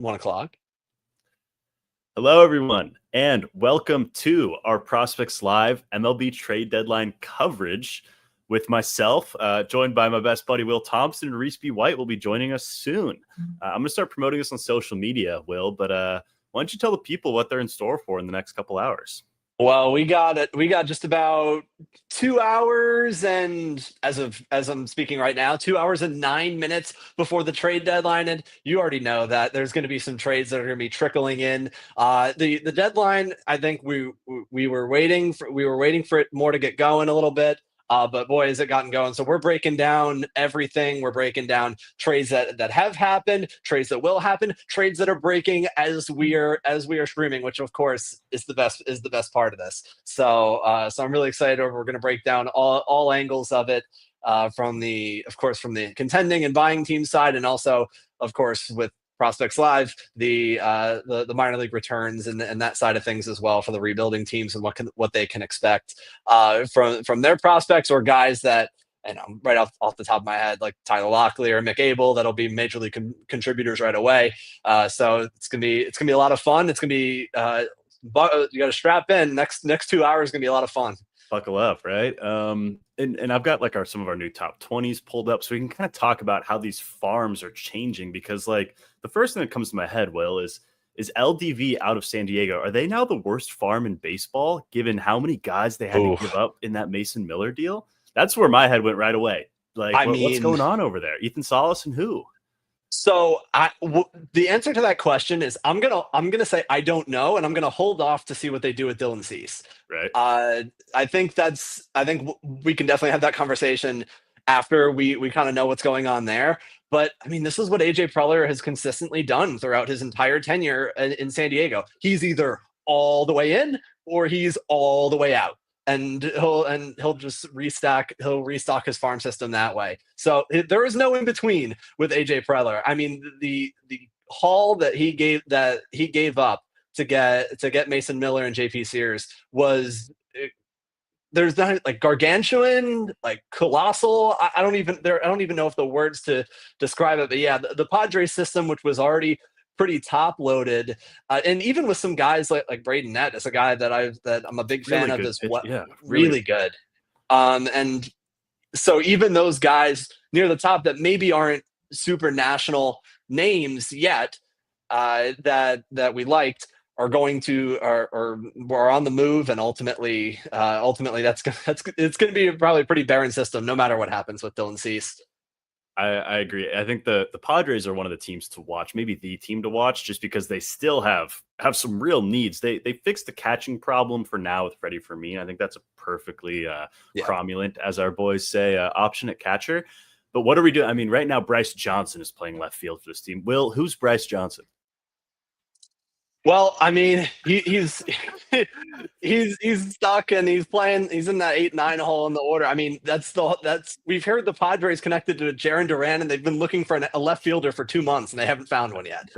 1 o'clock. Hello, everyone, and welcome to our Prospects Live MLB trade deadline coverage with myself, joined by my best buddy, Will Thompson, and Reese B. White will be joining us soon. I'm going to start promoting this on social media, Will, but why don't you tell the people what they're in store for in the next couple hours? Well, we got it. We got just about 2 hours, and as I'm speaking right now, 2 hours and 9 minutes before the trade deadline. And you already know that there's going to be some trades that are going to be trickling in. The deadline, I think we were waiting for it more to get going a little bit. But boy, has it gotten going. So we're breaking down everything. We're breaking down trades that have happened, trades that will happen, trades that are breaking as we are streaming, which of course is the best part of this. So I'm really excited. We're going to break down all angles of it, from the contending and buying team side, and also of course with Prospects Live, the minor league returns and that side of things as well for the rebuilding teams and what they can expect from their prospects or guys that, right off the top of my head, like Tyler Locklear or Mick Abel, that'll be major league contributors right away. So it's gonna be a lot of fun. It's gonna be you got to strap in. Next 2 hours is gonna be a lot of fun. Buckle up, right? And I've got like some of our new top 20s pulled up so we can kind of talk about how these farms are changing, because like the first thing that comes to my head, Will, is LDV out of San Diego. Are they now the worst farm in baseball, given how many guys they had to give up in that Mason Miller deal? That's where my head went right away. Like, what's going on over there? Ethan Salas and who? So the answer to that question is I'm gonna say I don't know, and I'm gonna hold off to see what they do with Dylan Cease. Right. I think we can definitely have that conversation after we kind of know what's going on there. But I mean, this is what AJ Preller has consistently done throughout his entire tenure in San Diego. He's either all the way in or he's all the way out. And he'll just restock his farm system that way. So there is no in between with AJ Preller. I mean, the haul that he gave up to get Mason Miller and JP Sears was, there's not like gargantuan, like colossal. I don't even know if the words to describe it. But yeah, the Padres system, which was already pretty top loaded, and even with some guys like Braden Nett, is a guy that I'm a big fan of as well. Yeah, really good. And so even those guys near the top that maybe aren't super national names yet, that we liked, are going to are on the move, and ultimately it's going to be probably a pretty barren system no matter what happens with Dylan Cease. I agree. I think the Padres are one of the teams to watch, maybe the team to watch, just because they still have some real needs. They fixed the catching problem for now with Freddie Fermin. I think that's a perfectly cromulent, as our boys say, option at catcher. But what are we doing? I mean, right now Bryce Johnson is playing left field for this team. Will, who's Bryce Johnson? Well, I mean, he's stuck, and he's in that 8-9 hole in the order. I mean, we've heard the Padres connected to Jarren Duran, and they've been looking for a left fielder for 2 months, and they haven't found one yet.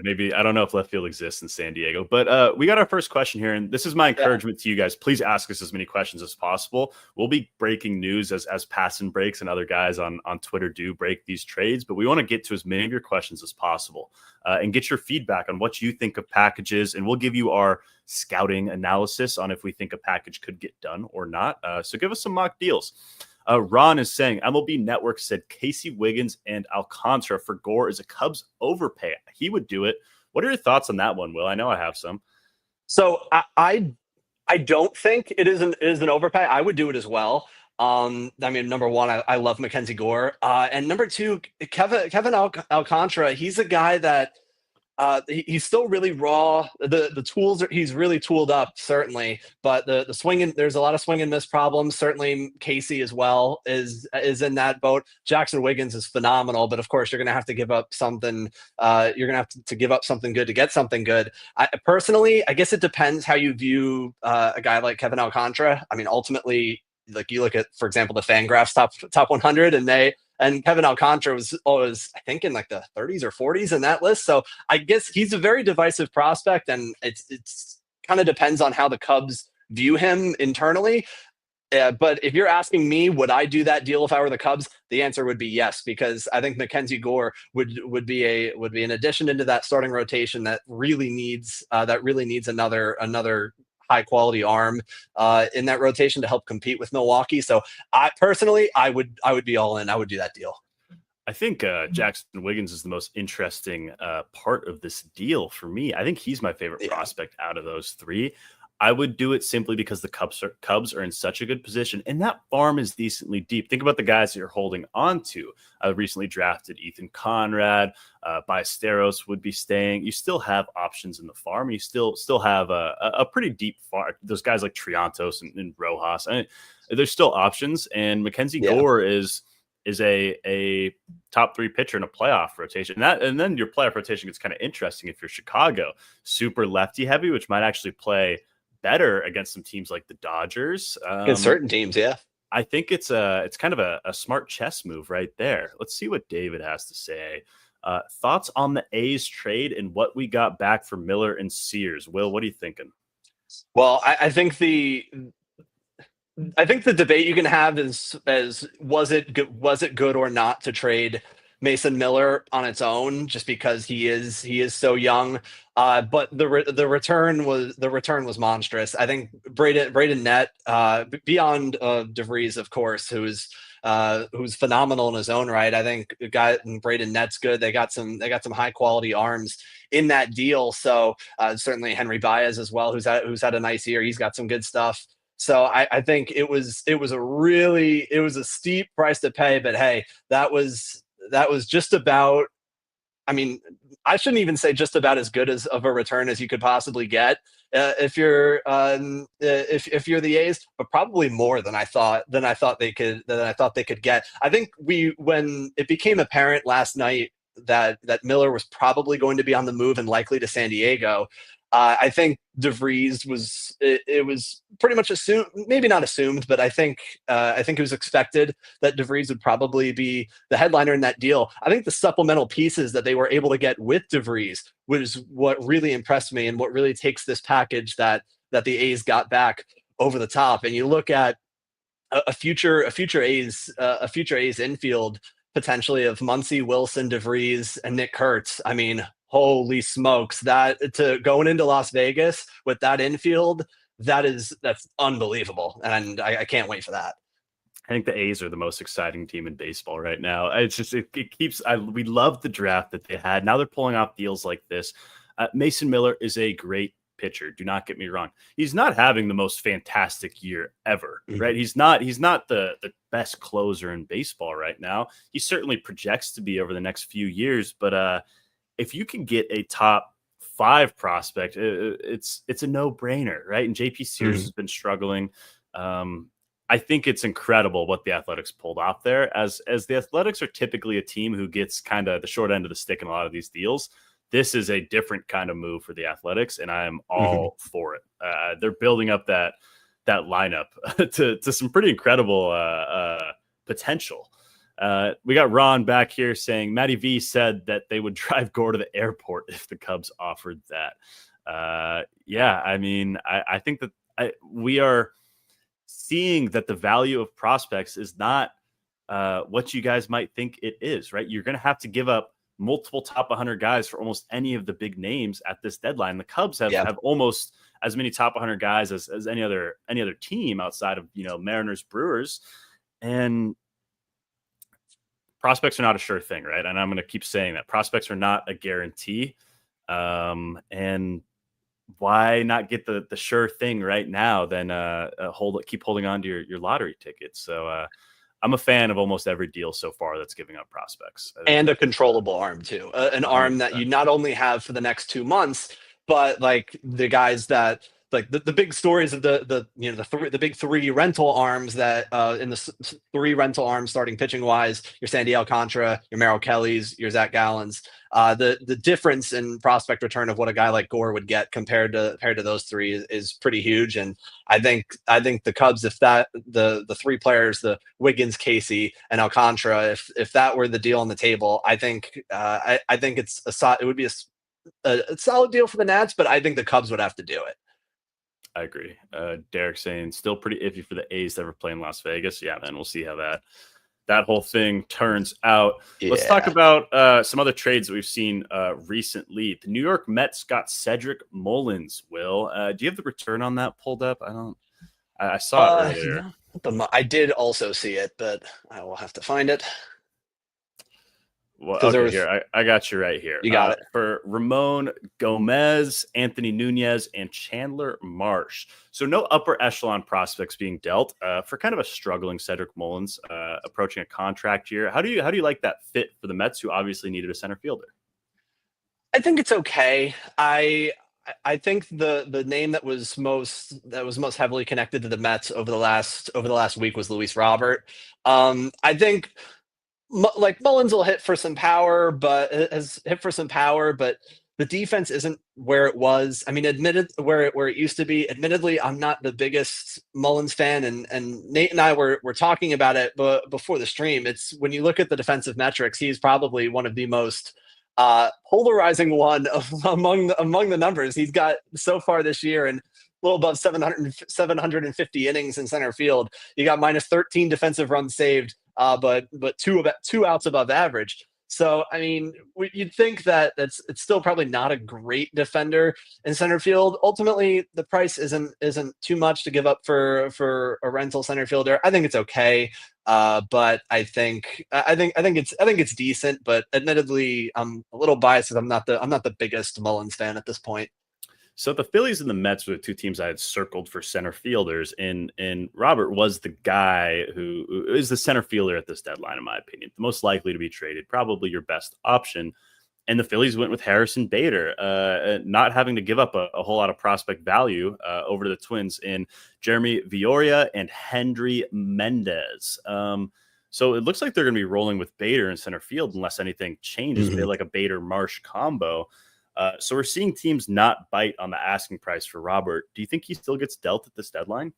Maybe I don't know if left field exists in San Diego, but we got our first question here, and this is my encouragement to you guys. Please ask us as many questions as possible. We'll be breaking news as Passan breaks, and other guys on Twitter do break these trades, but we want to get to as many of your questions as possible. And get your feedback on what you think of packages, and we'll give you our scouting analysis on if we think a package could get done or not. So give us some mock deals. Ron is saying MLB Network said Casey Wiggins and Alcantara for Gore is a Cubs overpay. He would do it. What are your thoughts on that one, Will? I know I have some. So I don't think it is an overpay. I would do it as well. I mean, number one, I love Mackenzie Gore. And number two, Kevin Alcantara, he's a guy that he's still really raw. The tools he's really tooled up, certainly, but the swinging, there's a lot of swing and miss problems. Certainly Casey as well is in that boat. Jackson Wiggins is phenomenal, but of course you're going to have to give up something. You're going to have to give up something good to get something good. Personally, I guess it depends how you view a guy like Kevin Alcantara. I mean, ultimately, like you look at, for example, the Fangraphs top 100, and Kevin Alcantara was always, I think, in like the 30s or 40s in that list. So I guess he's a very divisive prospect, and it's kind of depends on how the Cubs view him internally. But if you're asking me, would I do that deal if I were the Cubs? The answer would be yes, because I think Mackenzie Gore would be an addition into that starting rotation that really needs another high quality arm in that rotation to help compete with Milwaukee. So I would be all in. I would do that deal. I think Jackson Wiggins is the most interesting part of this deal for me. I think he's my favorite prospect out of those three. I would do it simply because the Cubs are in such a good position, and that farm is decently deep. Think about the guys that you're holding on to. I recently drafted Ethan Conrad. Ballesteros would be staying. You still have options in the farm. You still have a pretty deep farm. Those guys like Triantos and Rojas. I mean, there's still options, and Mackenzie Gore is a top three pitcher in a playoff rotation. And then your playoff rotation gets kind of interesting if you're Chicago. Super lefty heavy, which might actually play better against some teams like the Dodgers. Against certain teams, yeah. I think it's kind of a smart chess move right there. Let's see what David has to say. Thoughts on the A's trade and what we got back for Miller and Sears. Will, what are you thinking? Well, I think the debate you can have is was it good or not to trade Mason Miller on its own, just because he is so young. But the return was monstrous. I think Braden Nett, beyond DeVries, of course, who's phenomenal in his own right. I think Braden Nett's good. They got some high quality arms in that deal. So certainly Henry Baez as well, who's had a nice year. He's got some good stuff. So I think it was a steep price to pay, but hey, that was just about, I mean, I shouldn't even say just about as good as of a return as you could possibly get if you're the A's, but probably more than I thought they could get. I think when it became apparent last night that Miller was probably going to be on the move and likely to San Diego, I think DeVries was pretty much assumed, maybe not assumed, but I think it was expected that DeVries would probably be the headliner in that deal. I think the supplemental pieces that they were able to get with DeVries was what really impressed me and what really takes this package that the A's got back over the top. And you look at a future A's infield potentially of Muncy, Wilson, DeVries, and Nick Kurtz. I mean, holy smokes, that to going into Las Vegas with that infield, that's unbelievable. And I can't wait for that. I think the A's are the most exciting team in baseball right now. It's just, we love the draft that they had. Now they're pulling off deals like this. Mason Miller is a great pitcher. Do not get me wrong. He's not having the most fantastic year ever, right? He's not the best closer in baseball right now. He certainly projects to be over the next few years, but if you can get a top 5 prospect, it's a no-brainer, right? And JP Sears has been struggling. I think it's incredible what the Athletics pulled off there, as the Athletics are typically a team who gets kind of the short end of the stick in a lot of these deals. This is a different kind of move for the Athletics, and I am all for it. They're building up that lineup to some pretty incredible potential. We got Ron back here saying Matty V said that they would drive Gore to the airport if the Cubs offered that. Yeah, I mean, I think that we are seeing that the value of prospects is not what you guys might think it is, right? You're going to have to give up multiple top 100 guys for almost any of the big names at this deadline. The Cubs have almost as many top 100 guys as any other team outside of, Mariners, Brewers, and prospects are not a sure thing, right? And I'm going to keep saying that prospects are not a guarantee. And why not get the sure thing right now than keep holding on to your lottery tickets? So I'm a fan of almost every deal so far that's giving up prospects. And a controllable arm too, an arm that you not only have for the next 2 months, but like the guys that like the big stories of the big 3 rental arms that in the 3 rental arms starting pitching wise, your Sandy Alcantara, your Merrill Kellys, your Zach Gallons. The difference in prospect return of what a guy like Gore would get compared to those 3 is pretty huge. And I think the Cubs, if that the 3 players, the Wiggins, Casey, and Alcantara, if that were the deal on the table, I think it would be a solid deal for the Nats, but I think the Cubs would have to do it. I agree. Derek saying still pretty iffy for the A's to ever play in Las Vegas. Yeah, man, we'll see how that whole thing turns out. Let's talk Yeah. about some other trades that we've seen recently. The New York Mets got Cedric Mullins. Will, do you have the return on that pulled up? I saw it earlier. No, I did also see it, but I will have to find it Well, because there okay, was. here I got you right here. You got it. For Ramon Gomez, Anthony Nunez, and Chandler Marsh. So no upper echelon prospects being dealt for kind of a struggling Cedric Mullins approaching a contract year. How do you like that fit for the Mets, who obviously needed a center fielder? I think it's okay. I think the name that was most heavily connected to the Mets over the last week was Luis Robert. I think like Mullins will hit for some power, but has hit for some power, but the defense isn't where it was. I mean, admitted where it used to be. Admittedly, I'm not the biggest Mullins fan, and Nate and I were talking about it, but before the stream, it's when you look at the defensive metrics, he's probably one of the most polarizing one among the numbers he's got so far this year, and a little above 750 innings in center field. You got minus 13 defensive runs saved, but two outs above average. So I mean, you'd think that it's still probably not a great defender in center field. Ultimately, the price isn't too much to give up for a rental center fielder. I think it's okay, but I think it's decent. But admittedly, I'm a little biased because I'm not the biggest Mullins fan at this point. So the Phillies and the Mets were the two teams I had circled for center fielders, and Robert was the guy who is the center fielder at this deadline, in my opinion, the most likely to be traded, probably your best option. And the Phillies went with Harrison Bader, not having to give up a whole lot of prospect value over to the Twins in Jeremy Vioria and Hendry Mendez. So it looks like they're going to be rolling with Bader in center field unless anything changes. Mhm. Maybe like a Bader Marsh combo. So we're seeing teams not bite on the asking price for Robert. Do you think he still gets dealt at this deadline?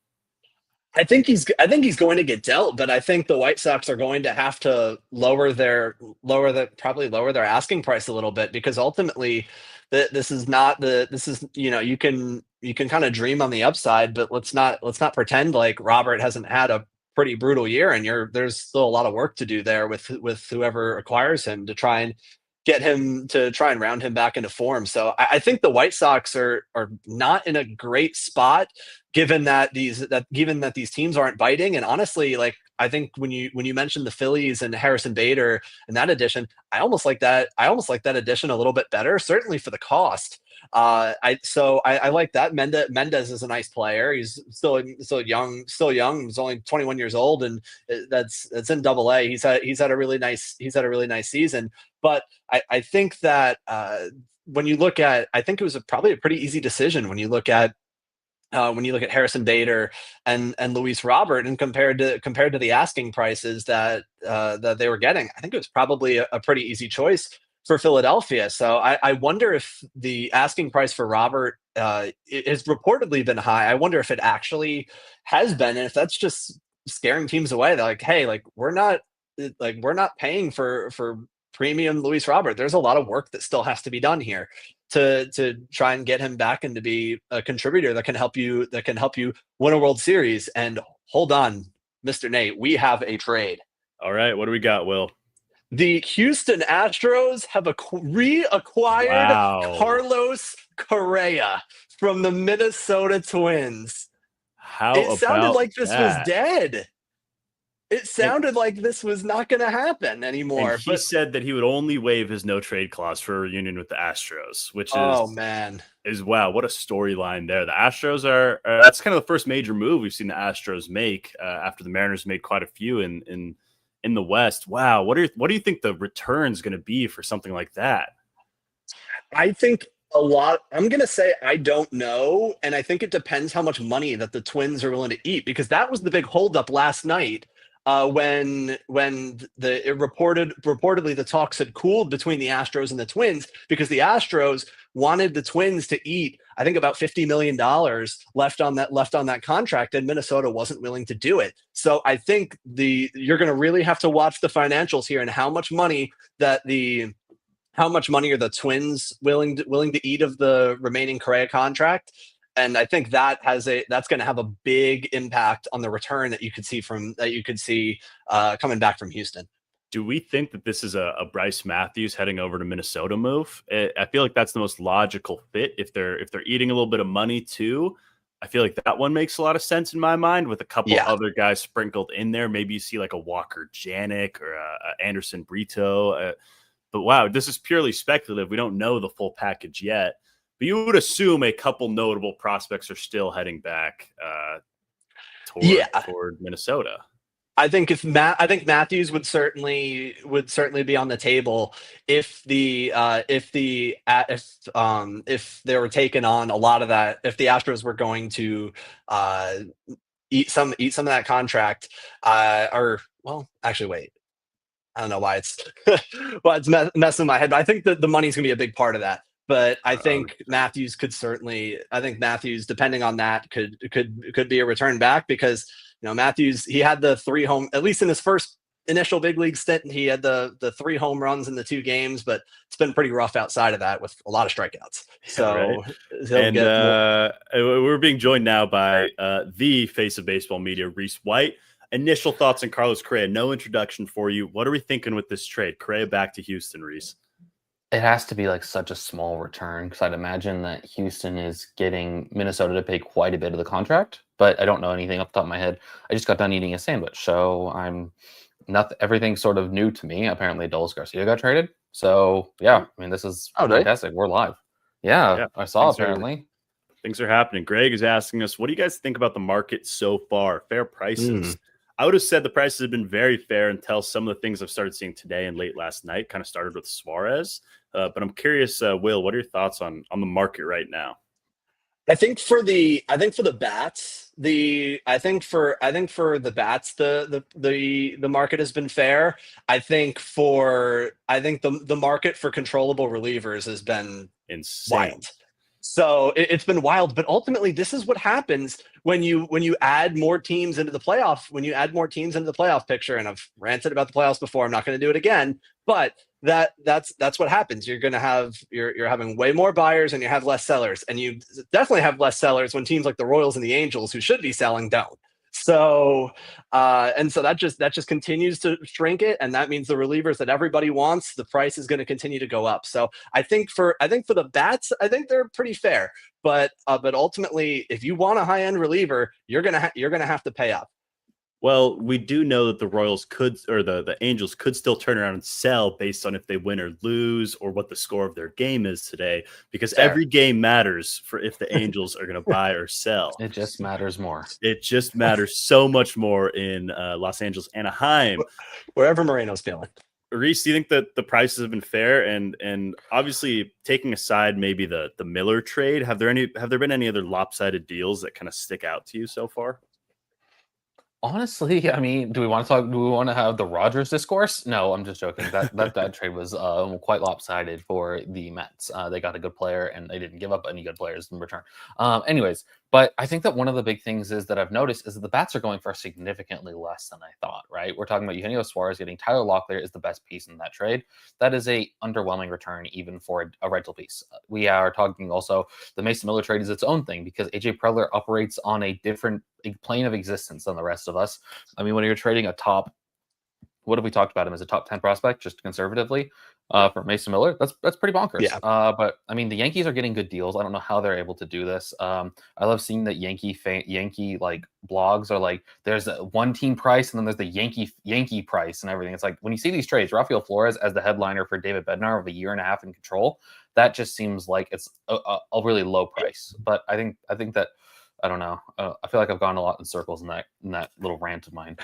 I think he's going to get dealt, but I think the White Sox are going to have to lower their asking price a little bit, because ultimately this is not the this is you can kind of dream on the upside, but let's not pretend like Robert hasn't had a pretty brutal year, and there's still a lot of work to do there with whoever acquires him to try and round him back into form. So I think the White Sox are not in a great spot, given that these teams aren't biting. And honestly, like, I think when you mentioned the Phillies and Harrison Bader and that addition, I almost like that addition a little bit better, certainly for the cost. I like that. Mendez is a nice player. He's still young. He's only 21 years old, and that's in Double A. He's had a really nice season. But I think that when you look at, I think it was probably a pretty easy decision when you look at Harrison Bader and Luis Robert, and compared to the asking prices that they were getting. I think it was probably a pretty easy choice for Philadelphia. So I wonder if the asking price for Robert it has reportedly been high. I wonder if it actually has been, and if that's just scaring teams away. They're like, hey, we're not paying for premium Luis Robert. There's a lot of work that still has to be done here to try and get him back and to be a contributor that can help you win a World Series. And hold on, Mr. Nate, we have a trade. All right, what do we got, Will? The Houston Astros have reacquired Wow. Carlos Correa from the Minnesota Twins. How It sounded about like this was that? dead. It And, sounded like this was not going to happen and anymore. he But said that he would only waive his no trade clause for a reunion with the Astros, which oh man, is wow, what a storyline there. The Astros are that's kind of the first major move we've seen the Astros make after the Mariners made quite a few in the West. Wow, what do you think the return is going to be for something like that? I think a lot. I'm going to say I don't know, and I think it depends how much money that the Twins are willing to eat, because that was the big holdup last night. When it reportedly the talks had cooled between the Astros and the Twins, because the Astros wanted the Twins to eat, I think, about $50 million left on that contract, and Minnesota wasn't willing to do it. So I think you're going to really have to watch the financials here, and how much money are the Twins willing to eat of the remaining Correa contract? and I think that's going to have a big impact on the return that you could see coming back from Houston. Do we think that this is a Bryce Matthews heading over to Minnesota move? I feel like that's the most logical fit if they're eating a little bit of money too. I feel like that one makes a lot of sense in my mind with a couple other guys sprinkled in there. Maybe you see like a Walker Janik or a Anderson Brito. But wow, this is purely speculative. We don't know the full package yet. But you would assume a couple notable prospects are still heading back toward Minnesota. I think Matthews would certainly be on the table if they were taking on a lot of that, if the Astros were going to eat some of that contract, or well, actually wait, I don't know why it's messing with my head, but I think that the money's gonna be a big part of that. But I think Matthews depending on that, could be a return back, because Matthews, he had the 3 home, at least in his first initial big league stint, he had the 3 home runs in the 2 games, but it's been pretty rough outside of that with a lot of strikeouts. So we're being joined now by the face of baseball media, Reese White. Initial thoughts on Carlos Correa. No introduction for you. What are we thinking with this trade? Correa back to Houston, Reese. It has to be like such a small return, because I'd imagine that Houston is getting Minnesota to pay quite a bit of the contract, but I don't know anything off the top of my head. I just got done eating a sandwich, so everything's sort of new to me. Apparently Adolis Garcia got traded. So yeah, I mean, this is fantastic. We're live. Yeah, I saw apparently. Things are happening. Greg is asking us, what do you guys think about the market so far? Fair prices. I would have said the prices have been very fair until some of the things I've started seeing today and late last night kind of started with Suarez. But I'm curious, Will, what are your thoughts on the market right now? I think for the bats, the market has been fair. I think the market for controllable relievers has been insane. Wild. So it's been wild, but ultimately this is what happens when you add more teams into the playoff, picture. And I've ranted about the playoffs before. I'm not going to do it again, but that's what happens. You're having way more buyers and you have less sellers, and you definitely have less sellers when teams like the Royals and the Angels, who should be selling, don't. So that just continues to shrink it, and that means the relievers that everybody wants, the price is going to continue to go up. So I think for the bats, I think they're pretty fair, but ultimately, if you want a high end reliever, you're gonna have to pay up. Well, we do know that the Royals the Angels could still turn around and sell based on if they win or lose or what the score of their game is today, because every game matters for if the Angels are going to buy or sell. It just matters more. It just matters so much more in Los Angeles, Anaheim, wherever Moreno's feeling. Reese, do you think that the prices have been fair? And obviously, taking aside maybe the Miller trade, have there been any other lopsided deals that kind of stick out to you so far? Honestly, I mean, do we want to have the Rogers discourse? No, I'm just joking. That trade was quite lopsided for the Mets. They got a good player and they didn't give up any good players in return. Anyways, but I think that one of the big things is that I've noticed is that the bats are going for significantly less than I thought, right? We're talking about Eugenio Suarez getting Tyler Locklear is the best piece in that trade. That is a underwhelming return even for a rental piece. We are talking also the Mason Miller trade is its own thing because AJ Preller operates on a different plane of existence than the rest of us. I mean, when you're trading a top, what have we talked about him as a top 10 prospect, just conservatively, for Mason Miller? That's pretty bonkers. Yeah. But I mean, the Yankees are getting good deals. I don't know how they're able to do this. I love seeing that Yankee like blogs are like, there's a one team price and then there's the Yankee price and everything. It's like when you see these trades, Rafael Flores as the headliner for David Bednar of a year and a half in control, that just seems like it's a really low price. But I think that, I don't know. I feel like I've gone a lot in circles in that little rant of mine.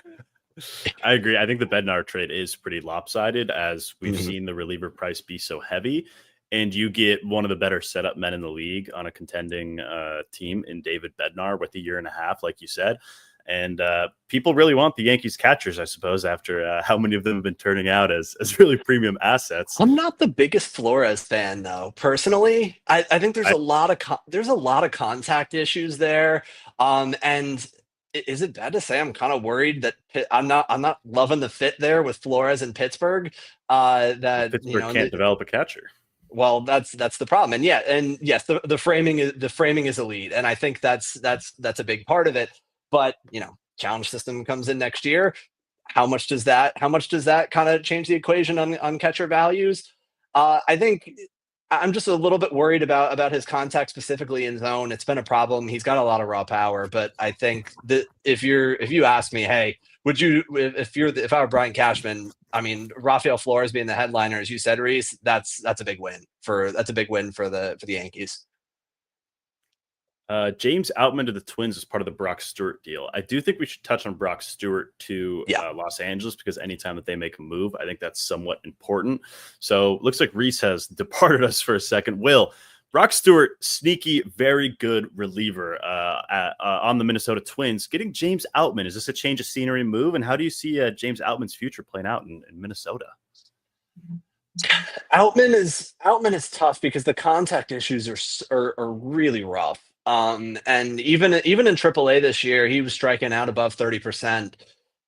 I agree. I think the Bednar trade is pretty lopsided, as we've seen the reliever price be so heavy, and you get one of the better setup men in the league on a contending team in David Bednar with a year and a half, like you said. And people really want the Yankees catchers, I suppose, after how many of them have been turning out as really premium assets. I'm not the biggest Flores fan, though. Personally, I think there's a lot of contact issues there. And is it bad to say I'm kind of worried that I'm not loving the fit there with Flores in Pittsburgh? That Pittsburgh can't develop a catcher. Well, that's the problem. And yeah, and yes, the framing is elite, and I think that's a big part of it. But challenge system comes in next year. How much does that kind of change the equation on catcher values? I think I'm just a little bit worried about his contact specifically in zone. It's been a problem. He's got a lot of raw power, but I think that if you ask me, hey, would you if I were Brian Cashman, I mean, Rafael Flores being the headliner, as you said, Reese, that's a big win for the Yankees. James Outman to the Twins is part of the Brock Stewart deal. I do think we should touch on Brock Stewart to Yeah. Los Angeles, because anytime that they make a move, I think that's somewhat important. So looks like Reese has departed us for a second. Will, Brock Stewart, sneaky, very good reliever on the Minnesota Twins. Getting James Outman, is this a change of scenery move? And how do you see James Outman's future playing out in Minnesota? Outman is tough because the contact issues are really rough. And even in AAA this year, he was striking out above 30%.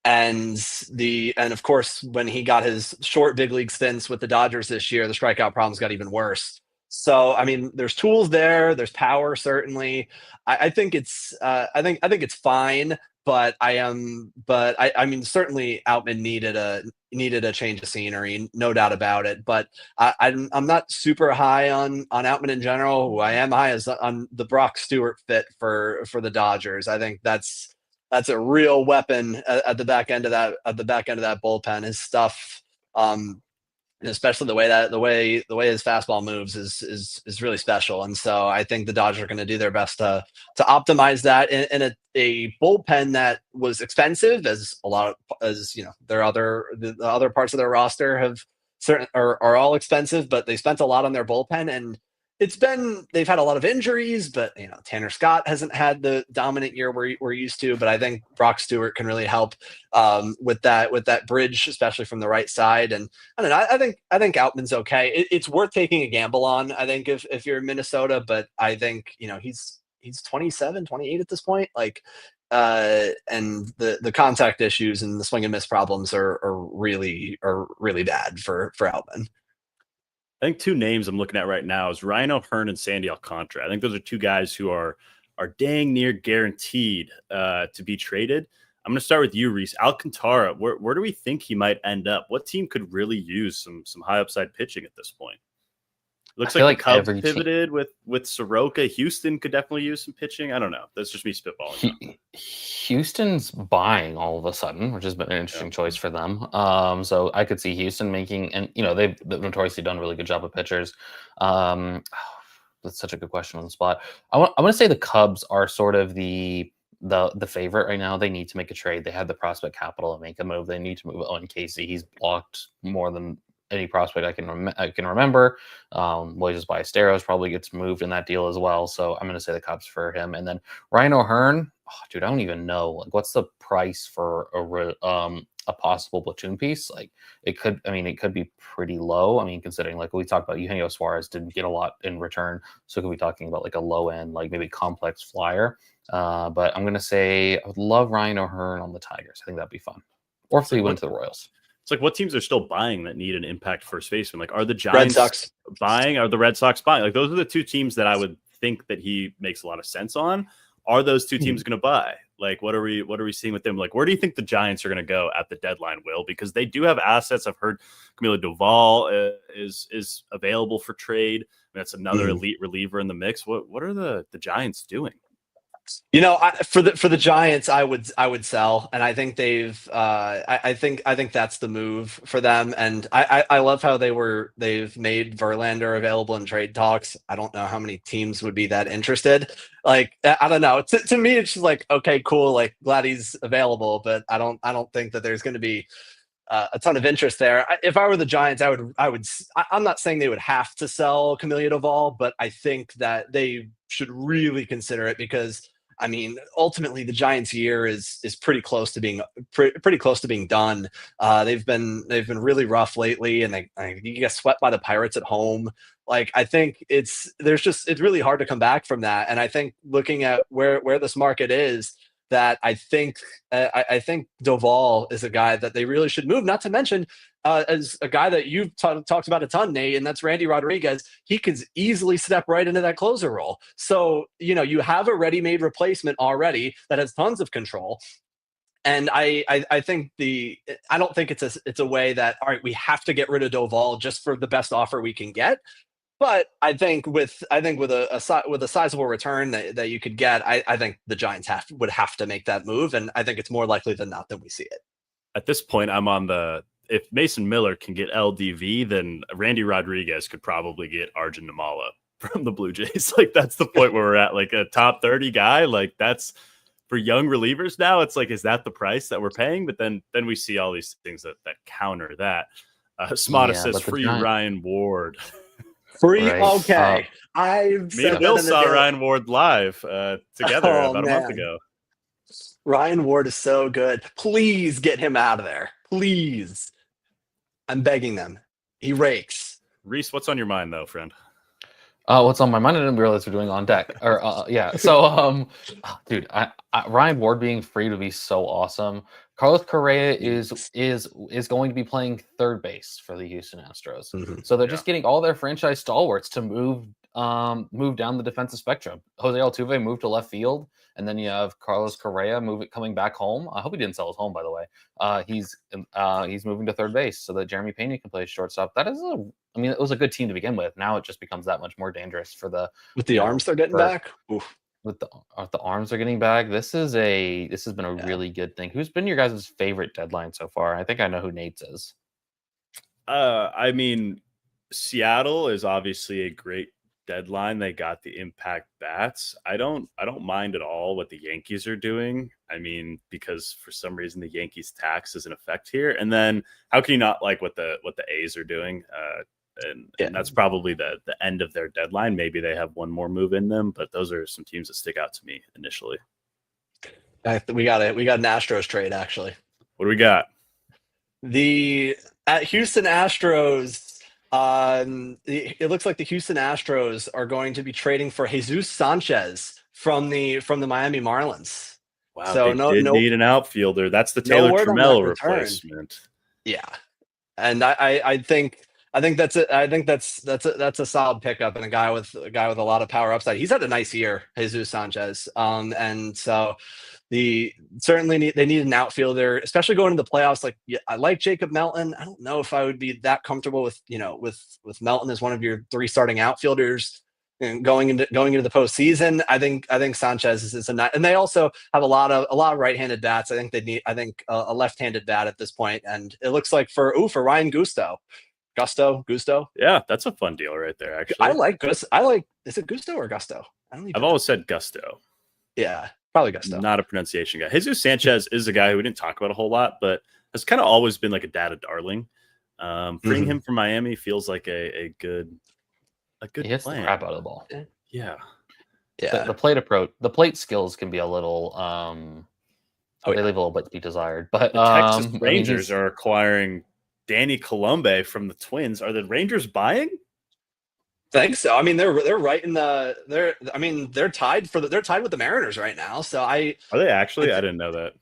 And of course, when he got his short big league stints with the Dodgers this year, the strikeout problems got even worse. So I mean, there's tools there, there's power certainly. I think it's fine, but I mean, certainly Outman needed a change of scenery, no doubt about it. But I'm not super high on Outman in general. Who I am high is on the Brock Stewart fit for the Dodgers. I think that's a real weapon at the back end of that bullpen. His stuff, and especially the way his fastball moves is really special. And so I think the Dodgers are going to do their best to optimize that in a bullpen that was expensive, as the other parts of their roster are all expensive, but they spent a lot on their bullpen, and they've had a lot of injuries, but Tanner Scott hasn't had the dominant year we're used to. But I think Brock Stewart can really help with that bridge, especially from the right side. And I don't know, I think Outman's okay. It's worth taking a gamble on, I think, if you're in Minnesota. But I think he's 27, 28 at this point. And the contact issues and the swing and miss problems are really bad for Outman. I think two names I'm looking at right now is Ryan O'Hearn and Sandy Alcantara. I think those are two guys who are dang near guaranteed to be traded. I'm going to start with you, Reese. Alcantara, where do we think he might end up? What team could really use some high upside pitching at this point? Looks like the Cubs pivoted with Soroka. Houston could definitely use some pitching. I don't know. That's just me spitballing. Houston's buying all of a sudden, which has been an interesting choice for them. So I could see Houston making, and they've notoriously done a really good job of pitchers. That's such a good question on the spot. I want to say the Cubs are sort of the favorite right now. They need to make a trade. They have the prospect capital to make a move. They need to move on Casey. He's blocked more than any prospect I can remember. Moises Ballesteros probably gets moved in that deal as well. So I'm going to say the Cubs for him. And then Ryan O'Hearn, dude, I don't even know. What's the price for a possible platoon piece? It could be pretty low. I mean, considering we talked about Eugenio Suarez didn't get a lot in return. So could we be talking about a low end, maybe complex flyer? But I'm going to say I would love Ryan O'Hearn on the Tigers. I think that'd be fun. Or if they went to the Royals. It's what teams are still buying that need an impact first baseman? Are the Giants Red Sox buying? Are the Red Sox buying? Those are the two teams that I would think that he makes a lot of sense on. Are those two teams going to buy? What are we seeing with them? Where do you think the Giants are going to go at the deadline, Will? Because they do have assets. I've heard Camilo Doval is available for trade. That's another elite reliever in the mix. What are the Giants doing? For the Giants, I would sell, and I think I think that's the move for them. And I love how they've made Verlander available in trade talks. I don't know how many teams would be that interested. I don't know. To me, it's just okay, cool. Glad he's available, but I don't think that there's going to be a ton of interest there. If I were the Giants, I'm not saying they would have to sell Camilo Doval, but I think that they should really consider it, because I mean, ultimately the Giants' year is pretty close to being done. They've been really rough lately, and you get swept by the Pirates at home. I think it's really hard to come back from that. And I think looking at where this market is, that I think Doval is a guy that they really should move. Not to mention, as a guy that you've talked about a ton, Nate, and that's Randy Rodriguez. He could easily step right into that closer role. So, you have a ready-made replacement already that has tons of control. And I think I don't think it's a way that, all right, we have to get rid of Doval just for the best offer we can get. But I think with a sizable return that you could get, I think the Giants would have to make that move, and I think it's more likely than not that we see it. At this point, I'm on if Mason Miller can get LDV, then Randy Rodriguez could probably get Arjun Namala from the Blue Jays. Like, that's the point where we're at, like a top 30 guy. Like, that's for young relievers now. It's like, is that the price that we're paying? But then we see all these things that counter that. Smata says free Ryan Ward. Free, right. Okay. Me and Bill saw Ryan Ward live together about a month ago. Ryan Ward is so good. Please get him out of there. Please. I'm begging them. He rakes. Reese, what's on your mind, though, friend? What's on my mind? I didn't realize we're doing on deck. Or yeah. So, dude, Ryan Ward being free would be so awesome. Carlos Correa is going to be playing third base for the Houston Astros. Mm-hmm. So they're just getting all their franchise stalwarts to move down the defensive spectrum. Jose Altuve moved to left field, and then you have Carlos Correa coming back home. I hope he didn't sell his home, by the way. He's moving to third base so that Jeremy Pena can play shortstop. It was a good team to begin with. Now it just becomes that much more dangerous with the arms they're getting back. Oof. With the arms they're getting back. This has been a really good thing. Who's been your guys' favorite deadline so far? I think I know who Nate's is. Seattle is obviously a great deadline. They got the impact bats. I don't mind at all what the Yankees are doing. Because for some reason the Yankees tax is in effect here. And then how can you not like what the A's are doing? And that's probably the end of their deadline. Maybe they have one more move in them, but those are some teams that stick out to me initially. We got an Astros trade, actually. What do we got? At Houston Astros, it looks like the Houston Astros are going to be trading for Jesus Sanchez from the Miami Marlins. Wow, so they need an outfielder. That's the Taylor Trammell replacement. Yeah, and I think that's it. I think that's a solid pickup and a guy with a lot of power upside. He's had a nice year, Jesus Sanchez. And so they need an outfielder, especially going into the playoffs. Like, I like Jacob Melton. I don't know if I would be that comfortable with Melton as one of your three starting outfielders and going into the postseason. I think Sanchez is and they also have a lot of right-handed bats. I think they need a left-handed bat at this point. And it looks like for Ryan Gusto. Yeah, that's a fun deal right there, actually. I like Gusto. Is it Gusto or Gusto? I've always said Gusto. Yeah, probably Gusto. Not a pronunciation guy. Jesus Sanchez is a guy who we didn't talk about a whole lot, but has kind of always been like a data darling. Freeing him from Miami feels like a good he hits plan. The crap out of the ball. Yeah. The plate approach, the plate skills can be a little they leave a little bit to be desired. But the Texas Rangers are acquiring Danny Colombe from the Twins. Are the Rangers buying? I think so. They're right in they're tied with the Mariners right now. So are they actually? I didn't know that.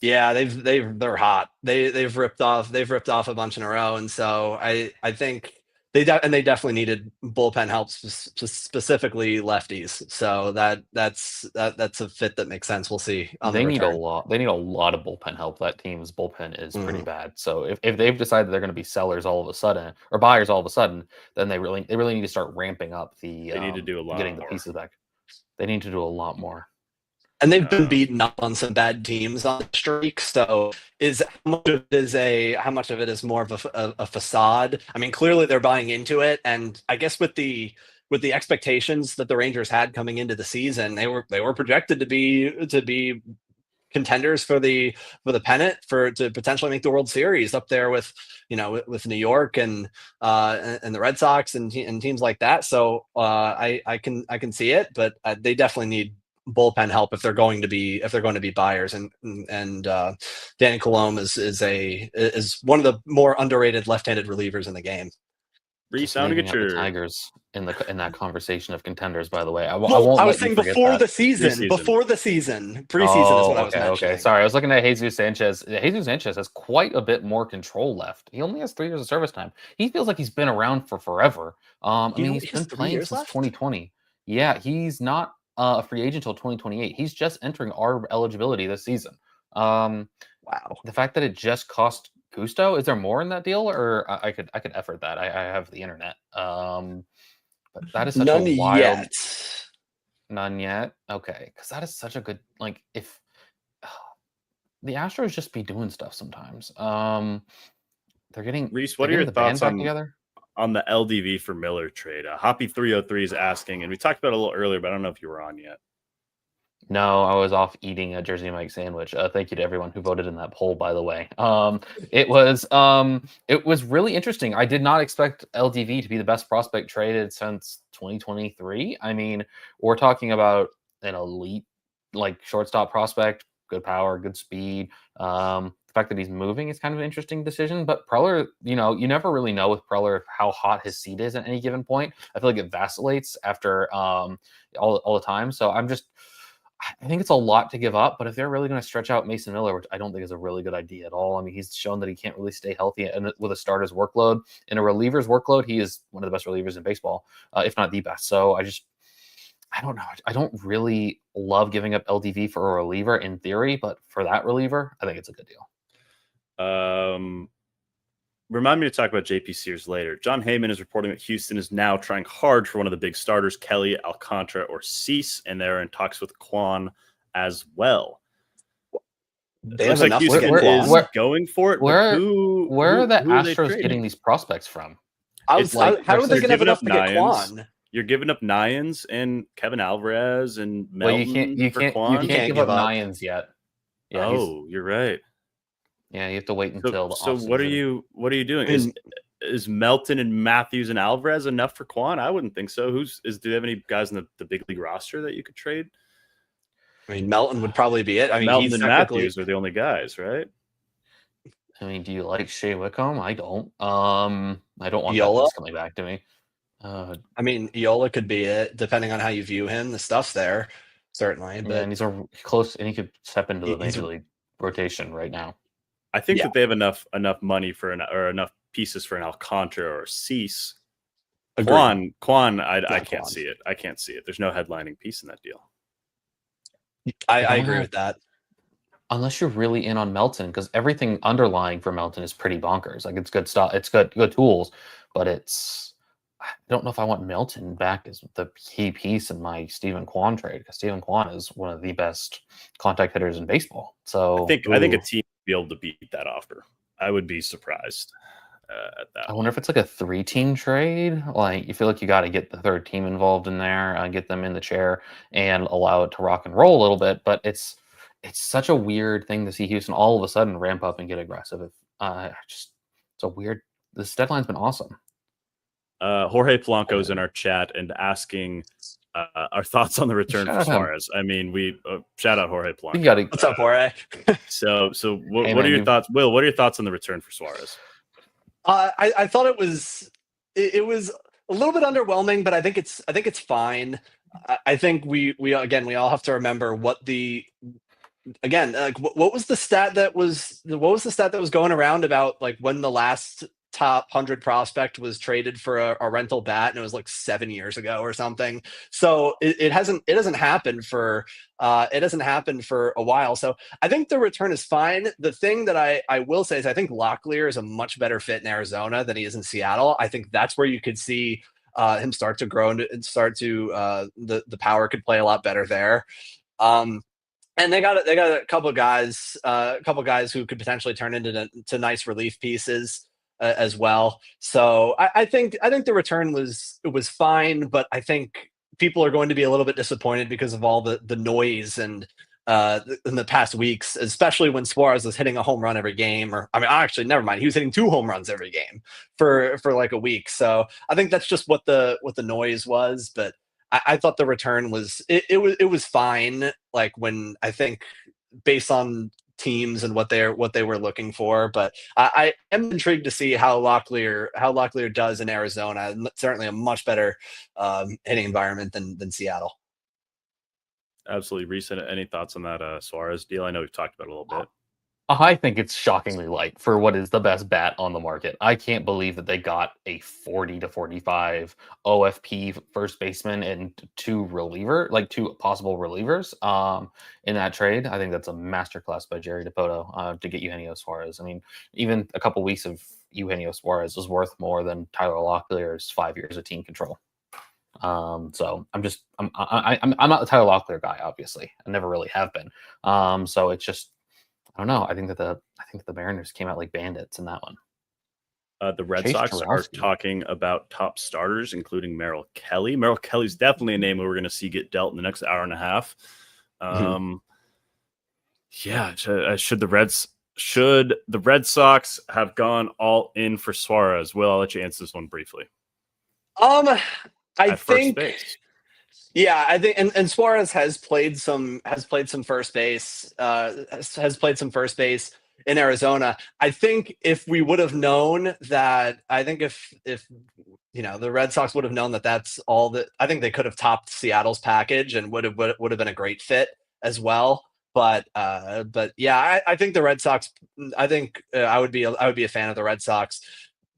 Yeah, they're hot. They've ripped off a bunch in a row, and so I think they definitely needed bullpen help, specifically lefties. So that's a fit that makes sense. We'll see. They need a lot of bullpen help. That team's bullpen is pretty bad. So if they've decided they're going to be sellers all of a sudden or buyers all of a sudden, then they really need to start ramping up the. They need to do a lot. Getting the pieces back. They need to do a lot more. And they've been beaten up on some bad teams on the streak. So how much of it is more of a facade? Clearly they're buying into it, and I guess with the expectations that the Rangers had coming into the season, they were projected to be contenders for the pennant to potentially make the World Series up there with New York and the Red Sox and teams like that. So I can see it, but they definitely need bullpen help if they're going to be buyers, and Danny Colombe is one of the more underrated left-handed relievers in the game. Reese, sounding at Leaving out your the Tigers in that conversation of contenders. By the way, I Well, won't I let was you saying forget before that. the season. Preseason. Before the season. Preseason is Oh, what I was okay, mentioning. okay. Sorry, I was looking at Jesus Sanchez. Jesus Sanchez has quite a bit more control left. He only has 3 years of service time. He feels like he's been around for forever. I He mean, only he's has been 3 playing years since left? 2020. Yeah, he's not a free agent until 2028. He's just entering our eligibility this season. Wow. The fact that it just cost Gusto, is there more in that deal, or I could effort that? I have the internet. But that is such None a wild. yet. None yet. Okay, because that is such a good if the Astros just be doing stuff sometimes. They're getting Reese, they're what are your getting the band thoughts back on together. the LDV for Miller trade? Hoppy 303 is asking, and we talked about it a little earlier, but I don't know if you were on yet. No, I was off eating a Jersey Mike sandwich. Thank you to everyone who voted in that poll, by the way. It was really interesting. I did not expect LDV to be the best prospect traded since 2023. I mean, we're talking about an elite shortstop prospect, good power, good speed. The fact that he's moving is kind of an interesting decision. But Preller, you never really know with Preller how hot his seat is at any given point. I feel like it vacillates after all the time. So I think it's a lot to give up, but if they're really going to stretch out Mason Miller, which I don't think is a really good idea at all. I mean, he's shown that he can't really stay healthy and with a starter's workload. In a reliever's workload, he is one of the best relievers in baseball, if not the best. So I don't know. I don't really love giving up LDV for a reliever in theory, but for that reliever, I think it's a good deal. Remind me to talk about JP Sears later. John Heyman is reporting that Houston is now trying hard for one of the big starters, Kelly, Alcantara, or Cease, and they're in talks with Kwan as well. They it looks have like enough to Houston get is Kwan. going for it. Where But who are the who are they Astros trading? getting these prospects from? How It's are they versus- going to have giving enough up to get Nyans. Kwan? You're giving up Nyans and Kevin Alvarez and Well, Melton you for can't Kwan. give up Nyans yet. Yeah, you're right. Yeah, you have to wait until the So offseason. what are you doing? Is Melton and Matthews and Alvarez enough for Kwan? I wouldn't think so. Do they have any guys in the big league roster that you could trade? I mean, Melton would probably be it. I mean, Melton he's and Matthews are the only guys, right? I mean, do you like Shea Wickham? I don't. I don't want Iola? that coming back to me. I mean, Iola could be it, depending on how you view him. The stuff's there, certainly. But yeah, and he's close, and he could step into the he's- major league rotation right now. I think that they have enough money for or enough pieces for an Alcantara or Cease. Kwan, I can't see it. I can't see it. There's no headlining piece in that deal. I agree with that. Unless you're really in on Melton, because everything underlying for Melton is pretty bonkers. Like, it's good stuff. It's good tools, but I don't know if I want Melton back as the key piece in my Steven Kwan trade, because Steven Kwan is one of the best contact hitters in baseball. So I think a team would be able to beat that offer. I would be surprised at that. I wonder if it's like a 3-team trade. Like, you feel like you got to get the third team involved in there, get them in the chair, and allow it to rock and roll a little bit. But it's such a weird thing to see Houston all of a sudden ramp up and get aggressive. It's a weird. This deadline's been awesome. Jorge Polanco is in our chat and asking our thoughts on the return for Suarez. I mean, we shout out Jorge Polanco. What's up, Jorge? So what are your thoughts, Will? What are your thoughts on the return for Suarez? I thought it was a little bit underwhelming, but I think it's fine. I think we all have to remember what was the stat that was going around about, like, when the last top 100 prospect was traded for a rental bat, and it was like 7 years ago or something. So it doesn't happen for a while. So I think the return is fine. The thing that I will say is I think Locklear is a much better fit in Arizona than he is in Seattle. I think that's where you could see him start to grow and start to the power could play a lot better there. And they got a couple of guys who could potentially turn into nice relief pieces as well. So I think the return was fine, but I think people are going to be a little bit disappointed because of all the noise and in the past weeks, especially when Suarez was hitting a home run every game. Or, I mean, actually, never mind. He was hitting 2 home runs every game for like a week. So I think that's just what the noise was. But I thought the return was it was fine. Like, when I think based on teams and what they were looking for. But I am intrigued to see how Locklear does in Arizona. Certainly a much better hitting environment than Seattle. Absolutely. Recent. Any thoughts on that Suarez deal? I know we've talked about it a little bit. I think it's shockingly light for what is the best bat on the market. I can't believe that they got a 40 to 45 OFP first baseman and two possible relievers in that trade. I think that's a masterclass by Jerry DePoto to get Eugenio Suarez. I mean, even a couple weeks of Eugenio Suarez was worth more than Tyler Locklear's 5 years of team control. So I'm not the Tyler Locklear guy, obviously. I never really have been. So it's just, I don't know. I think that the Mariners came out like bandits in that one. The Red Sox are talking about top starters, including Merrill Kelly. Merrill Kelly's definitely a name we're going to see get dealt in the next hour and a half. Yeah, should the Red Sox have gone all in for Suarez? Will, I'll let you answer this one briefly. I think. Yeah, I think, and Suarez has played some first base, has played some first base in Arizona. I think if we would have known that, I think if the Red Sox would have known that that's all that, I think they could have topped Seattle's package and would have been a great fit as well. But yeah, I think the Red Sox. I think I would be a fan of the Red Sox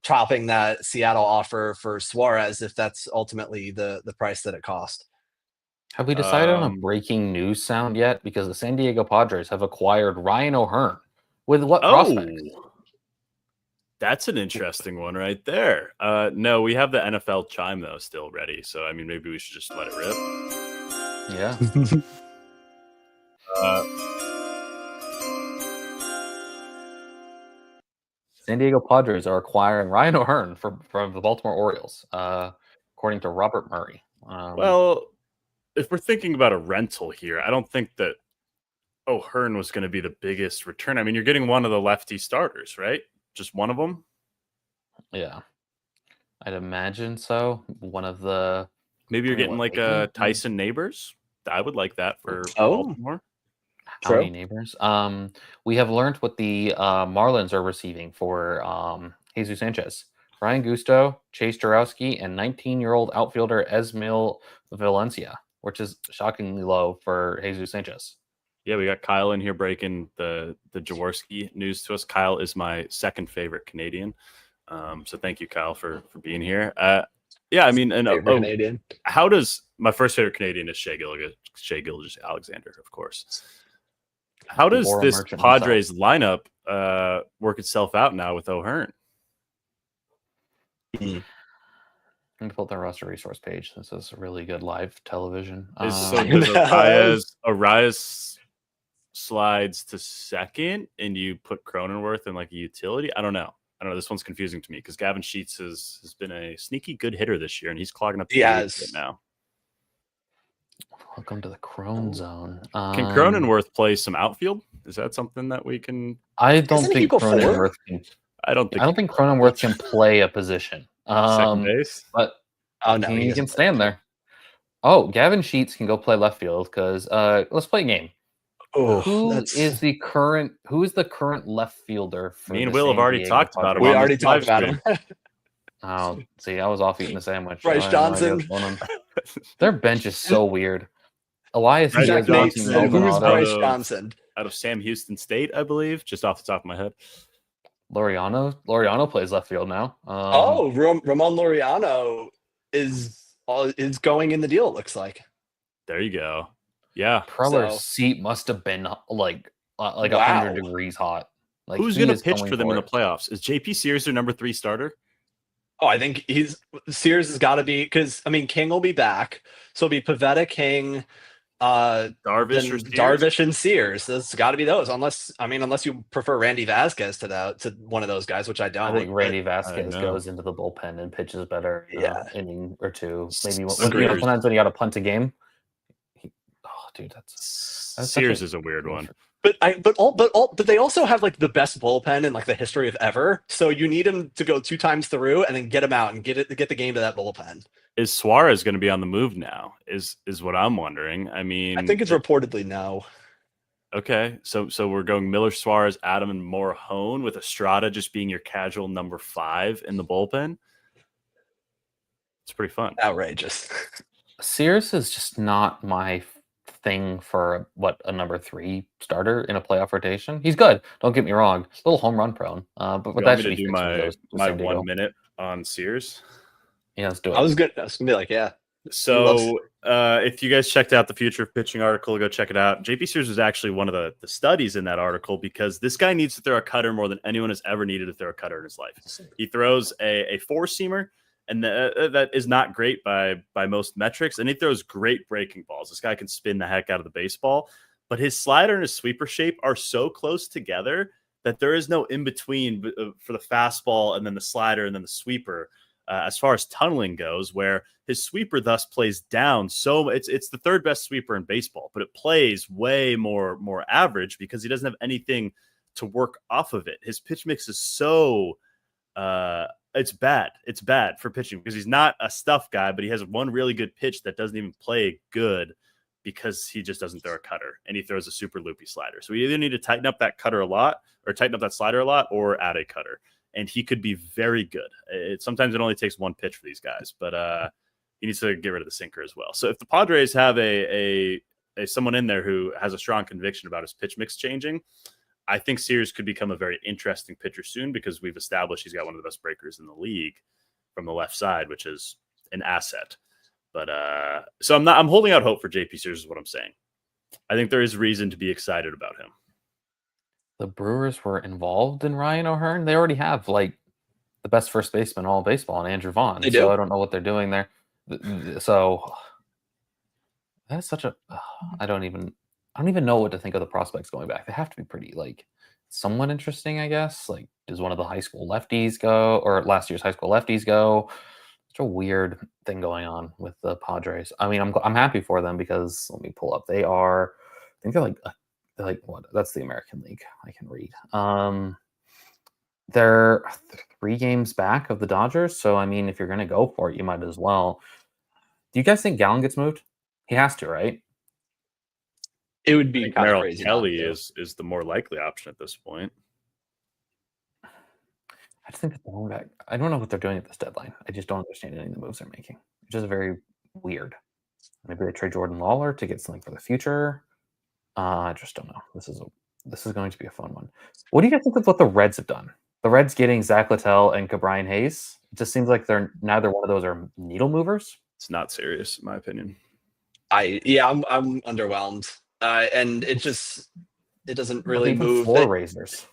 topping that Seattle offer for Suarez if that's ultimately the price that it cost. Have we decided on a breaking news sound yet? Because the San Diego Padres have acquired Ryan O'Hearn. With what prospects? That's an interesting one right there. No, we have the NFL chime, though, still ready. So, I mean, maybe we should just let it rip. Yeah. San Diego Padres are acquiring Ryan O'Hearn from the Baltimore Orioles, according to Robert Murray. Well, if we're thinking about a rental here, I don't think that O'Hearn was going to be the biggest return. I mean, you're getting one of the lefty starters, right? Just one of them? Yeah. I'd imagine so. One of the... Maybe you're getting like a Tyson Neighbors. I would like that for Baltimore. How many Neighbors? We have learned what the Marlins are receiving for Jesus Sanchez. Ryan Gusto, Chase Jarowski, and 19-year-old outfielder Esmil Valencia, which is shockingly low for Jesus Sanchez. Yeah, we got Kyle in here breaking the Jaworski news to us. Kyle is my second favorite Canadian. So thank you, Kyle, for being here. Yeah, I mean, and Canadian. How does my first favorite Canadian is Shea Gilgeous Alexander, of course. How does this Padres lineup work itself out now with O'Hearn? I'm going to pull up the roster resource page. This is really good live television. Does Arias slides to second and you put Cronenworth in like a utility? I don't know. This one's confusing to me because Gavin Sheets has been a sneaky good hitter this year and he's clogging up the right now. Welcome to the Crone zone. Can Cronenworth play some outfield? Is that something that we can? I don't think Cronenworth can. I don't think Cronenworth can play a position. Second base, but he can stand there. Oh, Gavin Sheets can go play left field because let's play a game. Who is the current left fielder? Me and Will have already talked about him. We already talked about him. Oh, see, I was off eating the sandwich. Bryce Johnson. Their bench is so weird. Elias Johnson. Who's Bryce Johnson? Out of Sam Houston State, I believe, just off the top of my head. Loriano plays left field now. Ramon Loriano is going in the deal. It looks like. There you go. Yeah, Preller's seat must have been like 100 degrees hot. Like, who's going to pitch for them in the playoffs? Is JP Sears their number 3 starter? Oh, I think Sears has got to be, because I mean King will be back, so it'll be Pivetta, King, Darvish and Sears. That's got to be those, unless you prefer Randy Vasquez to one of those guys, which I don't. I think Randy Vasquez goes into the bullpen and pitches better. Inning or two, maybe. Sometimes when you got to punt a game. Dude, that's Sears is a weird one. But they also have like the best bullpen in like the history of ever. So you need him to go 2 times through and then get him out and get the game to that bullpen. Is Suarez going to be on the move now? Is what I'm wondering. I mean, I think it's reportedly no. Okay, so we're going Miller, Suarez, Adam, and Morhone, with Estrada just being your casual number 5 in the bullpen. It's pretty fun. Outrageous. Sears is just not my thing for a number 3 starter in a playoff rotation. He's good. Don't get me wrong. A little home run prone. But You that want me should to be do fixed when he my goes to my San Diego. 1 minute on Sears? Yeah, let's do it. I was gonna be like, yeah. So if you guys checked out the Future of Pitching article, go check it out. JP Sears was actually one of the studies in that article, because this guy needs to throw a cutter more than anyone has ever needed to throw a cutter in his life. He throws a four-seamer, and that is not great by most metrics, and he throws great breaking balls. This guy can spin the heck out of the baseball, but his slider and his sweeper shape are so close together that there is no in-between for the fastball and then the slider and then the sweeper. As far as tunneling goes, where his sweeper thus plays down. So it's the third best sweeper in baseball, but it plays way more average because he doesn't have anything to work off of it. His pitch mix is so it's bad. It's bad for pitching because he's not a stuff guy, but he has one really good pitch that doesn't even play good because he just doesn't throw a cutter, and he throws a super loopy slider. So we either need to tighten up that cutter a lot, or tighten up that slider a lot, or add a cutter. And he could be very good. Sometimes it only takes one pitch for these guys, but he needs to get rid of the sinker as well. So if the Padres have a someone in there who has a strong conviction about his pitch mix changing, I think Sears could become a very interesting pitcher soon, because we've established he's got one of the best breakers in the league from the left side, which is an asset. But so I'm holding out hope for JP Sears is what I'm saying. I think there is reason to be excited about him. The Brewers were involved in Ryan O'Hearn. They already have like the best first baseman in all baseball, and Andrew Vaughn. They do. So I don't know what they're doing there. So that's such a I don't even know what to think of the prospects going back. They have to be pretty like somewhat interesting, I guess. Like, does one of the high school lefties go, or last year's high school lefties go? Such a weird thing going on with the Padres. I mean, I'm happy for them, because let me pull up. They are, I think they're like what? That's the American League. I can read. They're 3 games back of the Dodgers. So I mean, if you're gonna go for it, you might as well. Do you guys think Gallen gets moved? He has to, right? It would be kind of Merrill crazy. Kelly is the more likely option at this point. I just think that going back, I don't know what they're doing at this deadline. I just don't understand any of the moves they're making, which is very weird. Maybe they trade Jordan Lawler to get something for the future. I just don't know. This is going to be a fun one. What do you guys think of what the Reds have done? The Reds getting Zach Littell and Cabrian Hayes. It just seems like they're neither one of those are needle movers. It's not serious, in my opinion. I'm underwhelmed, and it doesn't really even move. Floor raisers.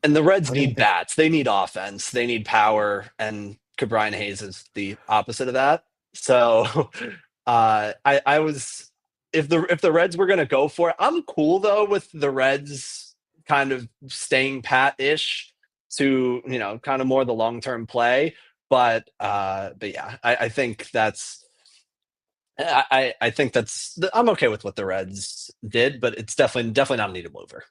And the Reds need bats. They need offense. They need power. And Cabrian Hayes is the opposite of that. So I was, if the Reds were going to go for it, I'm cool though with the Reds kind of staying pat-ish to, kind of more the long-term play. But yeah, I think that's, I think that's, I'm okay with what the Reds did, but it's definitely not a needle mover.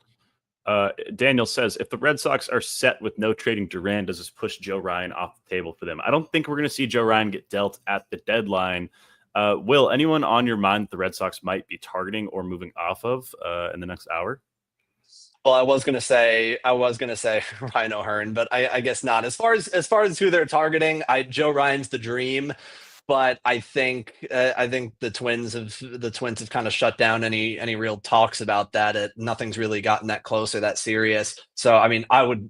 Daniel says, if the Red Sox are set with no trading Duran, does this push Joe Ryan off the table for them? I don't think we're going to see Joe Ryan get dealt at the deadline. Will, anyone on your mind the Red Sox might be targeting or moving off of in the next hour? Well, I was gonna say Ryan O'Hearn, but I guess not. As far as who they're targeting, Joe Ryan's the dream. But I think the Twins have kind of shut down any real talks about that. Nothing's really gotten that close or that serious. So I mean, I would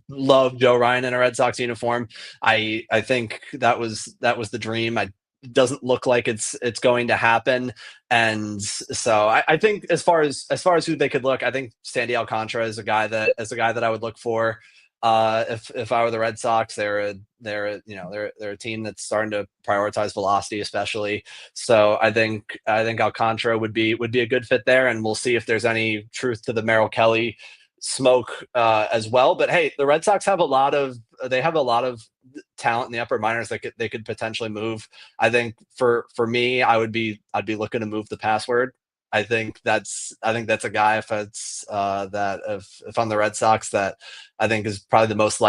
love Joe Ryan in a Red Sox uniform. I think that was the dream. It doesn't look like it's going to happen. And so I think as far as who they could look, I think Sandy Alcantara is a guy that I would look for. If I were the Red Sox, they're a team that's starting to prioritize velocity, especially. So I think Alcantara would be a good fit there, and we'll see if there's any truth to the Merrill Kelly smoke as well. But hey, the Red Sox have a lot of talent in the upper minors that they could potentially move. I think for me, I'd be looking to move the password. I think that's a guy if I'm the Red Sox that I think is probably the most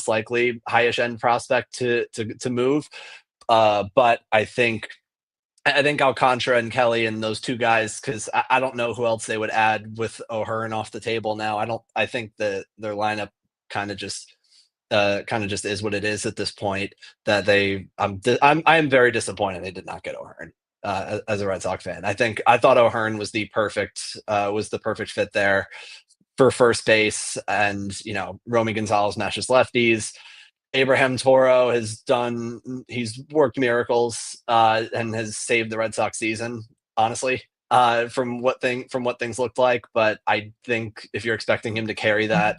likely highest end prospect to move. But I think I think Alcantara and Kelly and those two guys, because I don't know who else they would add with O'Hearn off the table now. I think that their lineup kind of just is what it is at this point. That I'm very disappointed they did not get O'Hearn. As a Red Sox fan, I thought O'Hearn was the perfect fit there for first base, and Romy Gonzalez matches lefties. Abraham Toro he's worked miracles and has saved the Red Sox season, honestly, from what things looked like. But I think if you're expecting him to carry that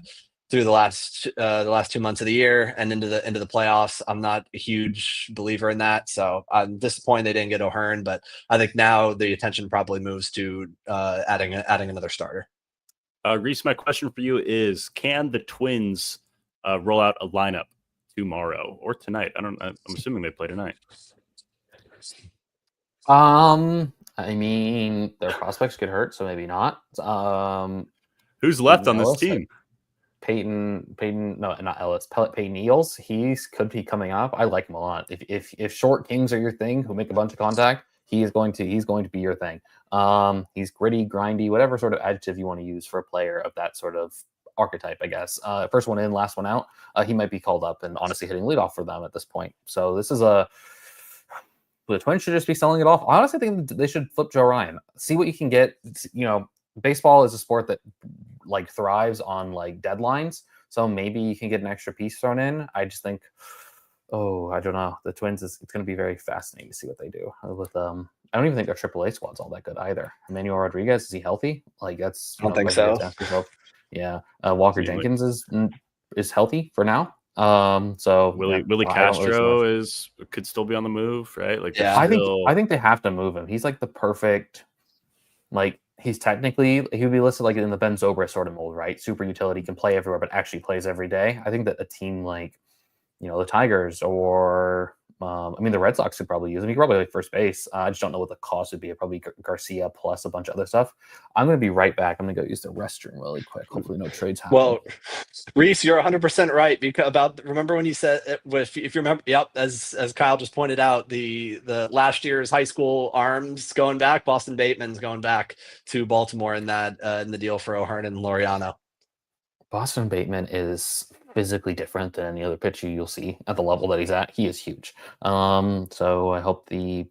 through the last 2 months of the year and into the playoffs, I'm not a huge believer in that. So I'm disappointed they didn't get O'Hearn, but I think now the attention probably moves to adding another starter. Reese, my question for you is: can the Twins roll out a lineup tomorrow or tonight? I'm assuming they play tonight. I mean, their prospects get hurt, so maybe not. Who's left on this team? Peyton, no, not Ellis. Peyton Eels. He could be coming up. I like him a lot. If short kings are your thing, who make a bunch of contact, he's going to be your thing. He's gritty, grindy, whatever sort of adjective you want to use for a player of that sort of archetype, I guess. First one in, last one out. He might be called up and honestly hitting leadoff for them at this point. So this is the Twins should just be selling it off. I honestly think they should flip Joe Ryan. See what you can get. Baseball is a sport that thrives on deadlines. So maybe you can get an extra piece thrown in. I just think, I don't know. The Twins it's going to be very fascinating to see what they do with I don't even think their AAA squad's all that good either. Emmanuel Rodriguez, is he healthy? That's I don't think so. Yeah, Walker Jenkins is healthy for now. So Willie Castro could still be on the move, right? I think they have to move him. He's the perfect, he's technically, he would be listed in the Ben Zobrist sort of mold, right? Super utility, can play everywhere, but actually plays every day. I think that a team the Tigers or the Red Sox could probably use him. He could probably first base. I just don't know what the cost would be. Probably Garcia plus a bunch of other stuff. I'm going to be right back. I'm going to go use the restroom really quick. Hopefully no trades happen. Well, Reese, you're 100% right remember when you said if you remember, yep, as Kyle just pointed out, the last year's high school arms going back, Boston Bateman's going back to Baltimore in the deal for O'Hearn and Laureano. Boston Bateman is physically different than any other pitcher you'll see at the level that he's at. He is huge. So I hope the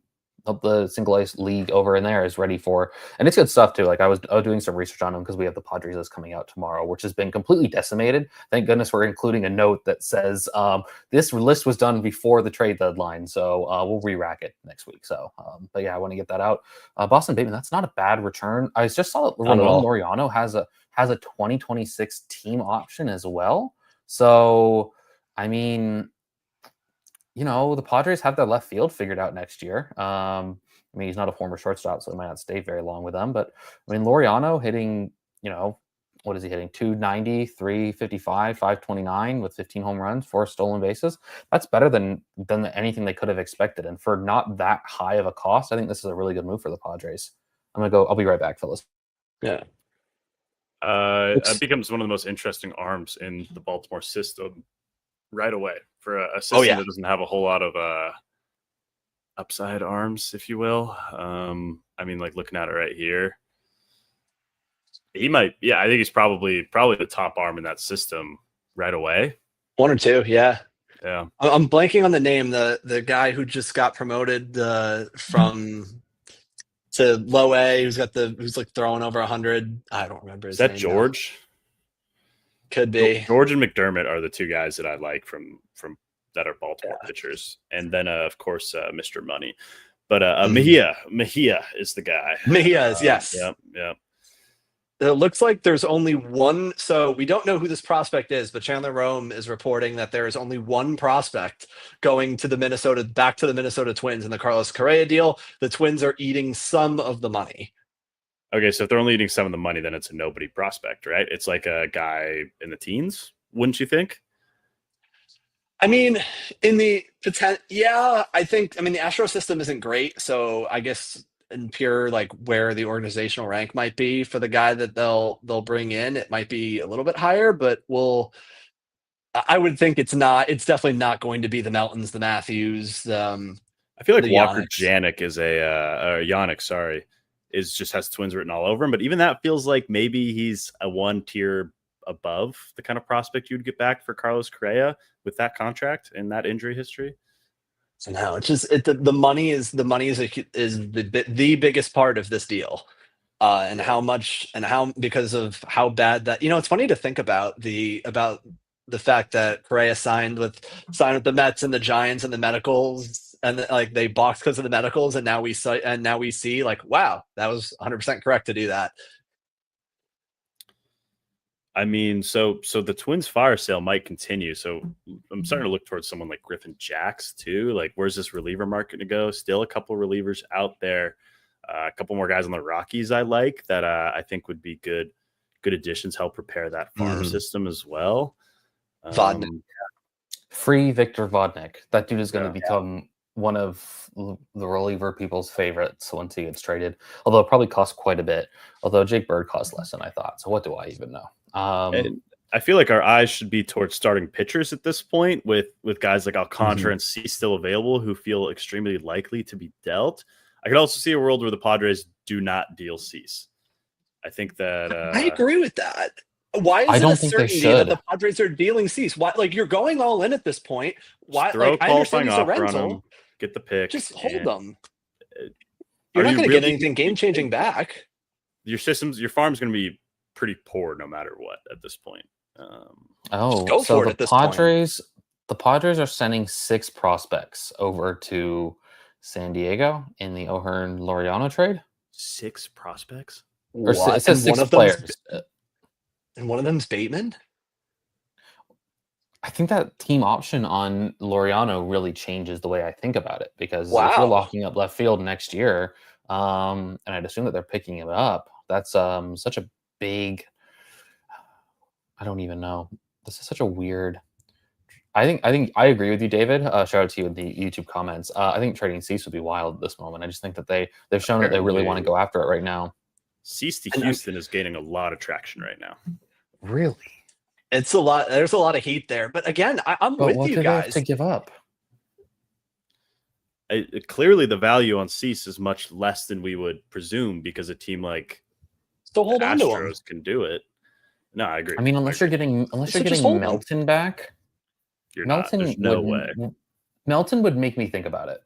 single ice league over in there is ready for, and it's good stuff too. I was doing some research on him because we have the Padres list coming out tomorrow, which has been completely decimated. Thank goodness we're including a note that says this list was done before the trade deadline, so we'll re-rack it next week. So, but yeah, I want to get that out. Boston Bateman, that's not a bad return. I just saw that Ramon Laureano has a 2026 team option as well. So, the Padres have their left field figured out next year. He's not a former shortstop, so he might not stay very long with them. But, Laureano hitting, what is he hitting? 290, 355, 529 with 15 home runs, 4 stolen bases. That's better than anything they could have expected. And for not that high of a cost, I think this is a really good move for the Padres. I'll be right back, fellas. Yeah. It becomes one of the most interesting arms in the Baltimore system right away for a system that doesn't have a whole lot of upside arms, if you will. Looking at it right here, he might. Yeah, I think he's probably the top arm in that system right away. One or two, yeah. Yeah. I'm blanking on the name. The guy who just got promoted from to low A, who's throwing over 100. I don't remember his name. Is that George? Now. Could be. George and McDermott are the two guys that I like from that are Baltimore pitchers, and then of course Mr. Money. But Mejia is the guy. Mejia is, yes. Yeah. It looks like there's only one. So we don't know who this prospect is, but Chandler Rome is reporting that there is only one prospect going to back to the Minnesota Twins in the Carlos Correa deal. The Twins are eating some of the money. Okay, so if they're only eating some of the money, then it's a nobody prospect, right? It's like a guy in the teens, wouldn't you think? In the potential, yeah, I think. The Astro system isn't great, so I guess in pure where the organizational rank might be for the guy that they'll bring in, it might be a little bit higher, but I would think it's definitely not going to be the Meltons, the Matthews, I feel like The Walker Yannicks. Janik is Yannick, sorry, is just has Twins written all over him. But even that feels like maybe he's a one tier above the kind of prospect you'd get back for Carlos Correa with that contract and that injury history. So now it's just the money is the biggest part of this deal. And how much and how because of how bad that it's funny to think about the fact that Correa signed with the Mets and the Giants and the medicals and like they boxed because of the medicals and now we see like wow, that was 100% correct to do that. I mean, so the Twins fire sale might continue. So I'm starting to look towards someone like Griffin Jacks too. Like, where's this reliever market to go? Still a couple relievers out there. A couple more guys on the Rockies I like that I think would be good additions, help prepare that farm system as well. Vodnik. Free Victor Vodnik. That dude is going to become one of the reliever people's favorites once he gets traded. Although it probably costs quite a bit. Although Jake Bird costs less than I thought. So what do I even know? And I feel like our eyes should be towards starting pitchers at this point with guys like Alcantara and Cease still available who feel extremely likely to be dealt. I could also see a world where the Padres do not deal Cease. I think that I agree with that. Why is it a certainty that the Padres are dealing Cease? Why, like you're going all in at this point? Why? Throw like I understand he's a rental. on him, get the pick. Just hold them. You're not going to get anything game changing back. Your farm's going to be pretty poor no matter what at this point. The Padres are sending 6 prospects over to San Diego in the O'Hearn Laureano trade. 6 prospects? Or it says 6 players. And one of them's Bateman? I think that team option on Laureano really changes the way I think about it because if you're locking up left field next year, and I'd assume that they're picking him up, that's such a big. I don't even know. This is such a weird. I think I agree with you, David. Shout out to you in the YouTube comments. I think trading Cease would be wild at this moment. I just think that they've shown that they really want to go after it right now. Cease to Houston is gaining a lot of traction right now. Really? It's a lot. There's a lot of heat there. But again, I'm with you guys. They have to give up? Clearly, the value on Cease is much less than we would presume because a team like the Astros can do it. No, I agree. I mean, unless you're getting Melton back, There's no way. Melton would make me think about it,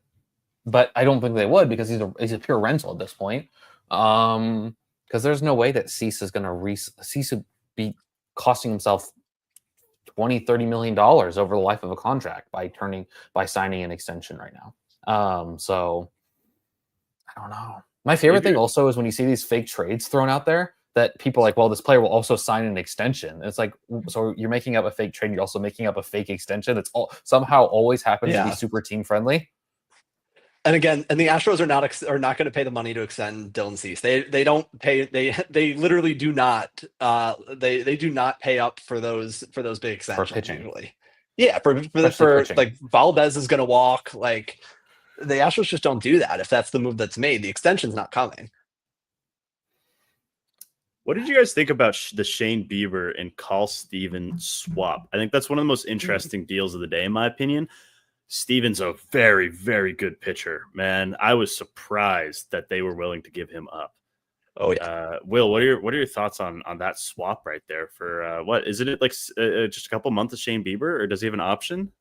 but I don't think they would because he's a pure rental at this point. Because there's no way that Cease is going to Cease would be costing himself $20-30 million over the life of a contract by signing an extension right now. So I don't know. My favorite thing also is when you see these fake trades thrown out there that people are like, well, this player will also sign an extension. It's like, so you're making up a fake trade. You're also making up a fake extension. It's all somehow always happens to be super team friendly. And again, the Astros are not going to pay the money to extend Dylan Cease. They don't pay. They literally do not. They do not pay up for those big extensions. For pitching. Usually. Yeah, for like Valdez is going to walk. Like the Astros just don't do that. If that's the move that's made, the extension's not coming. What did you guys think about the Shane Bieber and Carl Stevens swap? I think that's one of the most interesting deals of the day, in my opinion. Stevens a very, very good pitcher, man. I was surprised that they were willing to give him up. Oh yeah, Will, what are your thoughts on that swap right there for what is it like just a couple months of Shane Bieber, or does he have an option?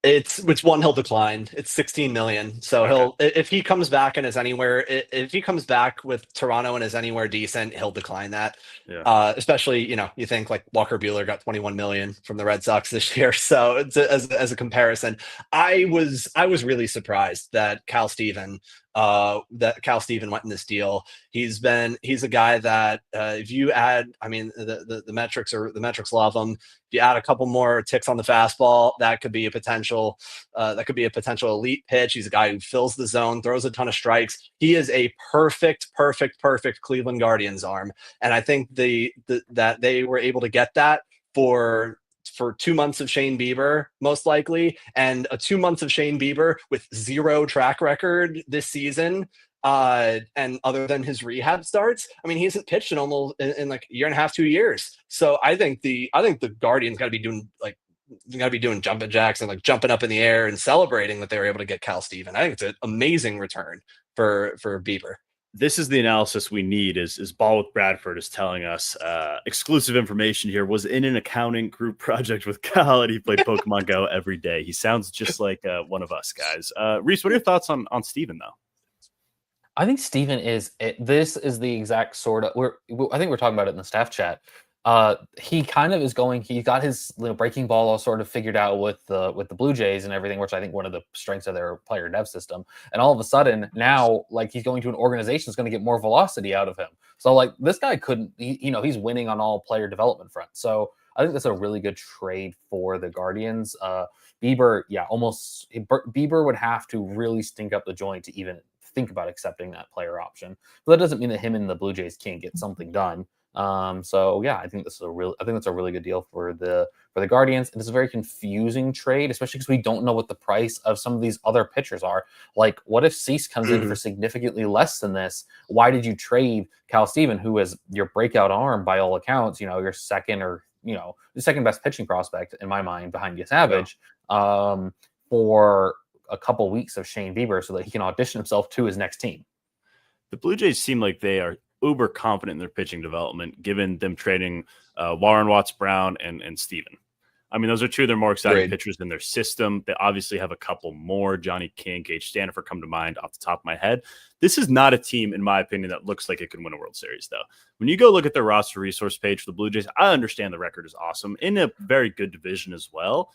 It's one he'll decline. It's $16 million. So if he comes back and is anywhere, if he comes back with Toronto and is anywhere decent, he'll decline that. Yeah. Especially, you think like Walker Buehler got $21 million from the Red Sox this year. So as a comparison, I was really surprised that Cal Steven went in this deal. He's a guy that if you add, I mean, the metrics love him. If you add a couple more ticks on the fastball, that could be a potential elite pitch. He's a guy who fills the zone, throws a ton of strikes. He is a perfect Cleveland Guardians arm. And I think that they were able to get that for 2 months of Shane Bieber, most likely, and 2 months of Shane Bieber with 0 track record this season. And other than his rehab starts, I mean, he hasn't pitched in almost in like a year and a half, 2 years. So I think the Guardians got to be doing like you got to be doing jumping jacks and like jumping up in the air and celebrating that they were able to get Cal Steven. I think it's an amazing return for Bieber. This is the analysis we need. Is Ball with Bradford is telling us exclusive information here. Was in an accounting group project with Cal, and he played Pokemon Go every day. He sounds just like one of us guys. Reese, what are your thoughts on Steven though? I think Steven this is the exact sort of I think we're talking about it in the staff chat. He kind of is he got his breaking ball all sort of figured out with the Blue Jays and everything, which I think one of the strengths of their player dev system. And all of a sudden now, like, he's going to an organization that's going to get more velocity out of him. So like, this guy he's winning on all player development fronts. So I think that's a really good trade for the Guardians. Bieber, Bieber would have to really stink up the joint to even think about accepting that player option. But that doesn't mean that him and the Blue Jays can't get something done. So yeah, I think that's a really good deal for the Guardians. And it's a very confusing trade, especially because we don't know what the price of some of these other pitchers are. Like, what if Cease comes in for significantly less than this? Why did you trade Cal Steven, who is your breakout arm by all accounts, your second or the second best pitching prospect in my mind behind Savage, for a couple weeks of Shane Bieber so that he can audition himself to his next team? The Blue Jays seem like they are uber confident in their pitching development, given them trading Warren Watts-Brown and Steven. I mean, those are two of their more exciting pitchers in their system. They obviously have a couple more. Johnny King, Gage Stanford come to mind off the top of my head. This is not a team, in my opinion, that looks like it can win a World Series, though. When you go look at their roster resource page for the Blue Jays, I understand the record is awesome in a very good division as well.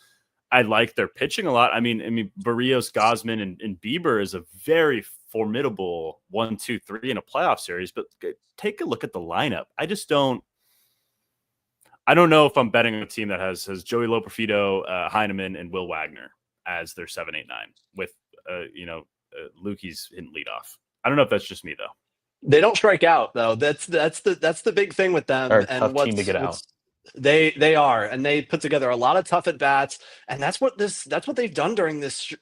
I like their pitching a lot. I mean, Barrios, Gausman, and Bieber is a very formidable 1, 2, 3 in a playoff series. But take a look at the lineup. I don't know if I'm betting on a team that has Joey Loperfido, Heineman, and Will Wagner as their 7, 8, 9 with Lukey's hitting leadoff. I don't know if that's just me though. They don't strike out though. That's the big thing with them. They're a tough team to get out. They are, and they put together a lot of tough at bats, and that's what they've done during this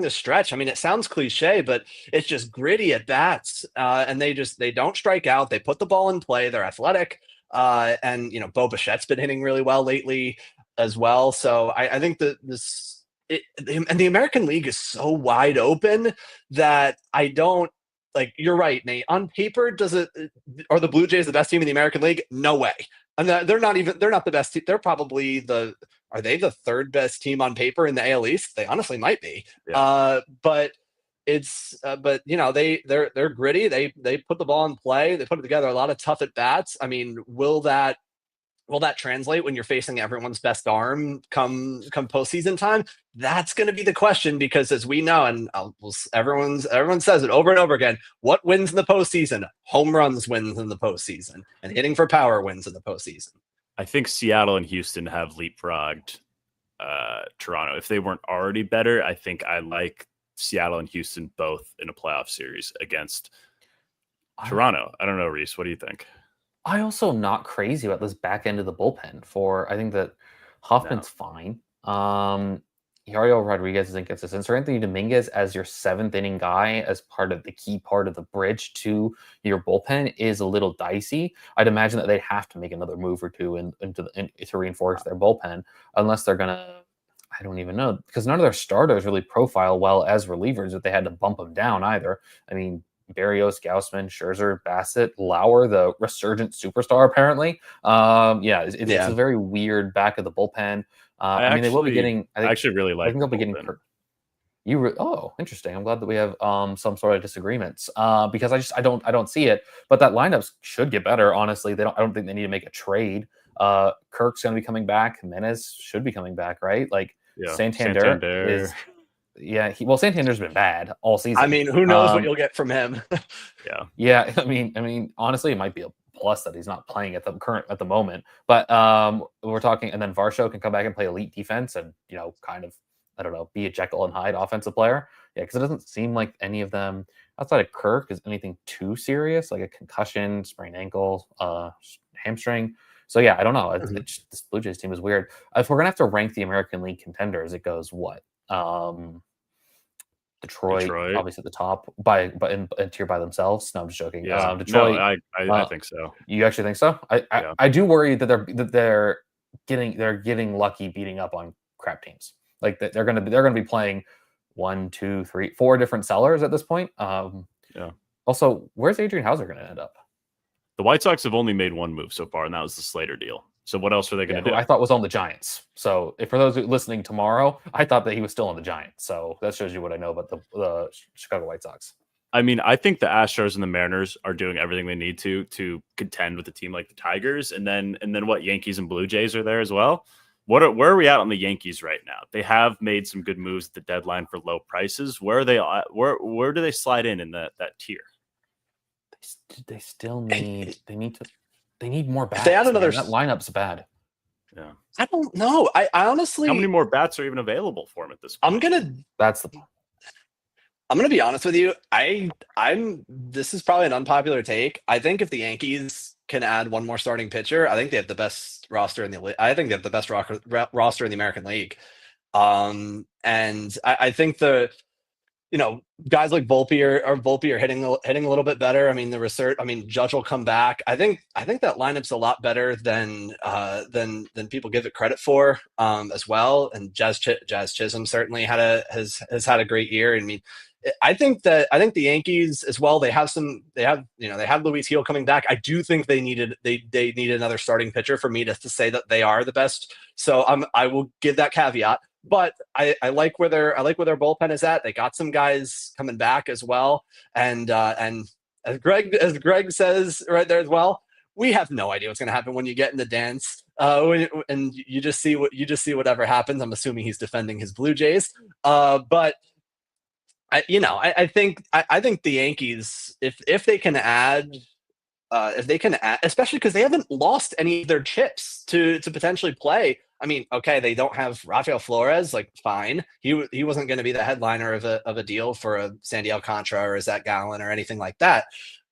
stretch. I mean, it sounds cliche, but it's just gritty at bats, and they don't strike out. They put the ball in play. They're athletic, and Bo Bichette's been hitting really well lately as well. So I think that and the American League is so wide open that I don't. Like, you're right, Nate. On paper, are the Blue Jays the best team in the American League? No way. And they're not the best team. They're probably are they the third best team on paper in the AL East? They honestly might be. Yeah. But they're gritty. They put the ball in play. They put together a lot of tough at bats. I mean, will that translate when you're facing everyone's best arm come postseason time? That's going to be the question, because as we know, and everyone says it over and over again, what wins in the postseason? Home runs wins in the postseason, and hitting for power wins in the postseason. I think Seattle and Houston have leapfrogged Toronto. If they weren't already better, I think I like Seattle and Houston both in a playoff series against Toronto. I don't know, Reese. What do you think? I also am not crazy about this back end of the bullpen. I think that Hoffman's fine. Yariel Rodriguez is inconsistent. So Anthony Dominguez as your 7th inning guy, as part of the key part of the bridge to your bullpen, is a little dicey. I'd imagine that they'd have to make another move or two to reinforce their bullpen, unless they're gonna. I don't even know, because none of their starters really profile well as relievers, if they had to bump them down either. I mean, Barrios, Gausman, Scherzer, Bassett, Lauer, the resurgent superstar, apparently. It's a very weird back of the bullpen. They will be getting. I actually really like. I think they'll be getting. Interesting. I'm glad that we have some sort of disagreements, because I don't see it. But that lineup should get better. Honestly, I don't think they need to make a trade. Kirk's going to be coming back. Jimenez should be coming back, right? Like, Santander is. Yeah, Santander's been bad all season. I mean, who knows what you'll get from him? Yeah. I mean, honestly, it might be a plus that he's not playing at the moment. But we're talking, and then Varsho can come back and play elite defense, and kind of, I don't know, be a Jekyll and Hyde offensive player. Yeah, because it doesn't seem like any of them outside of Kirk is anything too serious, like a concussion, sprained ankle, hamstring. So yeah, I don't know. This Blue Jays team is weird. If we're gonna have to rank the American League contenders, it goes what? Detroit, obviously at the top, but in tier by themselves. No, I'm just joking. Detroit. No, I think so. You actually think so? I do worry that their getting lucky beating up on crap teams. Like they're gonna be playing 1, 2, 3, 4 different sellers at this point. Yeah. Also, where's Adrian Hauser going to end up? The White Sox have only made one move so far, and that was the Slater deal. So what else are they going to do? I thought was on the Giants. So for those listening tomorrow, I thought that he was still on the Giants. So that shows you what I know about the Chicago White Sox. I mean, I think the Astros and the Mariners are doing everything they need to contend with a team like the Tigers, and then what, Yankees and Blue Jays are there as well. Where are we at on the Yankees right now? They have made some good moves at the deadline for low prices. Where are they at? Where do they slide in that tier? They still need they need more bats. They add another that lineup's bad. Yeah, I don't know. I honestly, how many more bats are even available for him at this point? I'm gonna be honest with you. This is probably an unpopular take. I think if the Yankees can add one more starting pitcher, I think they have the best roster in the. I think they have the best roster in the American League. And I think guys like Volpe are hitting a little bit better. I mean, Judge will come back. I think that lineup's a lot better than people give it credit for, as well. And Jazz Chisholm certainly has had a great year. I mean, I think the Yankees as well. They have Luis Gil coming back. I do think they needed another starting pitcher for me to say that they are the best. So I will give that caveat. But I like where their bullpen is at. They got some guys coming back as well, and as Greg says right there as well, we have no idea what's going to happen when you get in the dance, and you just see whatever happens. I'm assuming he's defending his Blue Jays, but I think the Yankees, if they can add. Especially because they haven't lost any of their chips to potentially play. I mean, okay, they don't have Rafael Flores, like fine. He wasn't going to be the headliner of a deal for a Sandy Alcantara or a Zach Gallen or anything like that.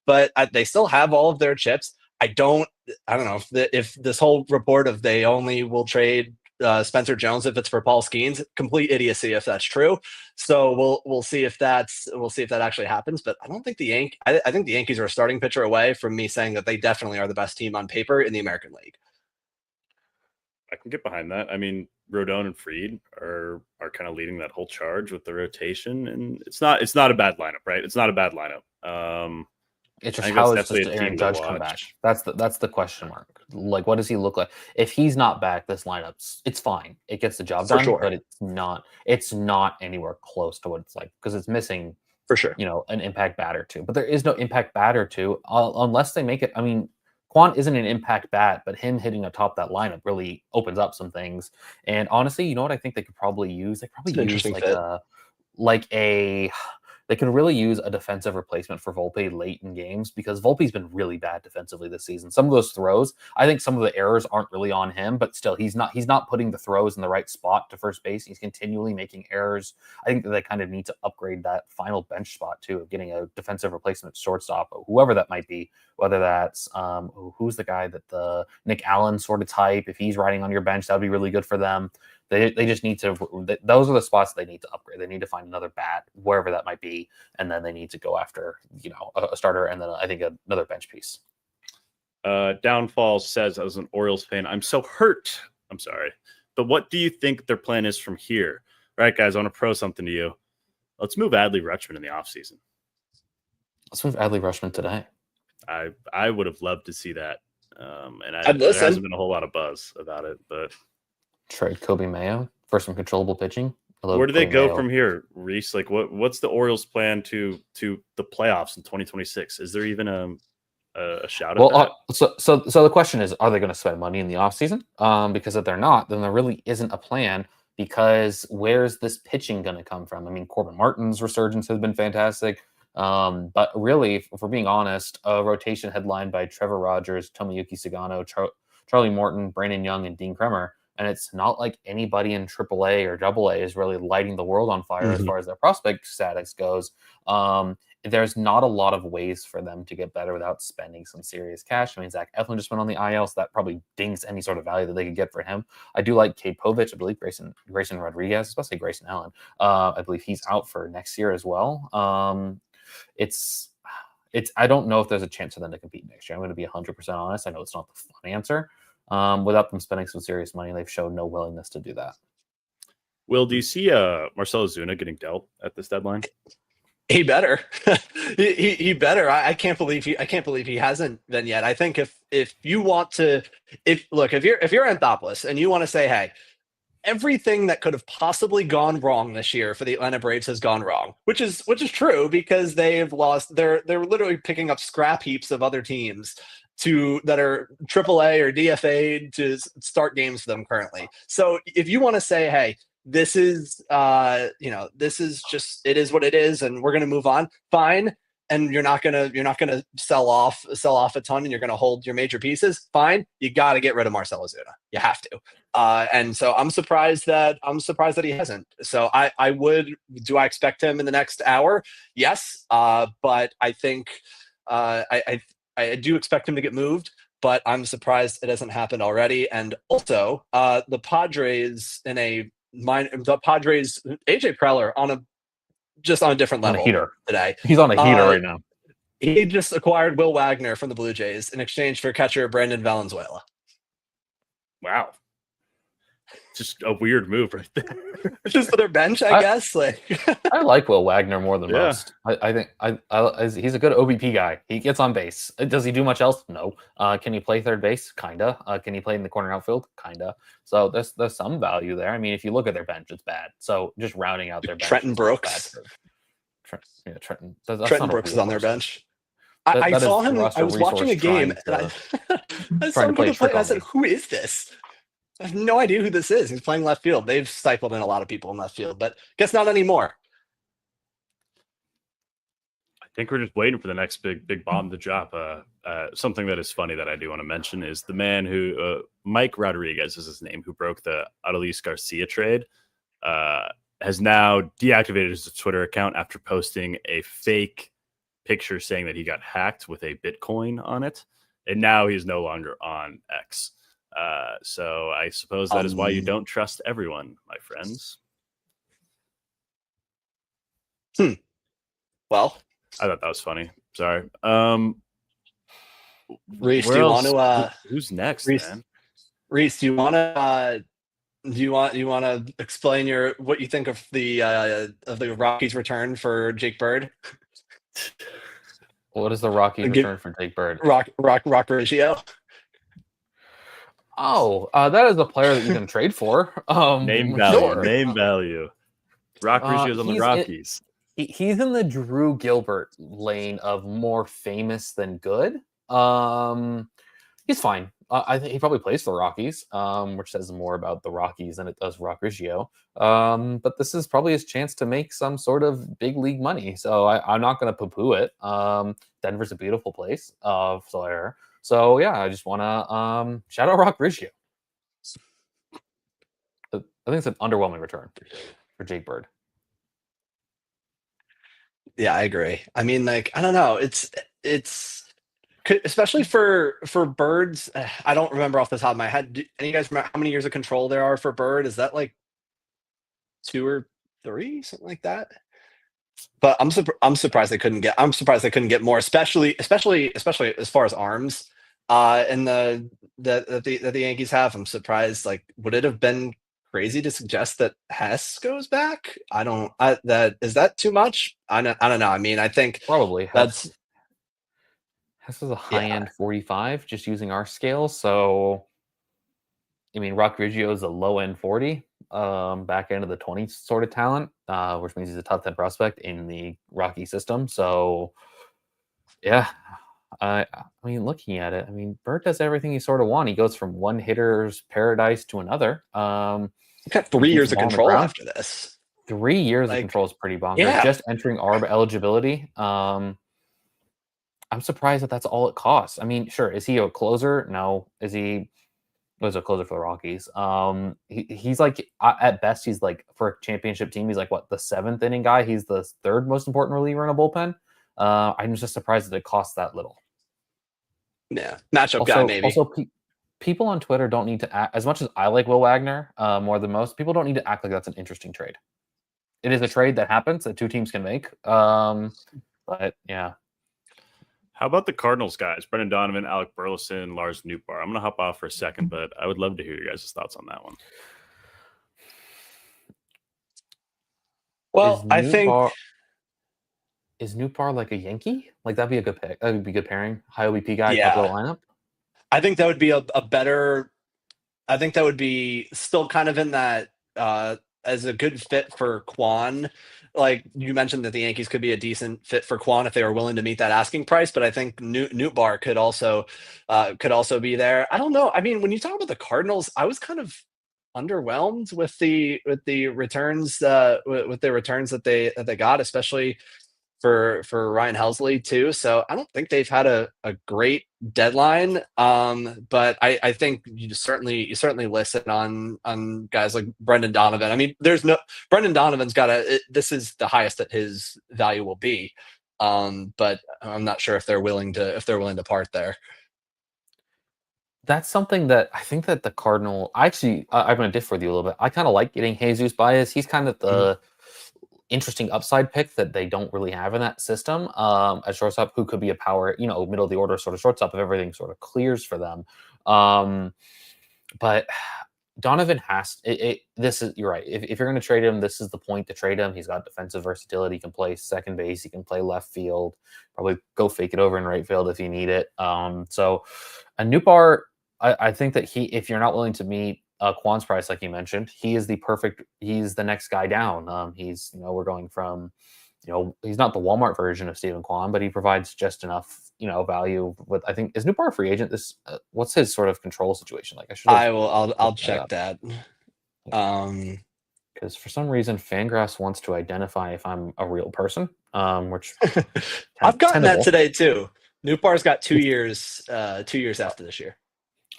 But they still have all of their chips. I don't know if this whole report of they only will trade Spencer Jones if it's for Paul Skeens, complete idiocy if that's true. So we'll see if that actually happens. But I don't think I think the Yankees are a starting pitcher away from me saying that they definitely are the best team on paper in the American League. I can get behind that. I mean, Rodon and Fried are kind of leading that whole charge with the rotation, and it's not a bad lineup, right? It's not a bad lineup. It's just how is just Aaron Judge come back? That's the question mark. Like, what does he look like if he's not back? This lineup's it's fine. It gets the job done, but it's not anywhere close to what it's like because it's missing for sure. An impact bat or two. But there is no impact bat or two unless they make it. I mean, Quan isn't an impact bat, but him hitting atop that lineup really opens up some things. And honestly, you know what I think they could probably use? They probably use they could really use a defensive replacement for Volpe late in games because Volpe's been really bad defensively this season. Some of those throws, I think some of the errors aren't really on him, but still he's not putting the throws in the right spot to first base. He's continually making errors. I think that they kind of need to upgrade that final bench spot too, of getting a defensive replacement shortstop, whoever that might be, whether that's who's the guy that the Nick Allen sort of type. If he's riding on your bench, that'd be really good for them. They just need to. Those are the spots they need to upgrade. They need to find another bat wherever that might be, and then they need to go after a starter and then I think another bench piece. Downfall says, as an Orioles fan, I'm so hurt. I'm sorry, but what do you think their plan is from here? All right, guys, I want to pro something to you. Let's move Adley Rutschman in the offseason. Let's move Adley Rutschman today. I would have loved to see that, and there hasn't been a whole lot of buzz about it, but. Trade Kobe Mayo for some controllable pitching. Where do they go from here, Reese? Like, what's the Orioles' plan to the playoffs in 2026? Is there even a shout at that? So the question is, are they going to spend money in the offseason? Because if they're not, then there really isn't a plan. Because where's this pitching going to come from? I mean, Corbin Martin's resurgence has been fantastic. But really, if we're being honest, a rotation headlined by Trevor Rogers, Tomoyuki Sagano, Charlie Morton, Brandon Young, and Dean Kremer. And it's not like anybody in AAA or AA is really lighting the world on fire as far as their prospect status goes. There's not a lot of ways for them to get better without spending some serious cash. I mean, Zach Eflin just went on the IL, so that probably dings any sort of value that they could get for him. I do like Cade Povich. I believe Grayson Rodriguez, especially Grayson Allen. I believe he's out for next year as well. I don't know if there's a chance for them to compete next year. I'm going to be 100% honest. I know it's not the fun answer. Without them spending some serious money, they've shown no willingness to do that. Will, do you see Marcell Ozuna getting dealt at this deadline? He better. he better. I can't believe he hasn't been yet. I think if you want to, if you're Anthopoulos and you want to say, hey, everything that could have possibly gone wrong this year for the Atlanta Braves has gone wrong, which is true because they've lost. They're literally picking up scrap heaps of other teams that are AAA or DFA to start games for them currently. So if you want to say, hey, this is this is just, it is what it is and we're going to move on, fine, and you're not going to sell off a ton and you're going to hold your major pieces, fine, you got to get rid of Marcell Ozuna, you have to. And so I'm surprised that he hasn't. So do I expect him in the next hour? Yes, but I think I do expect him to get moved, but I'm surprised it hasn't happened already. And also the Padres AJ Preller on a different level, on a heater today. He's on a heater right now. He just acquired Will Wagner from the Blue Jays in exchange for catcher Brandon Valenzuela. Wow. Just a weird move right there. Just for their bench, I guess. I like Will Wagner more than most. I think he's a good OBP guy. He gets on base. Does he do much else? No. Can he play third base? Kinda. Can he play in the corner outfield? Kinda. So there's some value there. I mean, if you look at their bench, it's bad. So just rounding out their bench. Trenton Brooks. Trenton. Trenton Brooks is on their bench. I saw him. I was watching a game. And I saw him play. I said, "Who is this?" I have no idea who this is. He's playing left field. They've stifled in a lot of people in left field, but guess not anymore. I think we're just waiting for the next big bomb to drop. Something that is funny that I do want to mention is the man who Mike Rodriguez is his name, who broke the Adolis Garcia trade, has now deactivated his Twitter account after posting a fake picture saying that he got hacked with a Bitcoin on it, and now he's no longer on X. So I suppose that is why you don't trust everyone, my friends. Well, I thought that was funny. Sorry. Reese, do you want to? Who's next, Reese, man? Reese, do you want to? Do you want to explain what you think of the Rockies' return for Jake Bird? What is the Rockies' return for Jake Bird? Rock ratio. Oh, that is a player that you can trade for. Name value. Sure. Name value. Rock ratios on the Rockies. He's in the Drew Gilbert lane of more famous than good. He's fine. I think he probably plays for the Rockies, which says more about the Rockies than it does Rock Riggio. But this is probably his chance to make some sort of big league money. So I'm not going to poo-poo it. Denver's a beautiful place. So yeah, I just want to shout out Rock Riggio. I think it's an underwhelming return for Jake Bird. Yeah, I agree. I mean, I don't know. It's especially for Birds. I don't remember off the top of my head. Do any of you guys remember how many years of control there are for Bird? Is that like 2 or 3, something like that? But I'm surprised they couldn't get more, especially as far as arms. And the Yankees have. I'm surprised. Like, would it have been crazy to suggest that Hess goes back? Is that too much? I don't know. I mean, I think probably Hess is a high-end 45, just using our scale. So, I mean, Rock Riggio is a low-end 40, back end of the 20 sort of talent, which means he's a top 10 prospect in the Rocky system. So, yeah. I mean, looking at it, I mean, Bird does everything you sort of want. He goes from one hitter's paradise to another. He's got 3 years of control after this. 3 years of control is pretty bonkers. Yeah. Just entering ARB eligibility. I'm surprised that that's all it costs. I mean, sure, is he a closer? No. Was a closer for the Rockies? He's like, at best, he's like, for a championship team, he's like, what, the 7th inning guy? He's the 3rd most important reliever in a bullpen. I'm just surprised that it costs that little. Yeah, matchup guy maybe. Also, people on Twitter don't need to act, as much as I like Will Wagner more than most, people don't need to act like that's an interesting trade. It is a trade that happens that 2 teams can make. But yeah. How about the Cardinals guys? Brendan Donovan, Alec Burleson, Lars Nootbaar. I'm going to hop off for a second, but I would love to hear your guys' thoughts on that one. Well, I think Is Nootbaar like a Yankee? Like that'd be a good pick. That would be a good pairing. High OBP guy, top of the lineup. I think that would be a better. I think that would be still kind of in that as a good fit for Quan. Like you mentioned that the Yankees could be a decent fit for Quan if they were willing to meet that asking price, but I think Nootbaar could also be there. I don't know. I mean, when you talk about the Cardinals, I was kind of underwhelmed with the returns with the returns that they got, especially for Ryan Helsley too. So I don't think they've had a great deadline. But I think you certainly listen on guys like Brendan Donovan. I mean, Brendan Donovan's this is the highest that his value will be. But I'm not sure if they're willing to part there. That's something that I think that the Cardinal. I'm going to differ with you a little bit. I kind of like getting Jesus Baez. He's kind of the interesting upside pick that they don't really have in that system. At shortstop, who could be a power, middle of the order sort of shortstop if everything sort of clears for them. But Donovan you're right. If you're going to trade him, this is the point to trade him. He's got defensive versatility. He can play second base. He can play left field. Probably go fake it over in right field if you need it. So a Nootbaar, I think that if you're not willing to meet Quan's price, like you mentioned, he's the next guy down. We're going from, he's not the Walmart version of Stephen Kwan, but he provides just enough, value with, I think, is Nootbaar a free agent? What's his sort of control situation like? I'll check that. Because for some reason, Fangraphs wants to identify if I'm a real person, which I've gotten that today too. Nootbaar's got 2 years, 2 years after this year.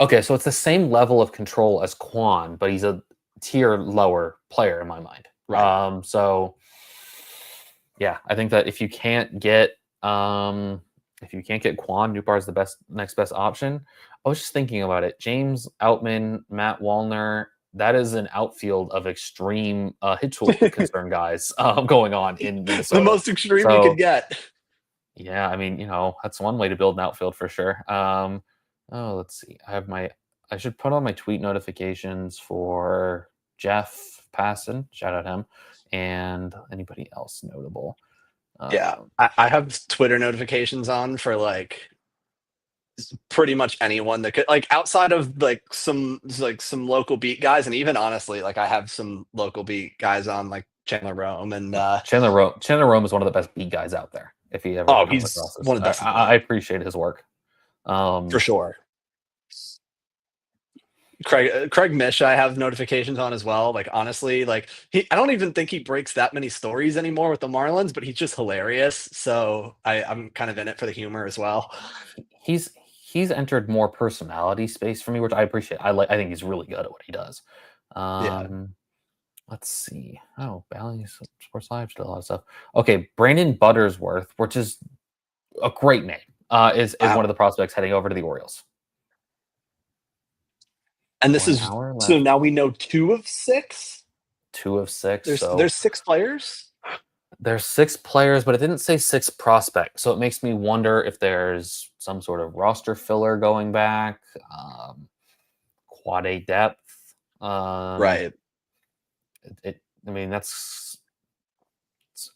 Okay, so it's the same level of control as Quan, but he's a tier lower player in my mind. Right. So yeah, I think that if you can't get Quan, Nootbaar is the next best option. I was just thinking about it. James Outman, Matt Wallner, that is an outfield of extreme hit tool concern guys going on in Minnesota. The most extreme you could get. Yeah, I mean, that's one way to build an outfield for sure. Let's see. I should put on my tweet notifications for Jeff Passan, shout out him, and anybody else notable. Yeah, I have Twitter notifications on for like pretty much anyone that could, like, outside of some local beat guys, and even honestly, like I have some local beat guys on, like Chandler Rome and Chandler Rome is one of the best beat guys out there. If he ever, he's one of the best. I appreciate his work. For sure. Craig Mish, I have notifications on as well. Like, honestly, I don't even think he breaks that many stories anymore with the Marlins, but he's just hilarious. So I'm kind of in it for the humor as well. He's entered more personality space for me, which I appreciate. I think he's really good at what he does. Let's see. Oh, Bally Sports Live, still a lot of stuff. Okay, Brandon Buttersworth, which is a great name, is one of the prospects heading over to the Orioles. And this is so now we know 2 of 6. 2 of 6. There's 6 players. There's 6 players, but it didn't say 6 prospects. So it makes me wonder if there's some sort of roster filler going back, quad A depth. Right. I mean, is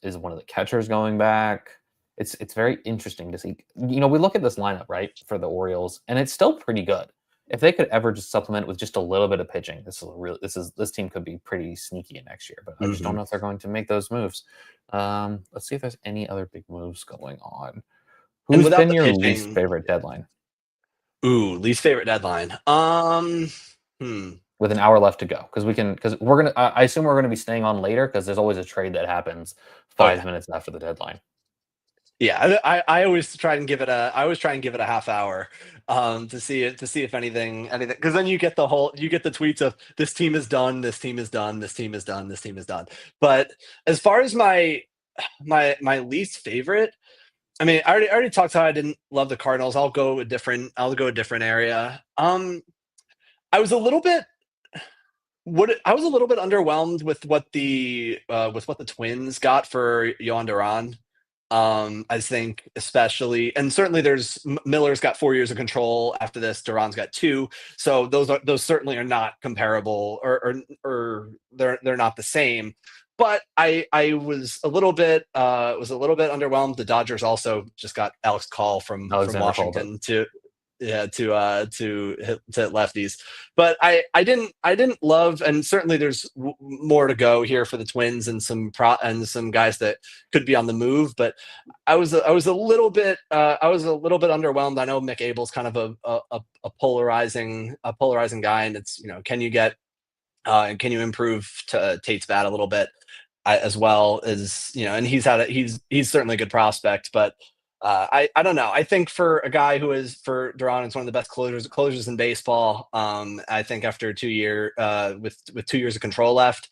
one of the catchers going back. It's very interesting to see. We look at this lineup, right, for the Orioles, and it's still pretty good. If they could ever just supplement with just a little bit of pitching, this team could be pretty sneaky next year. But I just don't know if they're going to make those moves. Let's see if there's any other big moves going on. Who's been your least favorite deadline? Ooh, least favorite deadline. With an hour left to go, because we're gonna. I assume we're gonna be staying on later because there's always a trade that happens 5 minutes after the deadline. Yeah, I always try and give it a half hour to see if anything, because then you get the tweets of this team is done, this team is done, this team is done, this team is done. But as far as my least favorite, I mean, I already talked how I didn't love the Cardinals. I'll go a different area. I was a little bit underwhelmed with what the Twins got for Yohan Duran. I think especially, and certainly there's Miller's got 4 years of control after this. Duran's got 2, so those certainly are not comparable, or they're not the same. But I was a little bit underwhelmed. The Dodgers also just got Alex Call from Alexander Calder. Washington to hit lefties. But I didn't love, and certainly there's more to go here for the Twins and some guys that could be on the move. But I was a little bit underwhelmed. I know Mick Abel's kind of a polarizing guy, and it's, can you improve Tate's bat a little bit, as well as, and he's certainly a good prospect. But I don't know. I think for a guy for Duran, it's one of the best closers in baseball. I think after 2 year with 2 years of control left,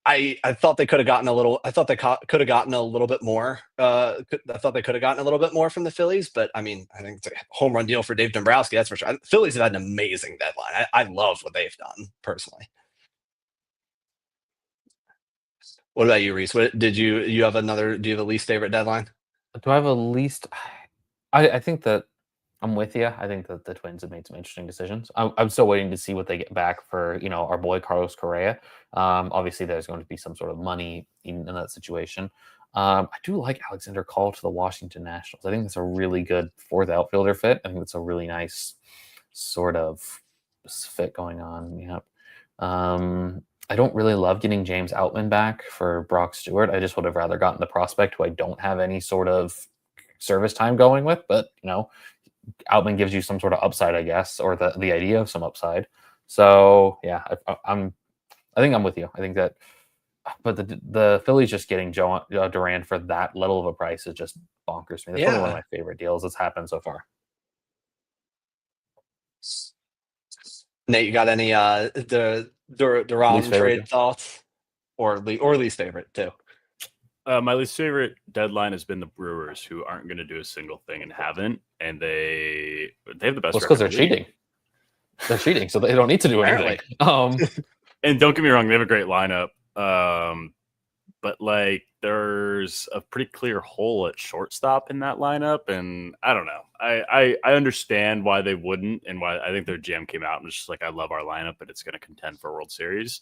I thought they could have gotten a little. I thought they could have gotten a little bit more. I thought they could have gotten a little bit more from the Phillies. But I mean, I think it's a home run deal for Dave Dombrowski. That's for sure. Phillies have had an amazing deadline. I love what they've done personally. What about you, Reese? What did you have another? Do you have a least favorite deadline? Do I have a least? I think that I'm with you. I think that the Twins have made some interesting decisions. I'm still waiting to see what they get back for, our boy Carlos Correa. Obviously, there's going to be some sort of money in that situation. I do like Alexander Call to the Washington Nationals. I think that's a really good fourth outfielder fit. I think it's a really nice sort of fit going on. Yep. I don't really love getting James Outman back for Brock Stewart. I just would have rather gotten the prospect who I don't have any sort of service time going with. But, Outman gives you some sort of upside, I guess, or the idea of some upside. So, yeah, I think I'm with you. I think that, but the Phillies just getting Duran for that little of a price is just bonkers to me. That's probably one of my favorite deals that's happened so far. Nate, you got any the Duran trade thoughts, or least favorite too? My least favorite deadline has been the Brewers, who aren't going to do a single thing and haven't, and they have the best. Well, because they're cheating. They're cheating, so they don't need to do anything. And don't get me wrong, they have a great lineup, but there's a pretty clear hole at shortstop in that lineup, and I don't know. I understand why they wouldn't, and why I think their GM came out and was just like, I love our lineup, but it's going to contend for a World Series.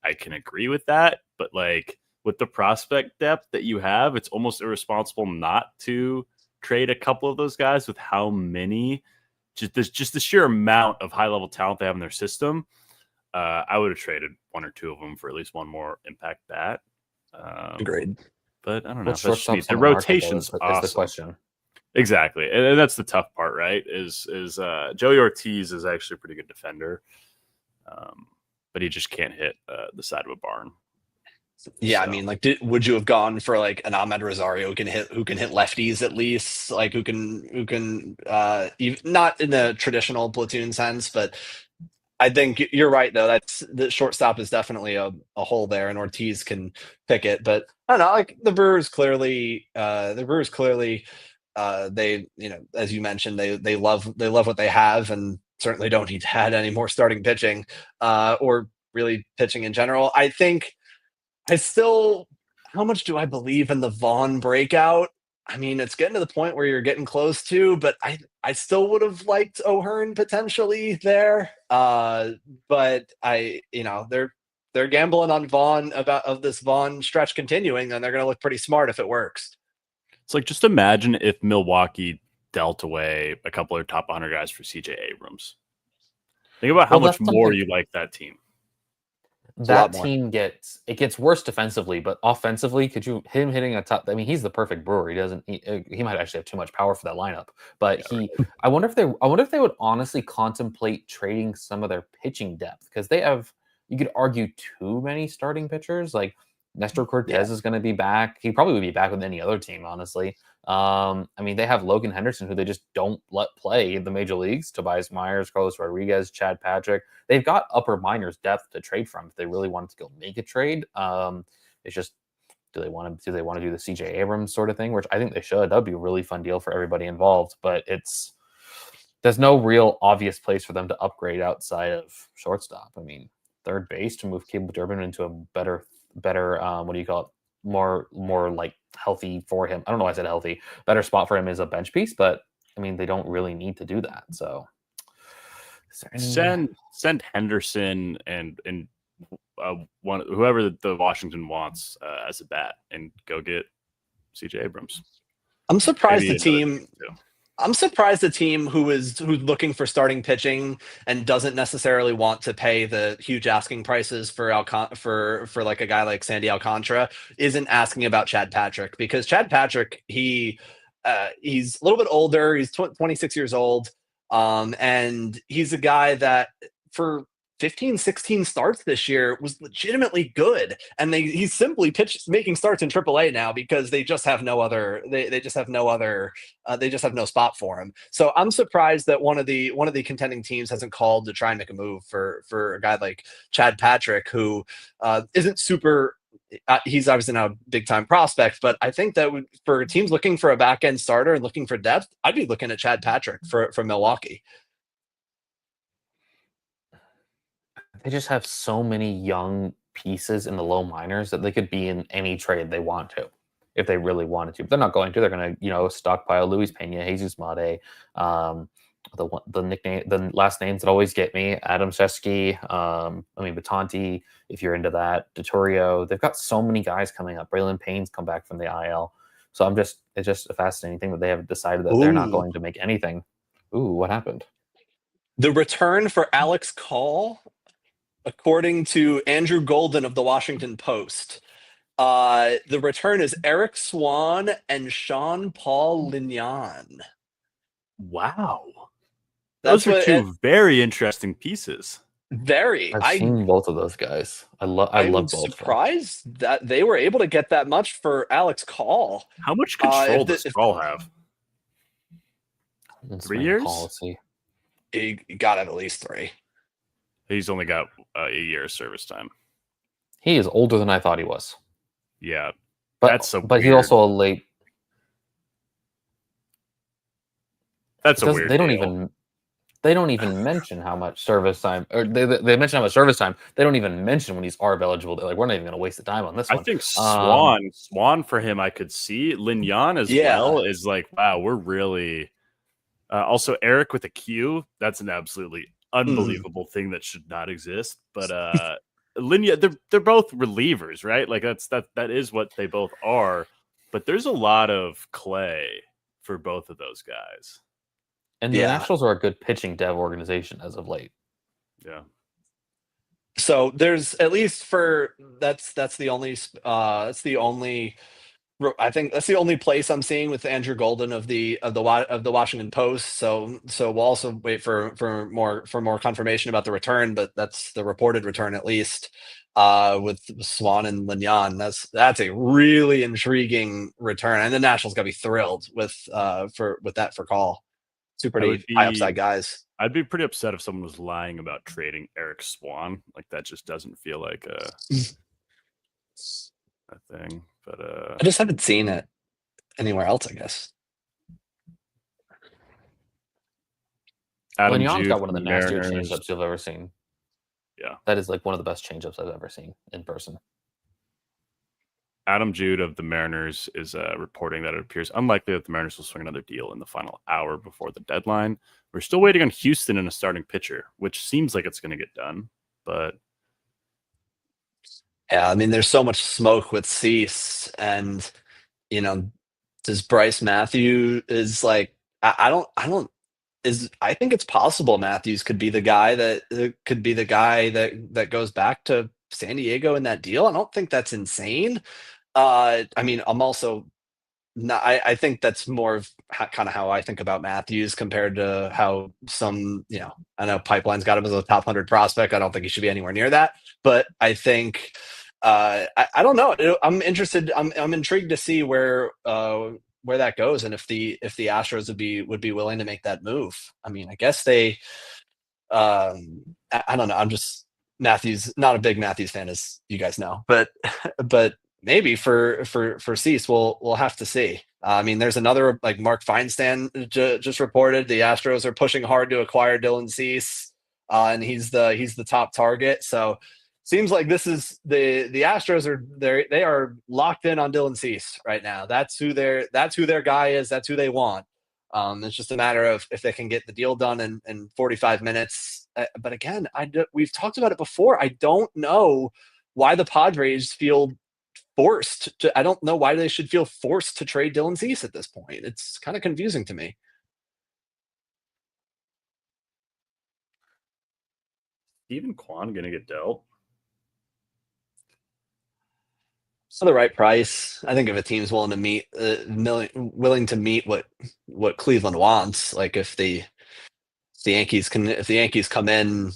I can agree with that, but with the prospect depth that you have, it's almost irresponsible not to trade a couple of those guys with how many, just the sheer amount of high level talent they have in their system. I would have traded one or two of them for at least one more impact bat. Agreed. But I don't know. The rotation's awesome. Is the question. Exactly. And that's the tough part, right? Is Joey Ortiz is actually a pretty good defender. But he just can't hit the side of a barn. Yeah, So. I mean, would you have gone for an Ahmed Rosario who can hit lefties at least, who can even, not in the traditional platoon sense, but I think you're right though. That's the shortstop is definitely a hole there, and Ortiz can pick it. But I don't know, the Brewers clearly, they, as you mentioned, they love what they have, and certainly don't need to add any more starting pitching, or really pitching in general. I think. How much do I believe in the Vaughn breakout? I mean, it's getting to the point where you're getting close to, but I still would have liked O'Hearn potentially there. But they're gambling on Vaughn of this Vaughn stretch continuing, and they're going to look pretty smart if it works. It's just imagine if Milwaukee dealt away a couple of top 100 guys for CJ Abrams. Think about how much more you like that team. That team gets worse defensively, but offensively, him hitting a top? I mean, he's the perfect Brewer. He might actually have too much power for that lineup. But I wonder if they would honestly contemplate trading some of their pitching depth, because they have, you could argue, too many starting pitchers. Like Nestor Cortez is going to be back. He probably would be back with any other team, honestly. I mean, they have Logan Henderson, who they just don't let play in the major leagues. Tobias Myers, Carlos Rodriguez, Chad Patrick. They've got upper minors depth to trade from if they really wanted to go make a trade. It's just, do they want to do the CJ Abrams sort of thing, which I think they should. That'd be a really fun deal for everybody involved. But there's no real obvious place for them to upgrade outside of shortstop. I mean, third base to move Caleb Durbin into a better what do you call it? more like healthy for him. I don't know why I said healthy. Better spot for him is a bench piece, but I mean they don't really need to do that. So send Henderson and whoever the Washington wants as a bat and go get CJ Abrams. I'm surprised the team. I'm surprised the team who's looking for starting pitching and doesn't necessarily want to pay the huge asking prices for for like a guy like Sandy Alcantara isn't asking about Chad Patrick, because Chad Patrick, he's a little bit older. He's 26 years old. And he's a guy that for 15, 16 starts this year was legitimately good. And he's simply making starts in AAA now because they just have no other, they just have no spot for him. So I'm surprised that one of the contending teams hasn't called to try and make a move for a guy like Chad Patrick, who isn't super. He's obviously now a big time prospect, but I think that for teams looking for a back end starter and looking for depth, I'd be looking at Chad Patrick from Milwaukee. They just have so many young pieces in the low minors that they could be in any trade they want to, if they really wanted to. But they're not going to. They're going to, stockpile Luis Pena, Jesus Mate, the last names that always get me, Adam Shesky, Batanti, if you're into that, DeTorio. They've got so many guys coming up. Braylon Payne's come back from the IL. So it's just a fascinating thing that they have decided that they're not going to make anything. Ooh, what happened? The return for Alex Call, according to Andrew Golden of the Washington Post, the return is Eric Swan and Sean-Paul Lignan. Wow. Those are two very interesting pieces. I've seen both of those guys. I love both. I'm surprised that they were able to get that much for Alex Call. How much control does Call have? 3 years? Policy. He got at least 3. He's only got a year of service time. He is older than I thought he was. Yeah, but he's also a late. That's a weird. They don't even mention how much service time, or they mention how much service time. They don't even mention when he's ARB eligible. They're like, we're not even going to waste the time on this one. I think Swan for him, I could see. Lignan as well is like, wow, we're really. Also, Eric with a Q. That's an absolutely unbelievable thing that should not exist. But Lignan, they're both relievers, right? Like that is what they both are. But there's a lot of clay for both of those guys. And the Nationals are a good pitching dev organization as of late. Yeah. So there's at least that's the only I think that's the only place I'm seeing with Andrew Golden of the Washington Post. So we'll also wait for more confirmation about the return, but that's the reported return at least with Swan and Lignan. That's a really intriguing return, and the Nationals got to be thrilled with that for Call. Two pretty high upside guys. I'd be pretty upset if someone was lying about trading Eric Swan. Like that just doesn't feel like a thing. But I just haven't seen it anywhere else, I guess. Lignan's got one of the nastier changeups you've ever seen. Yeah. That is like one of the best changeups I've ever seen in person. Adam Jude of the Mariners is reporting that it appears unlikely that the Mariners will swing another deal in the final hour before the deadline. We're still waiting on Houston and a starting pitcher, which seems like it's going to get done. But yeah, I mean, there's so much smoke with Cease, and does Bryce Matthews is like I think it's possible Matthews could be the guy that goes back to San Diego in that deal. I don't think that's insane. I mean, I'm also not. I think that's more of kind of how I think about Matthews compared to how some. I know Pipeline's got him as a top 100 prospect. I don't think he should be anywhere near that. But I think. I don't know. I'm interested. I'm intrigued to see where that goes, and if the Astros would be willing to make that move. I mean, I guess they. I don't know. I'm just Matthews. Not a big Matthews fan, as you guys know, but maybe for Cease, we'll have to see. I mean, there's another like Mark Feinsand just reported the Astros are pushing hard to acquire Dylan Cease, and he's the top target. So. seems like this is the Astros are they are locked in on Dylan Cease right now. That's who their guy is. That's who they want. It's just a matter of if they can get the deal done in 45 minutes. But again, we've talked about it before. I don't know why the Padres feel forced to. I don't know why they should feel forced to trade Dylan Cease at this point. It's kind of confusing to me. Steven Kwan gonna get dealt? For the right price, I think if a team's willing to meet willing to meet what Cleveland wants, like if the Yankees come in, if the Yankees come in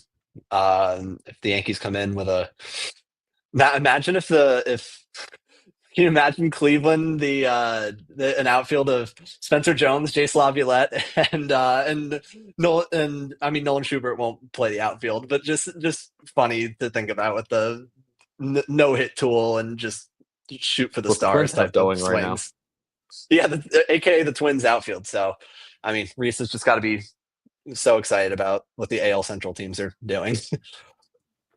with a, imagine if can you imagine Cleveland an outfield of Spencer Jones, Jace Laviolette, and Nolan, and I mean Nolan Schubert won't play the outfield, but just funny to think about with the no hit tool and just shoot for the What the stars Twins have type of going right now. swings. Yeah, AKA the Twins outfield. So, I mean, Reese has just got to be so excited about what the AL Central teams are doing.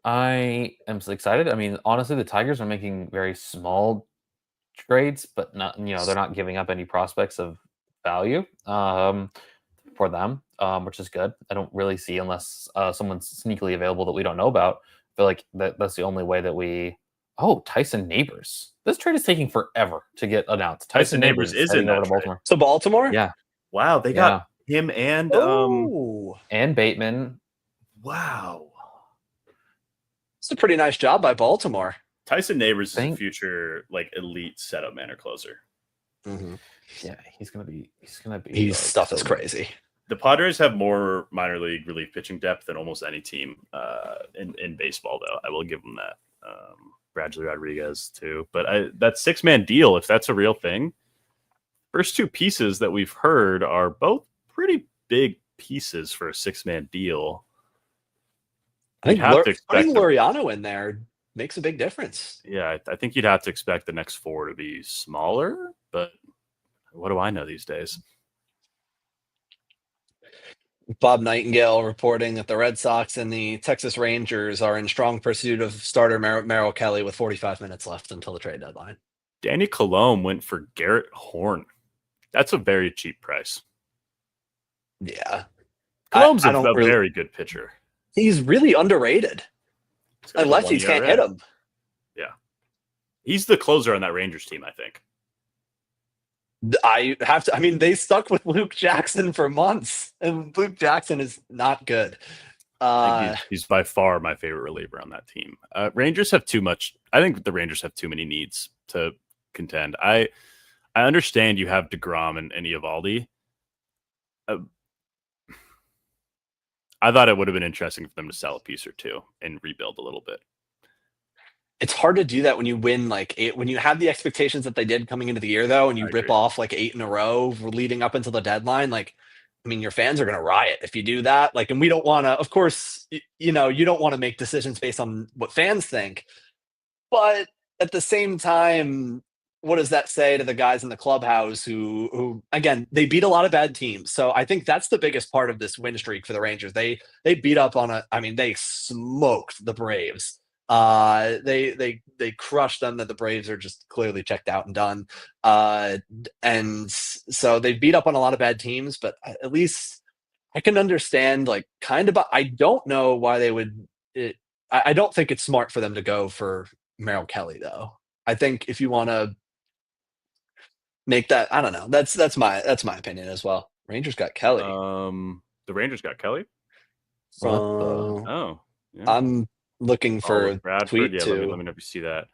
I am so excited. I mean, honestly, the Tigers are making very small trades, but not they're not giving up any prospects of value for them, which is good. I don't really see unless someone's sneakily available that we don't know about. I feel like that's the only way that we. Oh, Tyson Neighbors. This trade is taking forever to get announced. Tyson Neighbors is in that trade. Baltimore. So Baltimore? Yeah. Wow, they got him and and Bateman. Wow. It's a pretty nice job by Baltimore. Tyson Neighbors is a future like elite setup man or closer. Mm-hmm. Yeah, he's gonna be. His stuff is crazy. The Padres have more minor league relief pitching depth than almost any team in baseball, though. I will give them that. Bradley Rodriguez too, but that 6-man deal, if that's a real thing, first two pieces that we've heard are both pretty big pieces for a 6-man deal. I think putting Laureano in there makes a big difference. Yeah, I think you'd have to expect the next 4 to be smaller, but what do I know these days? Bob Nightingale reporting that the Red Sox and the Texas Rangers are in strong pursuit of starter Merrill Kelly with 45 minutes left until the trade deadline. Danny Colomb went for Garrett Horn. That's a very cheap price. Yeah. Colomb's a very good pitcher. He's really underrated. And lefties can't hit him. Yeah. He's the closer on that Rangers team, I think. I mean, they stuck with Luke Jackson for months, and Luke Jackson is not good. He's by far my favorite reliever on that team. Rangers have too much. I think the Rangers have too many needs to contend. I understand you have DeGrom and Eovaldi. I thought it would have been interesting for them to sell a piece or two and rebuild a little bit. It's hard to do that when you win like 8, when you have the expectations that they did coming into the year, though, and you rip off like 8 in a row leading up until the deadline. Like, I mean, your fans are going to riot if you do that. Like, and we don't want to, of course, you don't want to make decisions based on what fans think. But at the same time, what does that say to the guys in the clubhouse who again, they beat a lot of bad teams. So I think that's the biggest part of this win streak for the Rangers. They beat up on they smoked the Braves. They crushed them, that the Braves are just clearly checked out and done. And so they beat up on a lot of bad teams, but at least I can understand like kind of, I don't know why they would, I don't think it's smart for them to go for Merrill Kelly though. I think if you want to make that, I don't know. That's my opinion as well. Rangers got Kelly. The Rangers got Kelly. Yeah. I'm looking for Bradford. Tweet Yeah, too. let me know if you see that.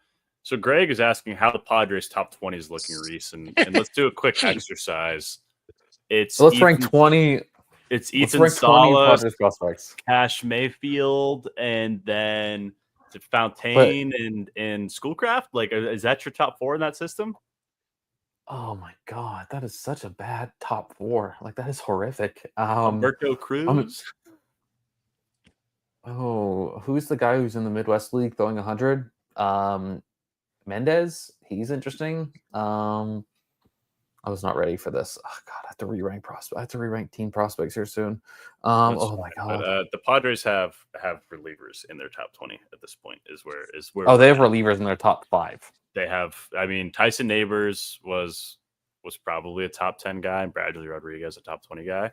So Greg is asking how the Padres top 20 is looking, Reese, and let's do a quick exercise. Let's rank 20. It's Ethan Salas, Cash Mayfield, and then Fontaine and Schoolcraft. Like, is that your top 4 in that system? Oh my god, that is such a bad top 4. Like, that is horrific. Humberto Cruz. Who's the guy who's in the Midwest League throwing 100? Mendez. He's interesting. I was not ready for this. Oh God, I have to re-rank prospect. I have to re-rank team prospects here soon. That's Oh my fine. God. But the Padres have relievers in their top 20 at this point. Is where Oh, we're they have at. relievers in their top 5. They have. I mean, Tyson Neighbors was probably a top 10 guy, and Bradley Rodriguez a top 20 guy.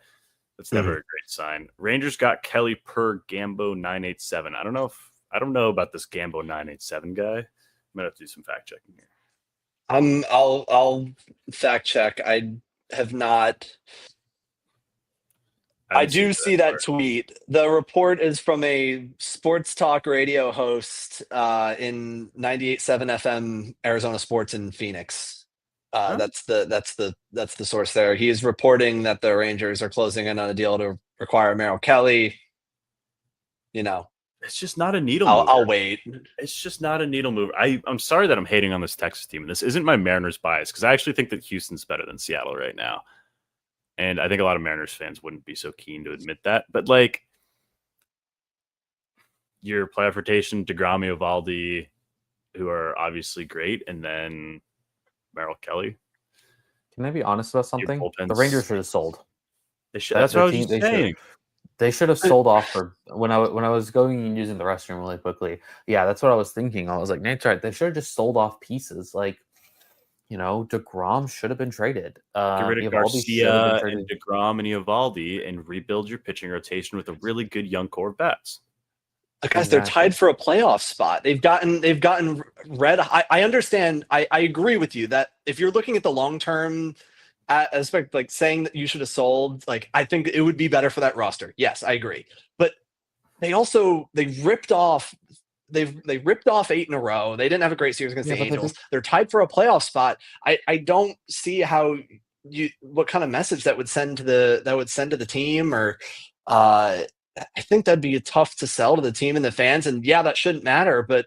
That's never a great sign. Rangers got Kelly per Gambo 987. I don't know about this Gambo 987 guy. I'm gonna have to do some fact checking here. I'll fact check. I have not. I do see that tweet. The report is from a sports talk radio host in 98.7 FM Arizona Sports in Phoenix. That's the source there. He is reporting that the Rangers are closing in on a deal to acquire Merrill Kelly. It's just not a needle mover. I'll wait. It's just not a needle mover. I'm sorry that I'm hating on this Texas team. And this isn't my Mariners bias, because I actually think that Houston's better than Seattle right now. And I think a lot of Mariners fans wouldn't be so keen to admit that. But, like, your playoff rotation, DeGrom, Eovaldi, who are obviously great, and then Merrill Kelly. Can I be honest about something? The Rangers should have sold. That's what I was just saying. They should have sold off for when I was going and using the restroom really quickly. Yeah, that's what I was thinking. I was like, Nate's right. They should have just sold off pieces. Like, DeGrom should have been traded. Get rid of Garcia and DeGrom and Eovaldi and rebuild your pitching rotation with a really good young core of bats. Guys, they're tied for a playoff spot. They've gotten red. I understand. I agree with you that if you're looking at the long term aspect, like saying that you should have sold, like I think it would be better for that roster. Yes, I agree. But they ripped off 8 in a row. They didn't have a great series against the Angels. They're tied for a playoff spot. I don't see how what kind of message that would send to the team, or I think that'd be tough to sell to the team and the fans. And yeah, that shouldn't matter, but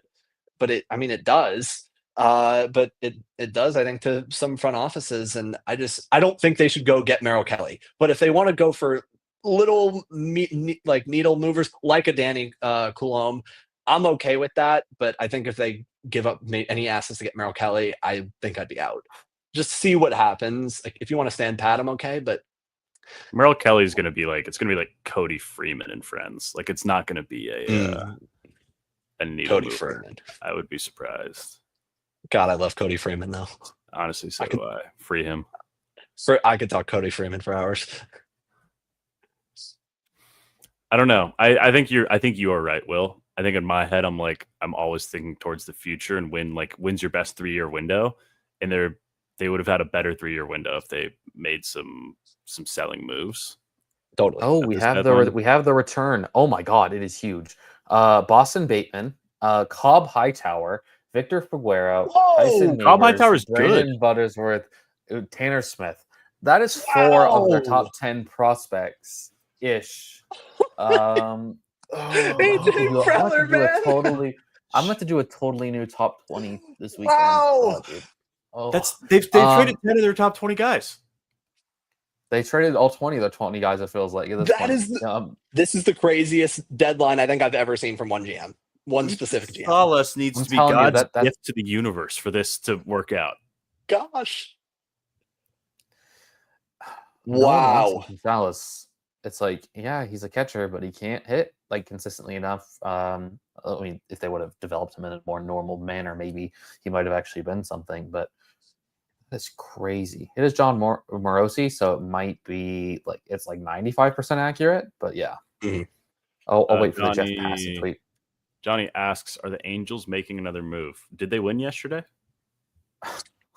it does. But it does, I think, to some front offices. And I don't think they should go get Merrill Kelly. But if they want to go for little like needle movers, like a Danny Coulombe, I'm okay with that. But I think if they give up any assets to get Merrill Kelly, I think I'd be out. Just see what happens. Like if you want to stand pat, I'm okay. But Merrill Kelly is going to be like Cody Freeman and Friends. Like it's not going to be a needle Cody mover. Freeman. I would be surprised. God, I love Cody Freeman though. Honestly, so do I. Free him. I could talk Cody Freeman for hours. I don't know. I think you are right, Will. I think in my head, I'm always thinking towards the future, and when's your best 3-year window, and they would have had a better 3-year window if they made some selling moves. Totally. Oh, we have the return. Oh my God, it is huge. Boston Bateman, Cobb Hightower, Victor Figueroa, Tyson Cobb Neighbors, Hightower's Brandon good. Buttersworth, Tanner Smith. That is 4 of their top 10 prospects ish. AJ Preller, man. I'm going to do a totally new top 20 this weekend. Wow. They've traded 10 of their top 20 guys. They traded all 20 of the 20 guys, it feels like. This is the craziest deadline I think I've ever seen from one GM. One specific GM. Salas needs to be God's gift to the universe for this to work out. Gosh. Wow. Salas. It's like, yeah, he's a catcher, but he can't hit like consistently enough. I mean, if they would have developed him in a more normal manner, maybe he might have actually been something, but that's crazy. It is John Morosi, so it might be it's 95% accurate, but yeah. Mm-hmm. I'll wait for the Jeff Passan tweet. Johnny asks, are the Angels making another move? Did they win yesterday?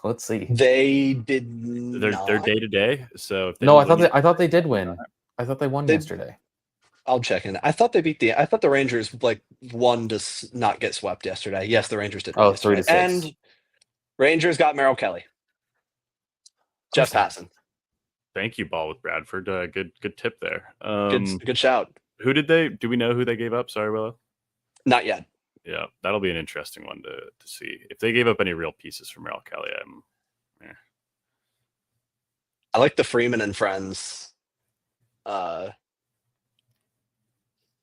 Let's see. They did not. They're day to day. So I thought they did win. I thought they won yesterday. I'll check in. I thought the Rangers won to not get swept yesterday. Yes, the Rangers did. 3-6. And Rangers got Merrill Kelly. Jeff Passan. Thank you, Ball with Bradford. Good tip there. Good shout. Do we know who they gave up? Sorry, Willow. Not yet. Yeah, that'll be an interesting one to see. If they gave up any real pieces from Merrill Kelly, I like the Freeman and Friends. I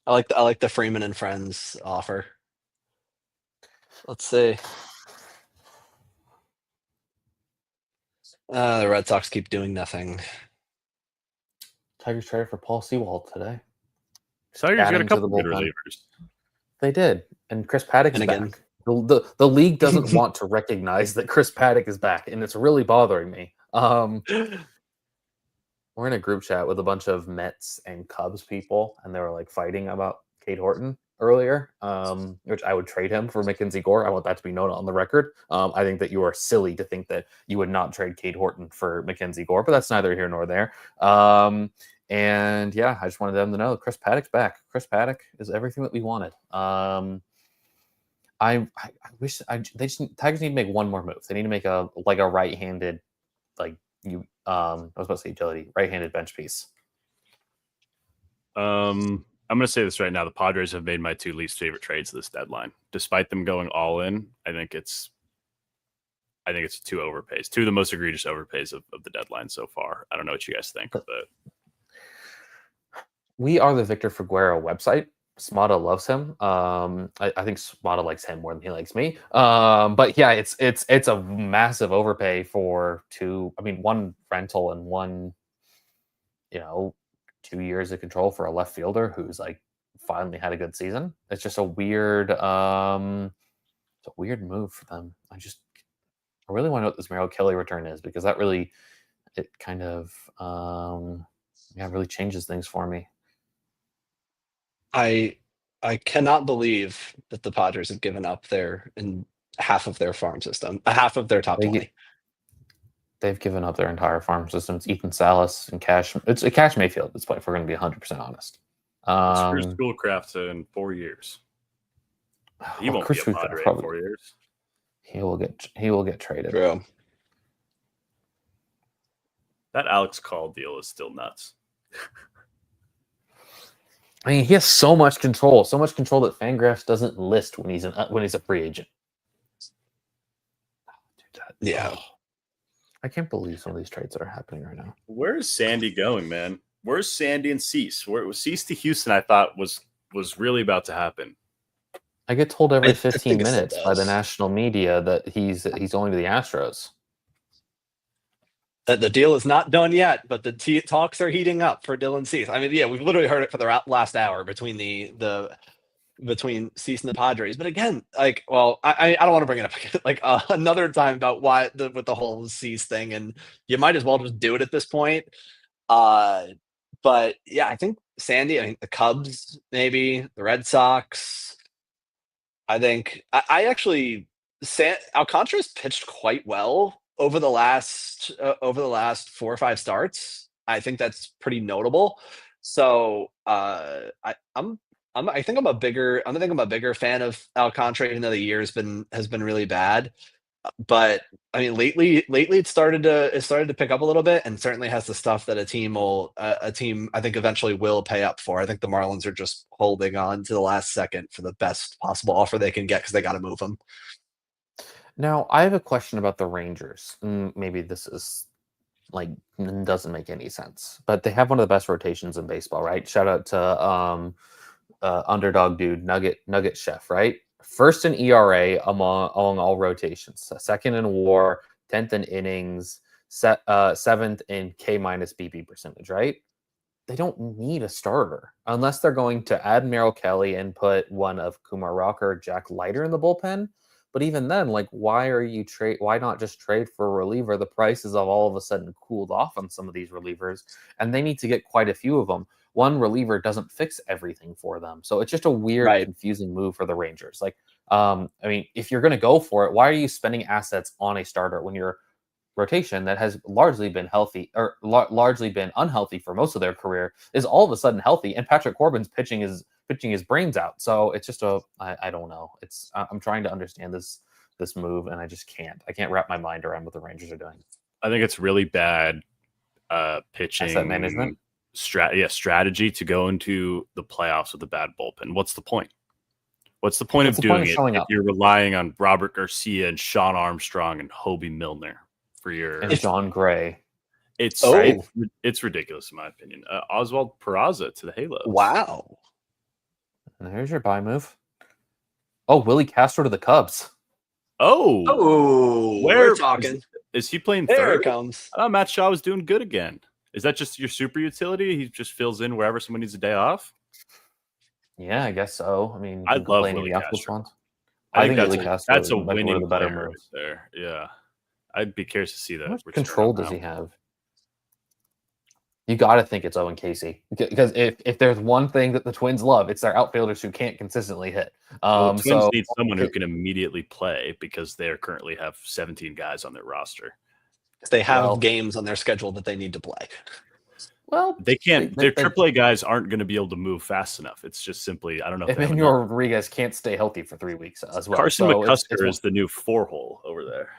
like the Freeman and Friends offer. Let's see. The Red Sox keep doing nothing. Tigers traded for Paul Sewald today. Tigers got a Adding to couple the good bullpen. relievers. They did, and Chris Paddock's And again- back. The league doesn't want to recognize that Chris Paddock is back, and it's really bothering me. We're in a group chat with a bunch of Mets and Cubs people, and they were like fighting about Cade Horton earlier, which I would trade him for Mackenzie Gore. I want that to be known on the record. I think that you are silly to think that you would not trade Cade Horton for Mackenzie Gore, but that's neither here nor there. And yeah, I just wanted them to know Chris Paddock's back. Chris Paddock is everything that we wanted. I wish Tigers need to make one more move. They need to make a right-handed, I was about to say utility, right-handed bench piece. I'm going to say this right now. The Padres have made my 2 least favorite trades this deadline. Despite them going all in, I think it's 2 overpays. 2 of the most egregious overpays of the deadline so far. I don't know what you guys think, but we are the Victor Figueroa website. Smada loves him. I think Smada likes him more than he likes me. But yeah, it's a massive overpay for 1 rental and 1, 2 years of control for a left fielder who's like finally had a good season. It's just a weird, move for them. I really want to know what this Merrill Kelly return is, because that really, it kind of, really changes things for me. I cannot believe that the Padres have given up half of their farm system, half of their top 20. They've given up their entire farm system. It's Ethan Salas and Cash. It's Cash Mayfield at this point, if we're going to be 100% honest. it's Chris Schoolcraft in 4 years. He won't be a Padre in 4 years. He will get traded. True. That Alex Call deal is still nuts. I mean, he has so much control that Fangraphs doesn't list when he's a free agent. Yeah. I can't believe some of these trades that are happening right now. Where's Sandy going, man? Where's Sandy and Cease? Where was Cease to Houston? I thought was really about to happen. I get told every 15 minutes by the national media that he's going to the Astros. The deal is not done yet, but the talks are heating up for Dylan Cease. I mean, yeah, we've literally heard it for the last hour between between Cease and the Padres. But again, I don't want to bring it up another time about why with the whole Cease thing, and you might as well just do it at this point. But yeah, I think Sandy. I think the Cubs, maybe the Red Sox. I think Alcantara's pitched quite well over the last 4 or 5 starts. I think that's pretty notable. So I think I'm a bigger fan of Alcantara, even though the year has been really bad. But I mean, lately it started to pick up a little bit, and certainly has the stuff that a team I think eventually will pay up for. I think the Marlins are just holding on to the last second for the best possible offer they can get, because they got to move them. Now, I have a question about the Rangers. Maybe this is doesn't make any sense, but they have one of the best rotations in baseball, right? Shout out to underdog dude, Nugget Chef, right? First in ERA among all rotations, second in WAR, 10th in innings, 7th in K- BB percentage, right? They don't need a starter unless they're going to add Merrill Kelly and put one of Kumar Rocker or Jack Leiter in the bullpen. But even then, why not just trade for a reliever? The prices have all of a sudden cooled off on some of these relievers, and they need to get quite a few of them. One reliever doesn't fix everything for them. So it's just a weird, confusing move for the Rangers. If you're going to go for it, why are you spending assets on a starter when your rotation that has largely been healthy or largely been unhealthy for most of their career is all of a sudden healthy, and Patrick Corbin's pitching his brains out? So it's just I don't know. I'm trying to understand this move, and I just can't. I can't wrap my mind around what the Rangers are doing. I think it's really bad pitching asset management strategy to go into the playoffs with a bad bullpen. What's the point? What's the point of doing it if you're relying on Robert Garcia and Sean Armstrong and Hobie Milner for your and John Gray? It's ridiculous in my opinion. Oswald Peraza to the Halos. Wow. And here's your buy move. Oh, Willie Castro to the Cubs. Oh, we're talking. Is he playing There third? it comes. I thought Matt Shaw was doing good again. Is that just your super utility? He just fills in wherever someone needs a day off? Yeah, I guess so. I mean, I you love complaining Willie the outfield Castro. ones. I I think think Willie Castro that's a might be one of winning the better player right moves. there. Yeah. I'd be curious to see How that. much control does he have? You got to think it's Owen Casey, because if there's one thing that the Twins love, it's their outfielders who can't consistently hit. Well, the Twins So need someone who can immediately play because they currently have 17 guys on their roster. They have games on their schedule that they need to play. Well, they can't. Their AAA guys aren't going to be able to move fast enough. It's just simply, I don't know. If Emmanuel Rodriguez can't stay healthy for 3 weeks as well. Carson McCusker is the new 4-hole over there.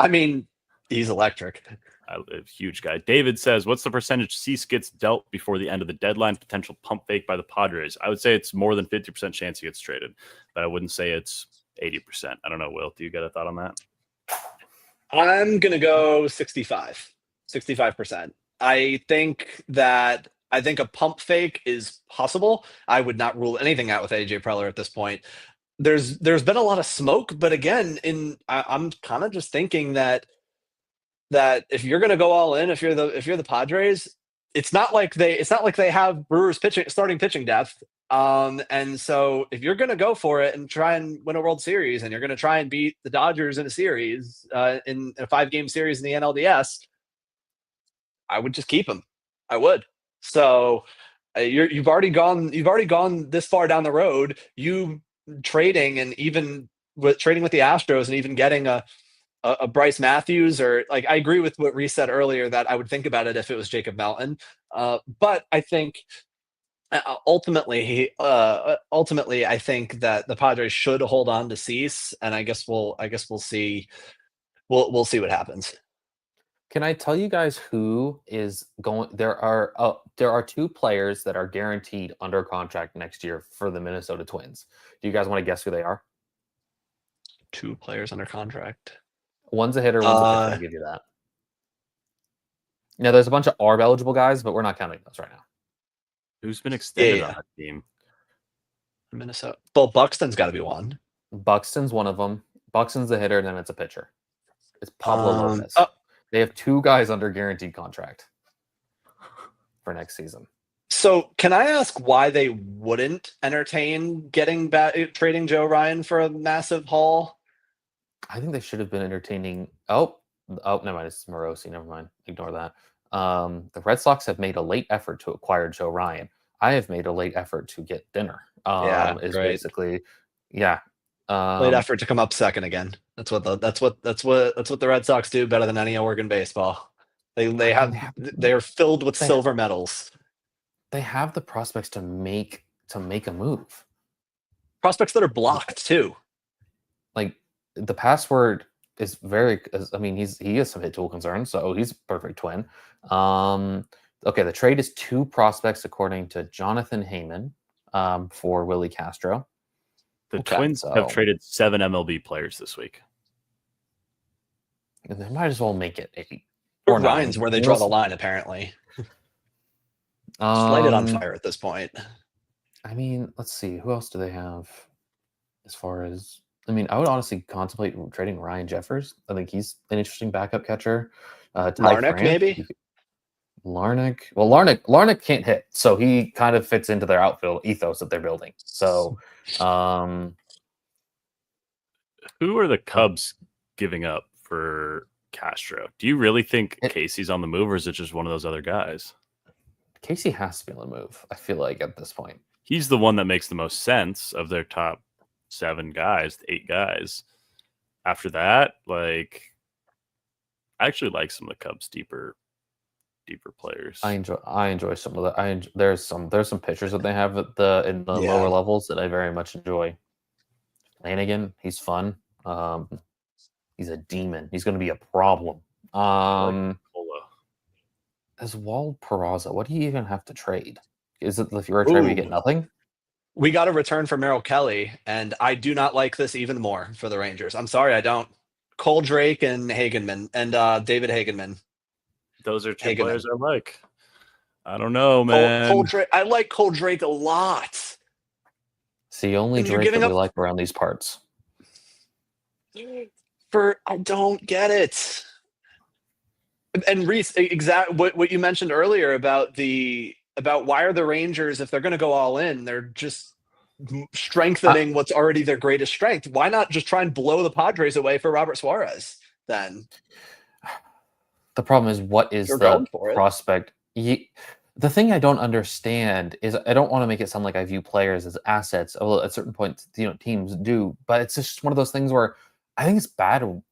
I mean, he's electric. A huge guy. David says, what's the percentage Cease gets dealt before the end of the deadline? Potential pump fake by the Padres. I would say it's more than 50% chance he gets traded, but I wouldn't say it's 80%. I don't know, Will. Do you got a thought on that? I'm going to go 65%. I think a pump fake is possible. I would not rule anything out with AJ Preller at this point. There's been a lot of smoke, but again, I'm kind of just thinking that if you're going to go all in, if you're the Padres, it's not like they have Brewers starting pitching depth. And so if you're going to go for it and try and win a World Series, and you're going to try and beat the Dodgers in a series, in a 5-game series in the NLDS, I would just keep him. I would. So you've already gone this far down the road. You trading, and even trading with the Astros, and even getting a Bryce Matthews, or like, I agree with what Reese said earlier, that I would think about it if it was Jacob Melton. But I think ultimately, I think that the Padres should hold on to Cease, and I guess we'll see. We'll see what happens. Can I tell you guys who is going? There are 2 players that are guaranteed under contract next year for the Minnesota Twins. Do you guys want to guess who they are? 2 players under contract. One's a hitter, one's a pitcher. I'll give you that. Now, there's a bunch of ARB eligible guys, but we're not counting those right now. Who's been extended on that team? Minnesota. Well, Buxton's got to be one. Buxton's one of them. Buxton's the hitter, and then it's a pitcher. It's Pablo Lopez. They have 2 guys under guaranteed contract for next season. So, can I ask why they wouldn't entertain trading Joe Ryan for a massive haul? I think they should have been entertaining. Oh, never mind. It's Morosi. Never mind. Ignore that. The Red Sox have made a late effort to acquire Joe Ryan. I have made a late effort to get dinner. Basically, yeah. Late effort to come up second again. That's what the Red Sox do better than any Oregon baseball. They are filled with silver medals. They have the prospects to make a move. Prospects that are blocked too. Like, the password is very. I mean, he has some hit tool concerns, so he's a perfect twin. Okay, the trade is 2 prospects according to Jonathan Heyman for Willie Castro. The Twins have traded 7 MLB players this week. And they might as well make it 8. Or Ryan's where they draw the line, apparently. Light it on fire at this point. I mean, let's see. Who else do they have? As far as, I mean, I would honestly contemplate trading Ryan Jeffers. I think he's an interesting backup catcher. Larnach, maybe? Larnach. Well, Larnach can't hit, so he kind of fits into their outfield ethos that they're building. So, who are the Cubs giving up for Castro? Do you really think Casey's on the move, or is it just one of those other guys? Casey has to be on the move, I feel like, at this point. He's the one that makes the most sense of their top 7 guys, 8 guys. After that, like, I actually like some of the Cubs' deeper players. I enjoy some of the. There's some pitchers that they have in the lower levels that I very much enjoy. Flanagan, he's fun. He's a demon. He's going to be a problem. As Wald Peraza, what do you even have to trade? Is it, if you're a trade, we get nothing? We got a return for Merrill Kelly, and I do not like this even more for the Rangers. I'm sorry, I don't. Cole Drake and Hagenman, and David Hagenman. Those are 2 players I like. I don't know, man. Cole Drake, I like Cole Drake a lot. It's the only Drake that we like around these parts. I don't get it. And Reese, exact what you mentioned earlier about why are the Rangers, if they're going to go all in, they're just strengthening what's already their greatest strength. Why not just try and blow the Padres away for Robert Suarez then? The problem is, what is You're the going for it. prospect? The thing I don't understand is, I don't want to make it sound like I view players as assets. Well, at certain points, teams do, but it's just one of those things where I think it's bad,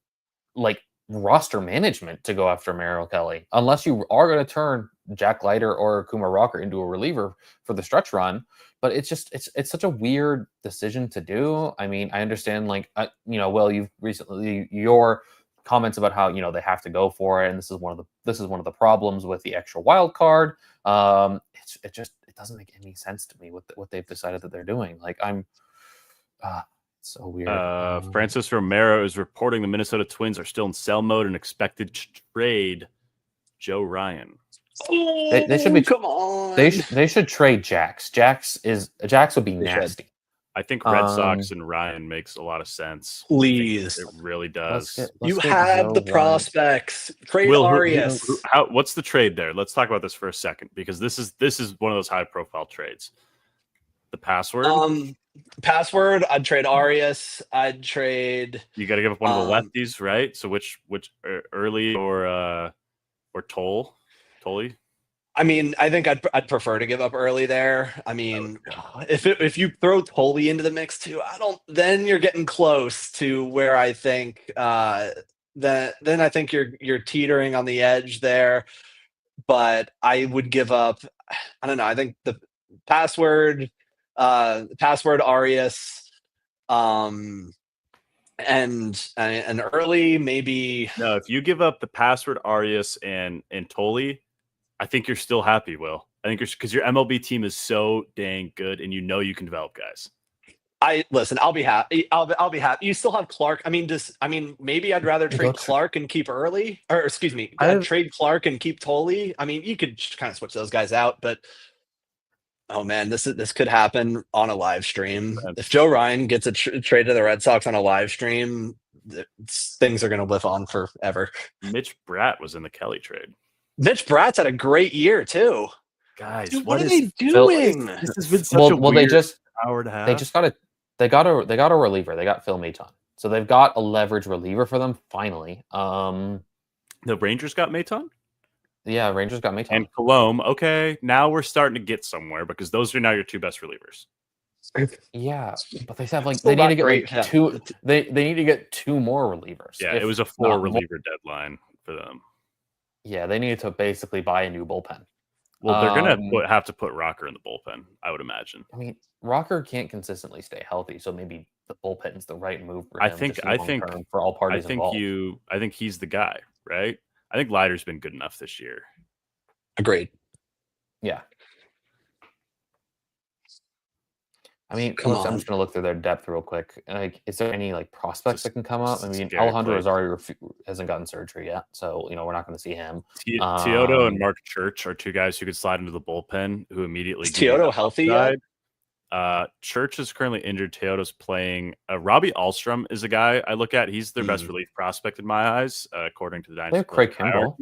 like, roster management to go after Merrill Kelly, unless you are going to turn Jack Leiter or Kumar Rocker into a reliever for the stretch run. But it's just it's such a weird decision to do. I mean, I understand, like, Will, you've recently, your comments about how they have to go for it, and this is one of the problems with the extra wild card. It doesn't make any sense to me what they've decided that they're doing. Like, I'm so weird. Francis Romero is reporting the Minnesota Twins are still in sell mode and expected to trade Joe Ryan. They should be. Come on. They should trade Jax. Jax would be nasty. I think Red Sox and Ryan makes a lot of sense. Please, it really does. You have the prospects. Trade Arias. What's the trade there? Let's talk about this for a second, because this is one of those high profile trades. The password. Password. I'd trade Arias. I'd trade. You got to give up one of the lefties, right? So which Early or Toll? I mean, I think I'd prefer to give up Early there. I mean, if you throw Tolle into the mix too, then you're getting close to where I think then I think you're teetering on the edge there. But I would give up. I don't know. I think the password Arias, and Early maybe. No, if you give up the password Arias and Tolle, I think you're still happy, Will. I think because your MLB team is so dang good, and you can develop guys. I'll be happy. I'll be happy. You still have Clark. I mean, maybe I'd rather trade Clark and keep Early, or excuse me, trade Clark and keep Tolle. I mean, you could kind of switch those guys out, but oh man, this could happen on a live stream. If Joe Ryan gets a trade to the Red Sox on a live stream, things are going to live on forever. Mitch Bratt was in the Kelly trade. Mitch Bratt's had a great year too. Guys, dude, what are they doing? This has been such a weird hour and a half. They got a reliever. They got Phil Maton. So they've got a leverage reliever for them finally. The Rangers got Maton? Yeah, Rangers got Maton. And Colomb. Okay, now we're starting to get somewhere, because those are now your two best relievers. Yeah, but they have they need to get two. They need to get two more relievers. Yeah, it was a 4 reliever deadline for them. Yeah, they needed to basically buy a new bullpen. Well, they're gonna have to put Rocker in the bullpen, I would imagine. I mean, Rocker can't consistently stay healthy, so maybe the bullpen's the right move for him. I think for all parties involved. I think he's the guy, right? I think Leiter's been good enough this year. Agreed. Yeah. I mean, I'm just going to look through their depth real quick. Like, is there any prospects that can come up? I mean, Alejandro hasn't gotten surgery yet, so we're not going to see him. Teodo and Mark Church are two guys who could slide into the bullpen who immediately. Is Teodo healthy yet? Church is currently injured. Teodo's playing. Robbie Alstrom is a guy I look at. He's their best relief prospect in my eyes, according to the Dynasty. They have Craig Kimbrell.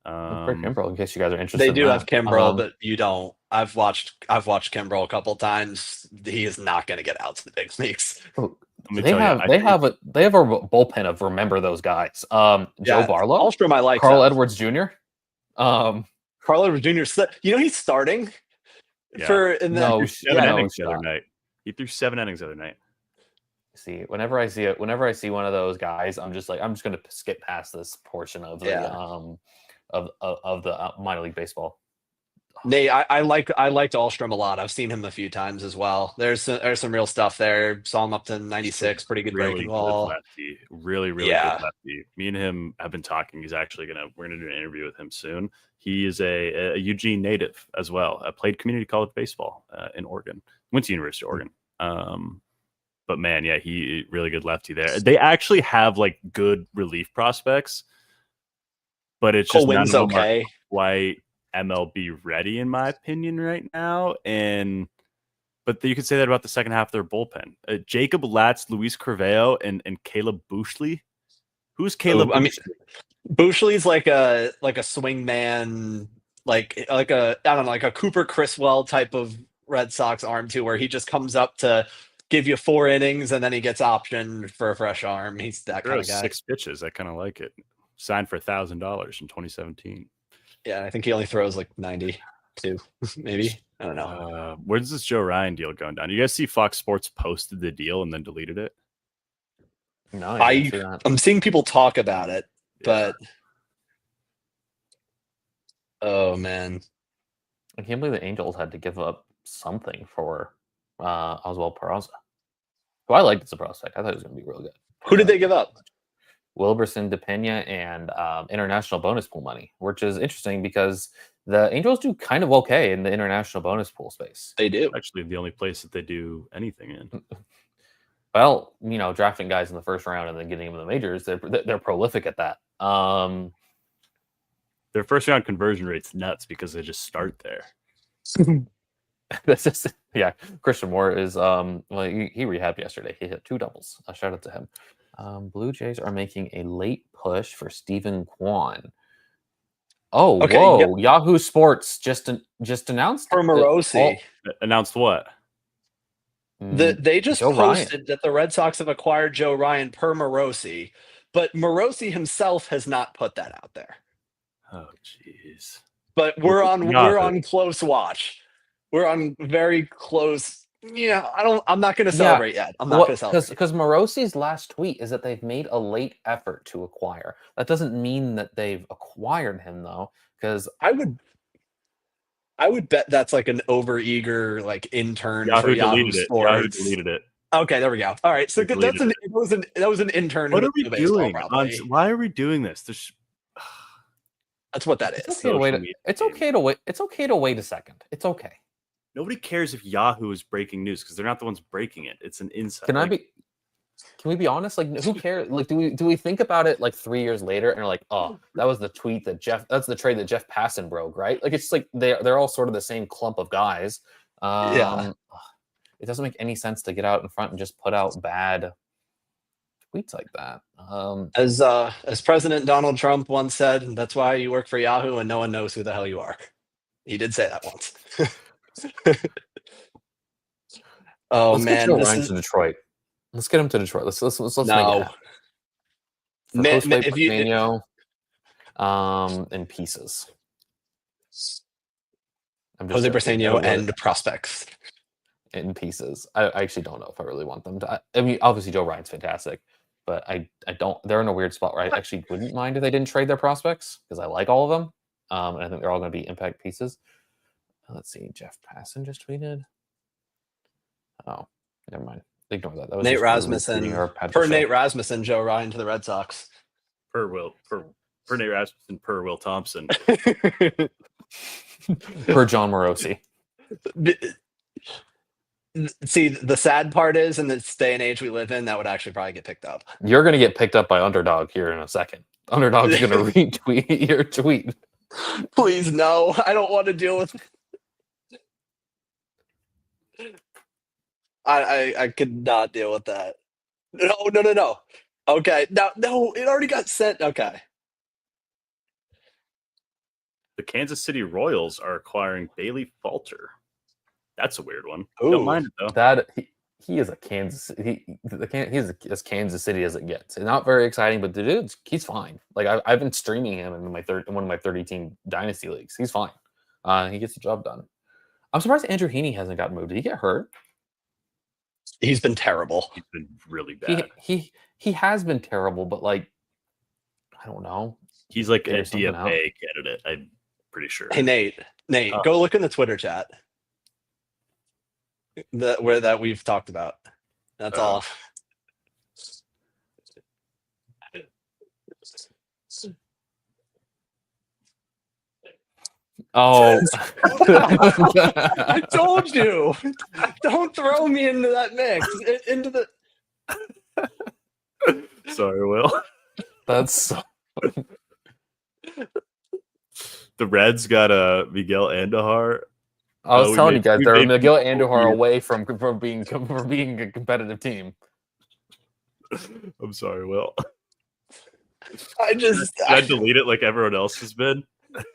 Craig Kimbrell, in case you guys are interested. They do have Kimbrell, but you don't. I've watched Kimbrell a couple times. He is not going to get out to the big leagues. They have a bullpen of remember those guys. Joe Barlow, Alstrom, I like Carl Edwards Jr. Carl Edwards Jr. He's starting for 7 innings the other night. He threw 7 innings the other night. See, whenever I see one of those guys, I'm just going to skip past this portion of the of the minor league baseball. Nate, I liked Alstrom a lot. I've seen him a few times as well. There's some real stuff there. Saw him up to 96, pretty good breaking ball. Really good lefty. Me and him have been talking. We're gonna do an interview with him soon. He is a Eugene native as well. Played community college baseball in Oregon. Went to University of Oregon. But man, yeah, he really good lefty there. They actually have good relief prospects, but it's just none of them are quite MLB ready, in my opinion, right now. But you could say that about the second half of their bullpen. Jacob Latz, Luis Carvalho, and Caleb Bushley Who's Caleb? I mean, Bushle's like a swing man, like a I don't know, like a Cooper Criswell type of Red Sox arm too, where he just comes up to give you 4 innings and then he gets optioned for a fresh arm. He's that kind of guy. 6 pitches. I kind of like it. Signed for $1,000 in 2017. Yeah, I think he only throws like 92, maybe. I don't know. Where's this Joe Ryan deal going down? You guys see Fox Sports posted the deal and then deleted it? No, I didn't see that. I'm seeing people talk about it, but oh man, I can't believe the Angels had to give up something for Oswald Peraza, who I liked as a prospect. I thought he was going to be real good. Who did they give up? Wilberson, DePena, and international bonus pool money, which is interesting because the Angels do kind of okay in the international bonus pool space. They do. Actually, the only place that they do anything in. Well, drafting guys in the first round and then getting them in the majors, they're prolific at that. Their first round conversion rate's nuts because they just start there. That's just Christian Moore is he rehabbed yesterday. He hit 2 doubles. A shout out to him. Blue Jays are making a late push for Stephen Kwan. Oh, okay, whoa! Yep. Yahoo Sports just announced for Morosi. Announced what? They just posted that the Red Sox have acquired Joe Ryan per Morosi, but Morosi himself has not put that out there. Oh, jeez. But we're on close watch. We're on very close. Yeah, I'm not going to celebrate yet. I'm not going to celebrate because Morosi's last tweet is that they've made a late effort to acquire. That doesn't mean that they've acquired him though, because I would bet that's like an overeager like intern for Yahoo Sports. Yahoo deleted it. Okay, there we go. All right, so that was an intern. What are we doing? Why are we doing this? That's what that is. It's okay to wait. It's okay to wait a second. It's okay. Nobody cares if Yahoo is breaking news because they're not the ones breaking it. It's an insight. Can we be honest? Like, who cares? Like, do we think about it like 3 years later and are like, oh, that was the tweet that's the trade that Jeff Passan broke, right? Like, it's like they're all sort of the same clump of guys. It doesn't make any sense to get out in front and just put out bad tweets like that. As President Donald Trump once said, that's why you work for Yahoo and no one knows who the hell you are. He did say that once. Let's get Joe Ryan to Detroit. Let's get him to Detroit. Let's make it happen. In pieces. Jose Briseño and prospects. In pieces. I actually don't know if I really want them to. I mean, obviously Joe Ryan's fantastic, but I don't. They're in a weird spot where I actually wouldn't mind if they didn't trade their prospects because I like all of them, and I think they're all going to be impact pieces. Let's see. Jeff Passan just tweeted. Oh, never mind. Ignore that. That was Nate Rasmussen. Per Nate Rasmussen, Joe Ryan to the Red Sox. Per Nate Rasmussen. Per Will Thompson. Per John Morosi. See, the sad part is, in this day and age we live in, that would actually probably get picked up. You're going to get picked up by Underdog here in a second. Underdog's going to retweet your tweet. Please, no. I don't want to deal with. I could not deal with that. No. Okay, no, it already got sent. Okay. The Kansas City Royals are acquiring Bailey Falter. That's a weird one. Ooh. Don't mind it though. That he is a Kansas. He's as Kansas City as it gets. It's not very exciting, but the dude's he's fine. Like I've been streaming him in one of my 30-team dynasty leagues. He's fine. He gets the job done. I'm surprised Andrew Heaney hasn't got moved. Did he get hurt? He's been terrible. He's been really bad. He has been terrible, but like I don't know. He's like a DFA candidate. I'm pretty sure. Hey Nate, go look in the Twitter chat. That we've talked about. That's all. Oh, I told you! Don't throw me into that mix. Into the. Sorry, Will. That's. The Reds got a Miguel Andujar. I was telling you guys, they're Miguel Andujar away from being a competitive team. I'm sorry, Will. Did I delete it like everyone else has been?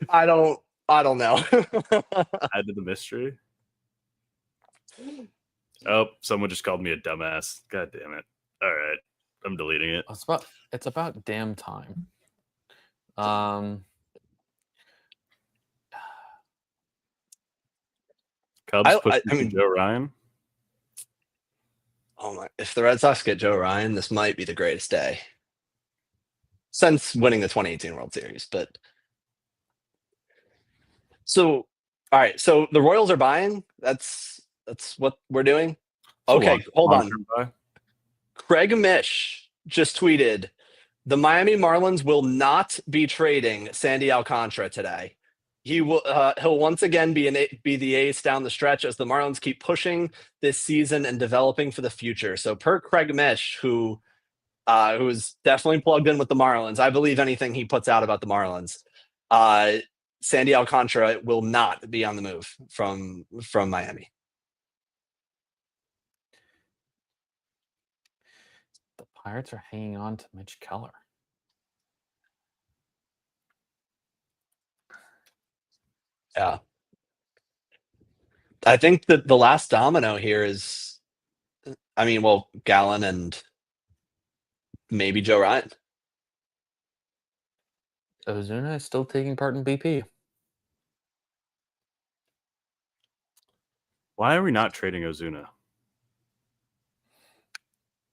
I don't know. Add to the mystery. Oh, someone just called me a dumbass. God damn it. All right. I'm deleting it. It's about damn time. Cubs pushing Joe Ryan. Oh my! If the Red Sox get Joe Ryan, this might be the greatest day since winning the 2018 World Series. But so, all right. So the Royals are buying. That's what we're doing. Okay, hold on. Craig Mish just tweeted, the Miami Marlins will not be trading Sandy Alcantara today. He'll once again be the ace down the stretch as the Marlins keep pushing this season and developing for the future. So per Craig Mish, who is definitely plugged in with the Marlins, I believe anything he puts out about the Marlins. Sandy Alcantara will not be on the move from Miami. The Pirates are hanging on to Mitch Keller. Yeah. I think that the last domino here is, Gallen and maybe Joe Ryan. Ozuna is still taking part in BP. Why are we not trading Ozuna?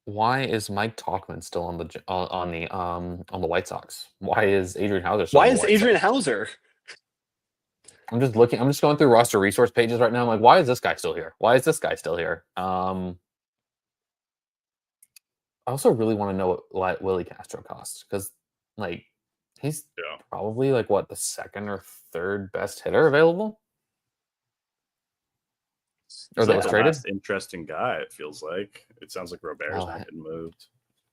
Why is Mike Tauchman still on the White Sox? Why is Adrian Hauser still Why on the is White Adrian Sox? Hauser? I'm just going through roster resource pages right now. I'm like, why is this guy still here? Why is this guy still here? I also really want to know what Willie Castro costs, because he's probably the second or third best hitter available. Or that was traded. Interesting guy. It feels like it sounds like Robert's not getting moved.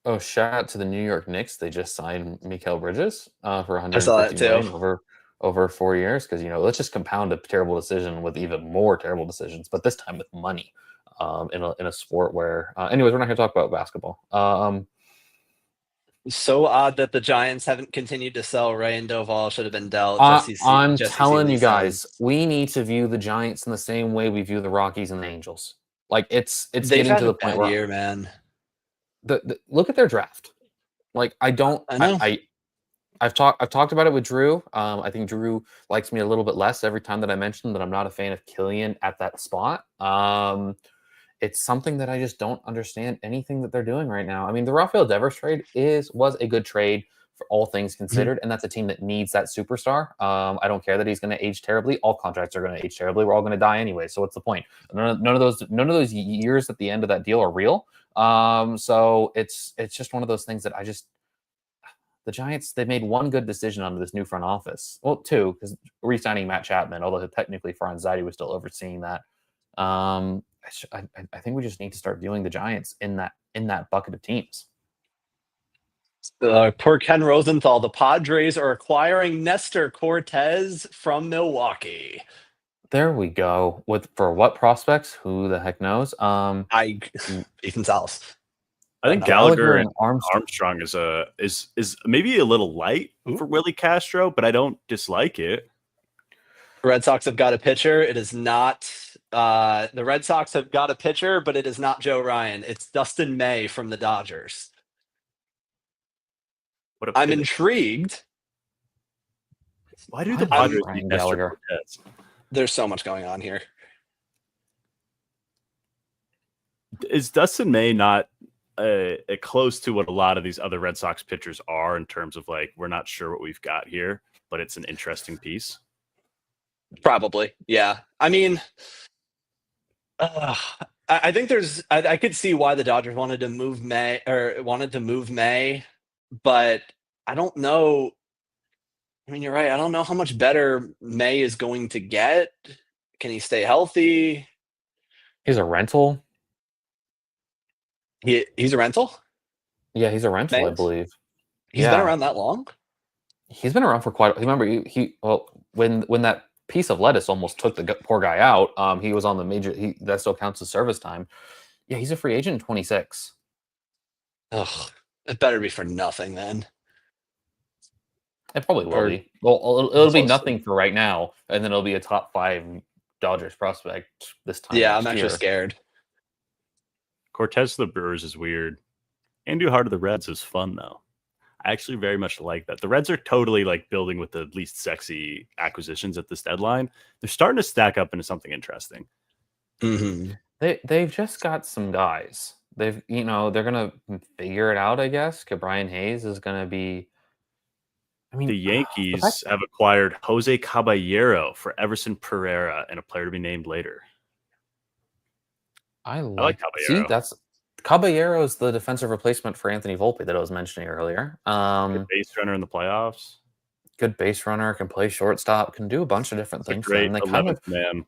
Oh, shout out to the New York Knicks! They just signed Mikal Bridges for $150 million over 4 years. Because let's just compound a terrible decision with even more terrible decisions, but this time with money. In a sport where, anyways, we're not going to talk about basketball. So odd that the Giants haven't continued to sell Ray and Doval. Should have been dealt. I'm telling you guys, we need to view the Giants in the same way we view the Rockies and the Angels. It's getting to the point where year, man. Look at their draft. I've talked about it with Drew. I think Drew likes me a little bit less every time that I mention that I'm not a fan of Killian at that spot. It's something that I just don't understand anything that they're doing right now. I mean, the Rafael Devers trade was a good trade for all things considered, and that's a team that needs that superstar. I don't care that he's going to age terribly. All contracts are going to age terribly. We're all going to die anyway. So what's the point? None of those years at the end of that deal are real. So it's just one of those things that the Giants, they made one good decision under this new front office. Well, two, because re-signing Matt Chapman, although technically Franz Zaidi was still overseeing that. I think we just need to start viewing the Giants in that bucket of teams. Poor Ken Rosenthal. The Padres are acquiring Nestor Cortez from Milwaukee. There we go. For what prospects? Who the heck knows? Ethan Salas. I think Gallagher and Armstrong is maybe a little light for Willie Castro, but I don't dislike it. The Red Sox have got a pitcher. It is not. The Red Sox have got a pitcher, but it is not Joe Ryan. It's Dustin May from the Dodgers. I'm intrigued. Why do the Padres need Gallagher? There's so much going on here. Is Dustin May not close to what a lot of these other Red Sox pitchers are in terms of we're not sure what we've got here, but it's an interesting piece? Probably, yeah. I mean, I think I could see why the Dodgers wanted to move May, but I don't know. I mean, you're right. I don't know how much better May is going to get. Can he stay healthy? He's a rental. He's a rental? Yeah, he's a rental, I believe. He's been around that long? He's been around for quite. Remember, when that piece of lettuce almost took the poor guy out, he was on the major. That still counts as service time. Yeah, he's a free agent in 26. Ugh, it better be for nothing then. It probably will Or be. Well, it'll be close to. nothing for right now, and then it'll be a top 5 Dodgers prospect this time Yeah, I'm next actually year. scared. Cortez to the Brewers is weird. Andrew Hart of the Reds is fun though. I actually very much like that. The Reds are totally like building with the least sexy acquisitions at this deadline. They're starting to stack up into something interesting. Mm-hmm. They've just got some guys. They're gonna figure it out, I guess. Brian Hayes is gonna be. I mean, The Yankees have acquired Jose Caballero for Everson Pereira and a player to be named later. I like Caballero. See, that's Caballero is the defensive replacement for Anthony Volpe that I was mentioning earlier. Good base runner in the playoffs. Good base runner, can play shortstop, can do a bunch of different things. Great 11th man.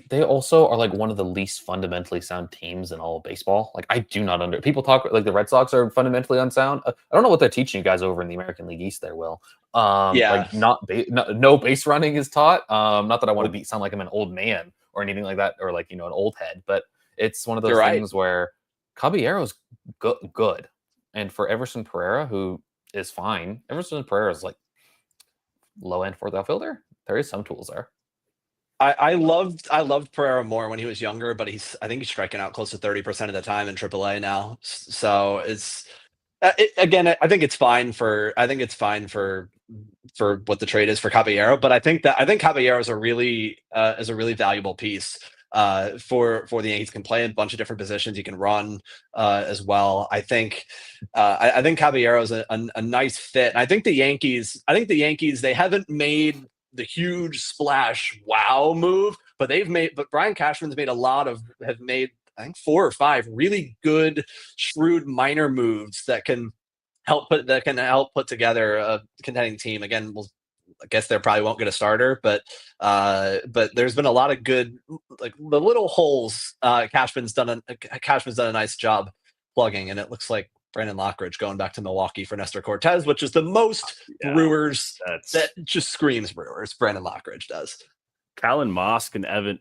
They also are like one of the least fundamentally sound teams in all of baseball. Like I do not people talk like the Red Sox are fundamentally unsound. I don't know what they're teaching you guys over in the American League East there, Will. Yeah. Like no base running is taught. Not that I want to sound like I'm an old man or anything like that, or like an old head, but it's one of those things where Caballero's good, and for Everson Pereira, who is fine. Everson Pereira is like low end fourth outfielder. There is some tools there. I loved Pereira more when he was younger, but I think he's striking out close to 30% of the time in AAA now. So it's again, I think it's fine for what the trade is for Caballero, but I think Caballero is a really valuable piece for the Yankees. Can play in a bunch of different positions. He can run as well. I think Caballero is a nice fit. And I think the Yankees they haven't made the huge splash wow move, but Brian Cashman's made I think 4 or 5 really good shrewd minor moves that can help put together a contending team. Again, I guess they probably won't get a starter, but there's been a lot of good, like the little holes. Cashman's done a nice job plugging, and it looks like Brandon Lockridge going back to Milwaukee for Nestor Cortez, which is the most Brewers that just screams Brewers. Brandon Lockridge does. Callan Moss and Evan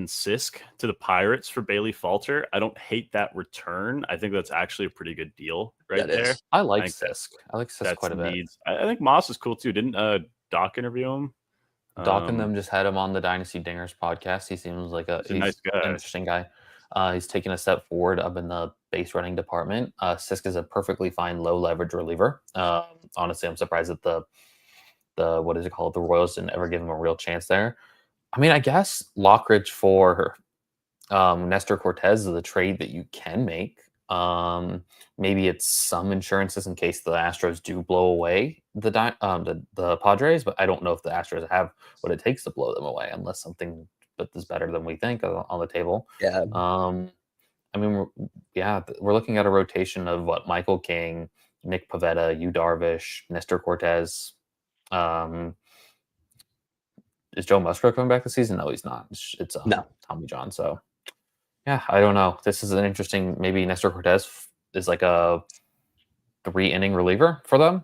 Sisk to the Pirates for Bailey Falter. I don't hate that return. I think that's actually a pretty good deal there. I like Sisk. I like Sisk quite a bit. I think Moss is cool too. Didn't Doc interview him? Doc and them just had him on the Dynasty Dingers podcast. He seems like he's a nice guy. Interesting guy. He's taken a step forward up in the base running department. Sisk is a perfectly fine low leverage reliever. Honestly, I'm surprised that the what is it called? The Royals didn't ever give him a real chance there. I mean, I guess Lockridge for Nestor Cortez is a trade that you can make. Maybe it's some insurances in case the Astros do blow away the Padres, but I don't know if the Astros have what it takes to blow them away unless something is better than we think on the table. Yeah. I mean, we're looking at a rotation of Michael King, Nick Pivetta, Yu Darvish, Nestor Cortez. Is Joe Musgrove coming back this season? No, he's not. It's no. Tommy John. So yeah, I don't know. This is an interesting. Maybe Nestor Cortez is like a 3-inning reliever for them.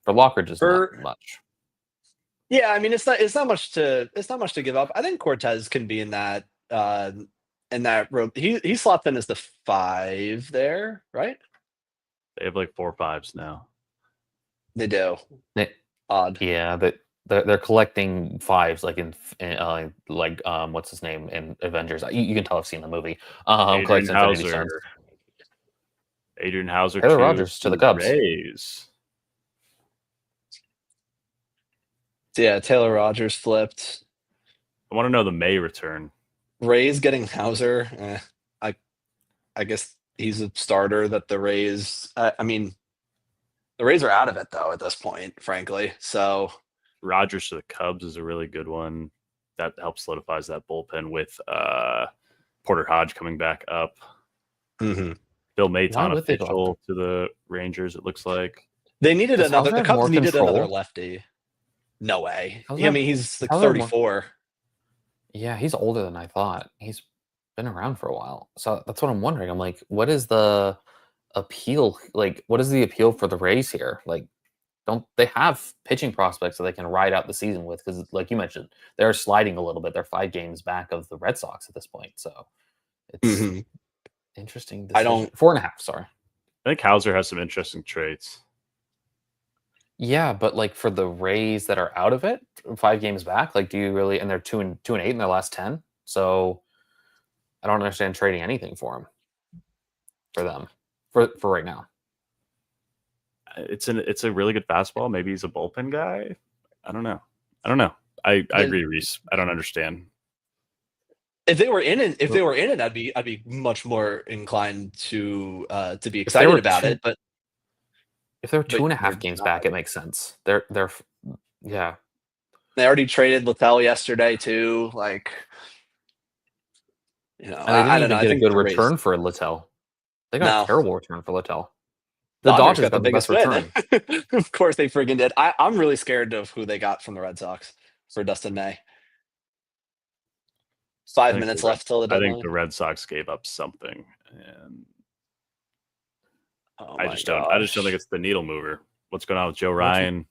For Lockridge, is not much. Yeah, I mean it's not much to give up. I think Cortez can be in that he slots in as the 5 there, right? They have like 4 5s now. They do. Odd. Yeah, but they're collecting 5s like in what's his name in Avengers. You can tell I've seen the movie. Adrian Hauser. Taylor Rogers to the Cubs. Rays. Yeah, Taylor Rogers flipped. I want to know the May return. Rays getting Hauser. I guess he's a starter that the Rays. I mean, the Rays are out of it though at this point, frankly. So Rogers to the Cubs is a really good one. That helps solidifies that bullpen with Porter Hodge coming back up. Mm-hmm. Bill Maton official to the Rangers. It looks like they needed another. The Cubs needed another lefty. No way. I mean, he's like 34. Yeah, he's older than I thought. He's been around for a while. So that's what I'm wondering. I'm like, what is the appeal? Like, what is the appeal for the Rays here? Like, don't they have pitching prospects that they can ride out the season with? Because, like you mentioned, they're sliding a little bit. They're 5 games back of the Red Sox at this point. So it's interesting. 4.5. Sorry. I think Hauser has some interesting traits. Yeah, but like for the Rays that are out of it, 5 games back, like do you really? And they're 2-8 in their last 10. So I don't understand trading anything for him. For them, for right now. It's a really good fastball. Maybe he's a bullpen guy. I don't know. I agree, Reese. I don't understand. If they were in it, I'd be much more inclined to be excited about it. But if they're 2.5 games back, it makes sense. They're yeah. They already traded Littell yesterday too. Like, and they didn't even get a good return for Littell. They got a terrible return for Littell. The Dodgers got the biggest return. Of course they friggin' did. I'm really scared of who they got from the Red Sox for Dustin May. 5 minutes left till the deadline. I think the Red Sox gave up something, and I just don't think it's the needle mover. What's going on with Joe Ryan?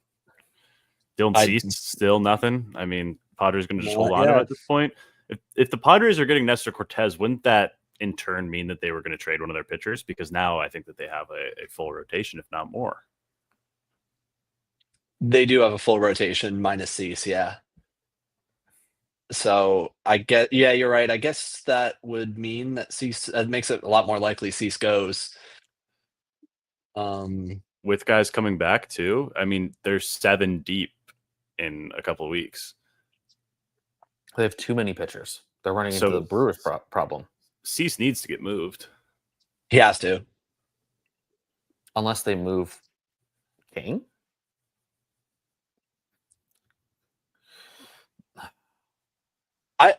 Dylan Cease, still nothing. I mean, Padres going to just hold on to it at this point. If the Padres are getting Nestor Cortez, wouldn't that in turn mean that they were going to trade one of their pitchers? Because now I think that they have a full rotation, if not more. They do have a full rotation minus Cease, yeah. So you're right. I guess that would mean that Cease, that makes it a lot more likely Cease goes. With guys coming back too. I mean, they're 7 deep in a couple of weeks. They have too many pitchers. They're running into the Brewers problem. Cease needs to get moved. He has to. Unless they move King.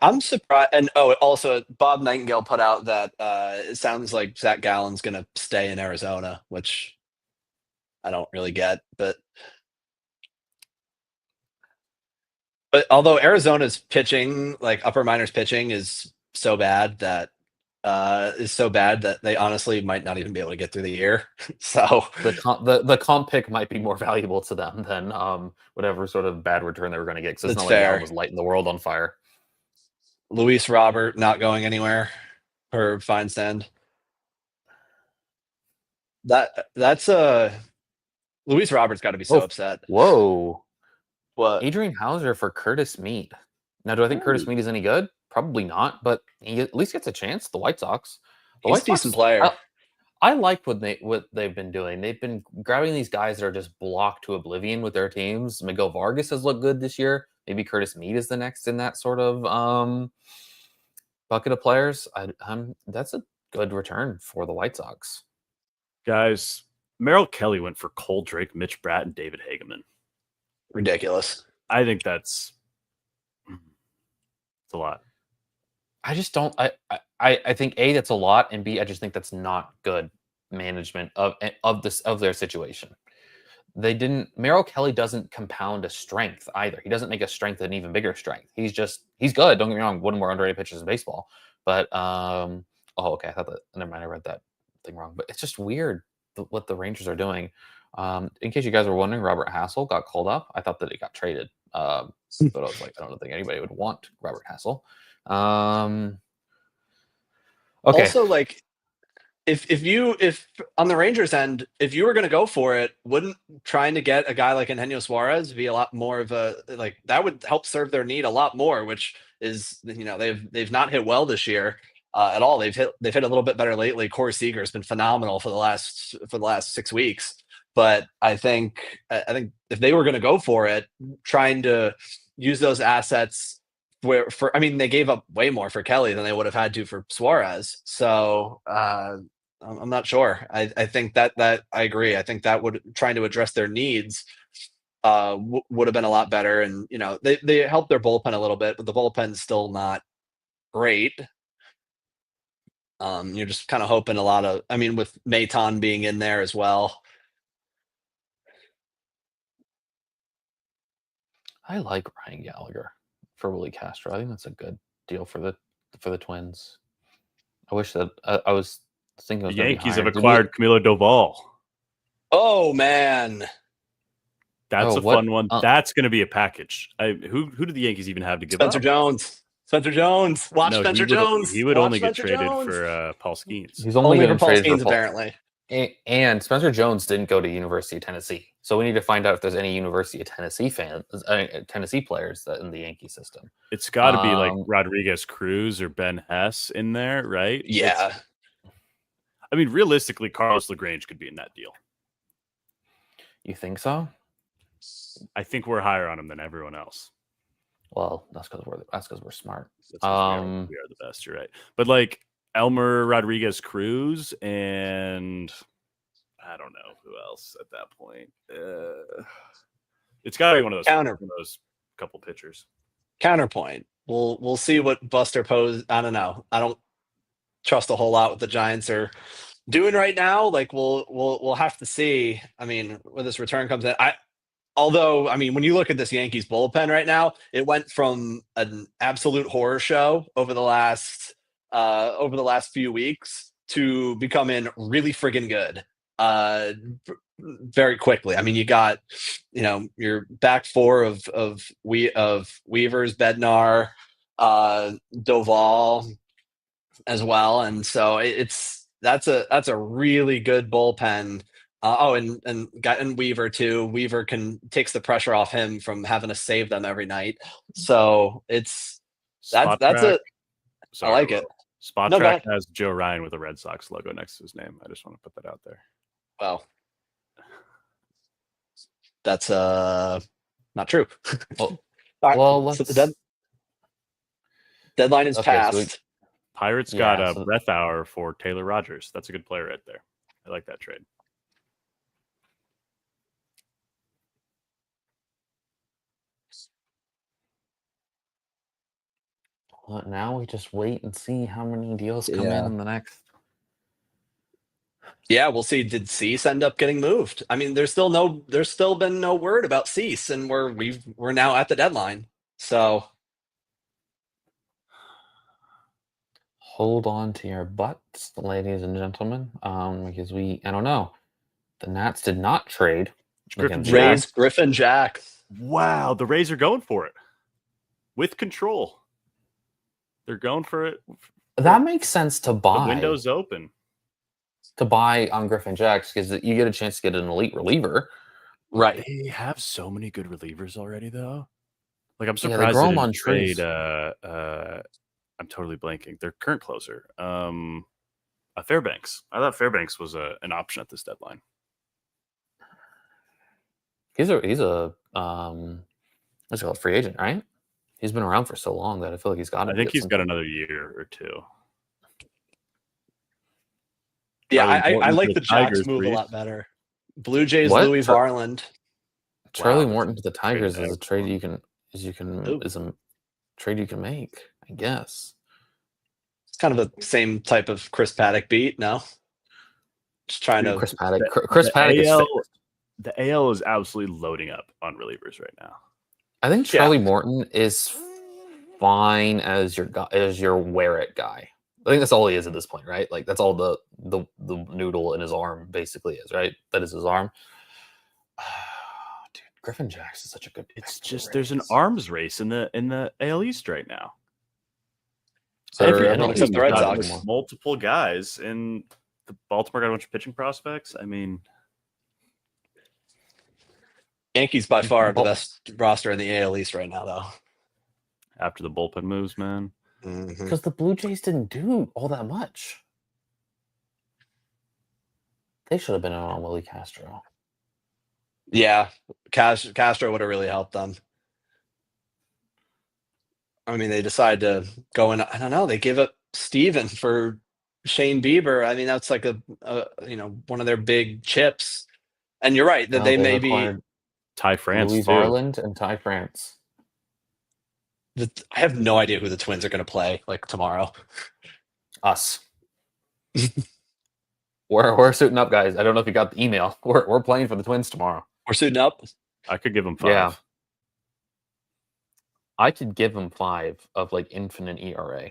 I'm surprised. And also Bob Nightingale put out that it sounds like Zach Gallen's going to stay in Arizona, which I don't really get. But although Arizona's pitching, like upper minors pitching, is so bad that they honestly might not even be able to get through the year. So the comp pick might be more valuable to them than whatever sort of bad return they were going to get. Because it's not like Gallen was lighting the world on fire. Luis Robert not going anywhere for Feinstein. That's Luis Robert's got to be so upset. Whoa. What? Adrian Hauser for Curtis Mead. Now, do I think Curtis Mead is any good? Probably not, but he at least gets a chance. The White Sox. He's a decent player. I like what they've been doing. They've been grabbing these guys that are just blocked to oblivion with their teams. Miguel Vargas has looked good this year. Maybe Curtis Mead is the next in that sort of bucket of players. That's a good return for the White Sox. Guys, Merrill Kelly went for Cole Drake, Mitch Bratt, and David Hageman. Ridiculous. I think it's a lot. I just don't. I think A, that's a lot, and B, I just think that's not good management of their situation. Merrill Kelly doesn't compound a strength either. He doesn't make a strength an even bigger strength. He's good. Don't get me wrong. One of the more underrated pitchers in baseball. But okay. I thought that. Never mind. I read that thing wrong. But it's just weird what the Rangers are doing. In case you guys were wondering, Robert Hassel got called up. I thought that it got traded. But I was like, I don't think anybody would want Robert Hassel. Okay. Also, like, if on the Rangers end, if you were going to go for it, wouldn't trying to get a guy like Eugenio Suarez be a lot more of a, like, that would help serve their need a lot more, which is, they've not hit well this year at all. They've hit a little bit better lately. Corey Seager has been phenomenal for the last 6 weeks. But I think if they were going to go for it, trying to use those assets they gave up way more for Kelly than they would have had to for Suarez. So I'm not sure. I think that I agree. I think that trying to address their needs would have been a lot better. And, they helped their bullpen a little bit, but the bullpen's still not great. You're just kind of hoping with Maton being in there as well. I like Ryan Gallagher for Willie Castro. I think that's a good deal for the Twins. I wish that I was thinking the Yankees have acquired Camilo Doval. Oh man, that's a fun one. That's going to be a package. Who do the Yankees even have to give Spencer up? Jones. Spencer Jones. Watch Spencer Jones. He would only get traded for Paul Skeens. He's only for Paul Skeens, apparently. And Spencer Jones didn't go to University of Tennessee, so we need to find out if there's any University of Tennessee Tennessee players that in the Yankee system. It's got to be like Rodriguez Cruz or Ben Hess in there, right? Yeah. I mean, realistically, Carlos LaGrange could be in that deal. You think so? I think we're higher on him than everyone else. Well, that's because we're smart. We are the best. You're right. But like Elmer Rodriguez Cruz and I don't know who else at that point. It's got to be one of those couple pitchers. Counterpoint. We'll see what Buster Posey. I don't know. I don't trust a whole lot what the Giants are doing right now. Like we'll have to see. I mean, when this return comes in, although when you look at this Yankees bullpen right now, it went from an absolute horror show over the last few weeks to becoming really friggin' good very quickly. I mean, you got your back four of Weavers, Bednar, Doval as well, and so that's a really good bullpen. And Weaver too. Weaver takes the pressure off him from having to save them every night. So that's it. I like it. Spot Track has Joe Ryan with a Red Sox logo next to his name. I just want to put that out there. Well, that's not true. The deadline is passed. So Pirates got a breath hour for Taylor Rogers. That's a good player right there. I like that trade. Well, now we just wait and see how many deals come in the next. Yeah, we'll see. Did Cease end up getting moved? I mean, there's still been no word about Cease, and we're now at the deadline. So hold on to your butts, ladies and gentlemen, because I don't know. The Nats did not trade. Griffin Jack. Wow, the Rays are going for it with control. They're going for it. That makes sense to buy. The window's open. To buy on Griffin Jacks because you get a chance to get an elite reliever. Right. They have so many good relievers already, though. Like, I'm surprised they they on trade. trees. I'm totally blanking. Their current closer, Fairbanks. I thought Fairbanks was an option at this deadline. He's a what's it called, free agent, right? He's been around for so long that I feel like he's got. I think he's got another year or two. Yeah, I like the Jacks move a lot better. Blue Jays, Louis Varland. Charlie Morton to the Tigers is a trade you can make, I guess. It's kind of the same type of Chris Paddock beat, no? Just trying to Chris Paddock. Chris Paddock is fixed. The AL is absolutely loading up on relievers right now. I think Charlie Morton is fine as your wear it guy. I think that's all he is at this point, right? Like that's all the noodle in his arm basically is, right? That is his arm. Dude, Griffin Jacks is such a good. It's just there's an arms race in the AL East right now. So except the Red Sox, multiple guys, and the Baltimore got a bunch of pitching prospects. I mean, Yankees by far the best roster in the AL East right now, though. After the bullpen moves, man. Because the Blue Jays didn't do all that much. They should have been on Willie Castro. Yeah, Castro would have really helped them. I mean, they decided to go in. I don't know. They give up Steven for Shane Bieber. I mean, that's like a one of their big chips. And you're right that they may be Ty France, Louis Varland and Ty France. I have no idea who the Twins are going to play like tomorrow. Us. We're suiting up, guys. I don't know if you got the email. We're playing for the Twins tomorrow. We're suiting up. I could give them 5. Yeah. I could give them 5 of like infinite ERA.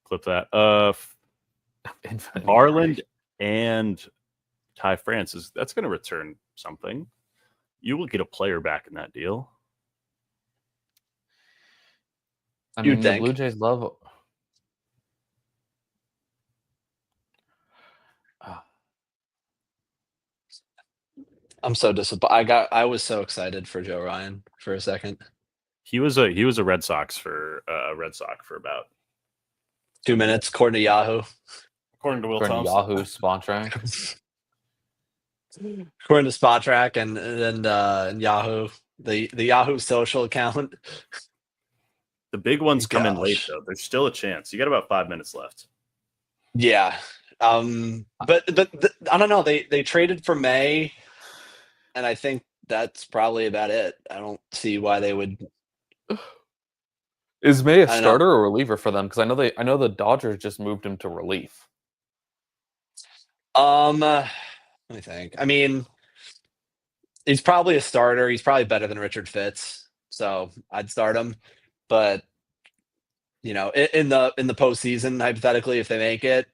Clip that. Infinite Varland and Ty France that's going to return something. You will get a player back in that deal. I mean, the Blue Jays love. I'm so disappointed. I was so excited for Joe Ryan for a second. He was a Red Sox for about 2 minutes, according to Yahoo. according to Will According to Thompson. Yahoo Spontrack. According to Spotrac and Yahoo, the Yahoo social account. The big ones come in late Gosh. though. There's still a chance. You got about 5 minutes left. Yeah. But I don't know. They traded for May, and I think that's probably about it. I don't see why they would. Is May a I don't know. starter or reliever for them? Because I know the Dodgers just moved him to relief. Let me think. I mean, he's probably a starter. He's probably better than Richard Fitz, so I'd start him. But in the postseason, hypothetically, if they make it,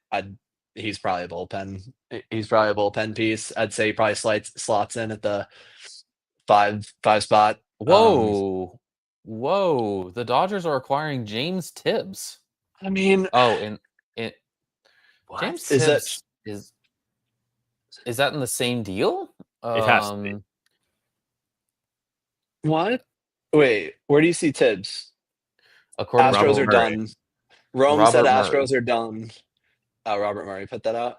he's probably a bullpen. He's probably a bullpen piece. I'd say he probably slots in at the five spot. Whoa, the Dodgers are acquiring James Tibbs. I mean, and James Is that- Tibbs is that in the same deal? It has to be. what? Wait, where do you see Tibbs? According to Astros are Robert Murray. done. Rome Robert said Murray. Astros are done. Robert Murray put that out.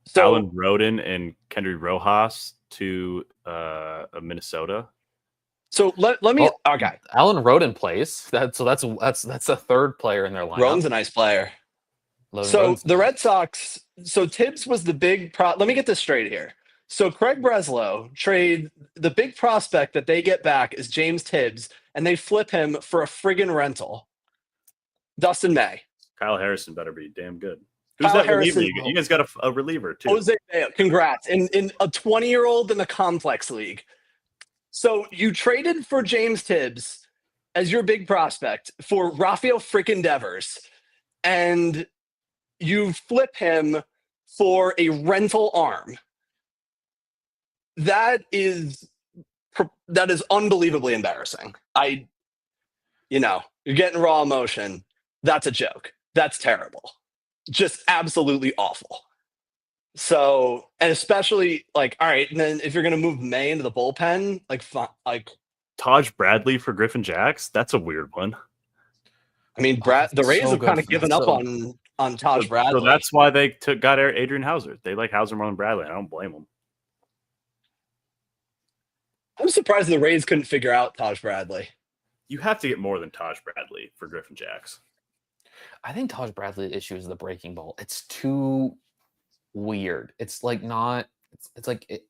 So Alan Rodin and Kendry Rojas to Minnesota. So let me. Well, Okay, Alan Rodin plays. That's a third player in their lineup. Rome's a nice player. So Rodin's- the Red Sox. So Tibbs was the big. Let me get this straight here. So Craig Breslow trade the big prospect that they get back is James Tibbs, and they flip him for a friggin' rental. Dustin May. Kyle Harrison better be damn good. Who's Kyle that reliever? Harrison- You guys got a reliever too. Jose Bayo, congrats. In a 20-year-old in the complex league. So you traded for James Tibbs as your big prospect for Rafael freaking Devers, and you flip him for a rental arm. That is unbelievably embarrassing. You're getting raw emotion. That's a joke. That's terrible. Just absolutely awful. So, and especially all right, and then if you're gonna move May into the bullpen, Taj Bradley for Griffin Jacks? That's a weird one. I mean, that's the Rays so have kind good. of given That's up so- on Taj Bradley. So that's why they got Adrian Hauser. They like Hauser more than Bradley. I don't blame them. I'm surprised the Rays couldn't figure out Taj Bradley. You have to get more than Taj Bradley for Griffin Jacks. I think Taj Bradley's issue is the breaking ball. It's too weird. It's like not. It's like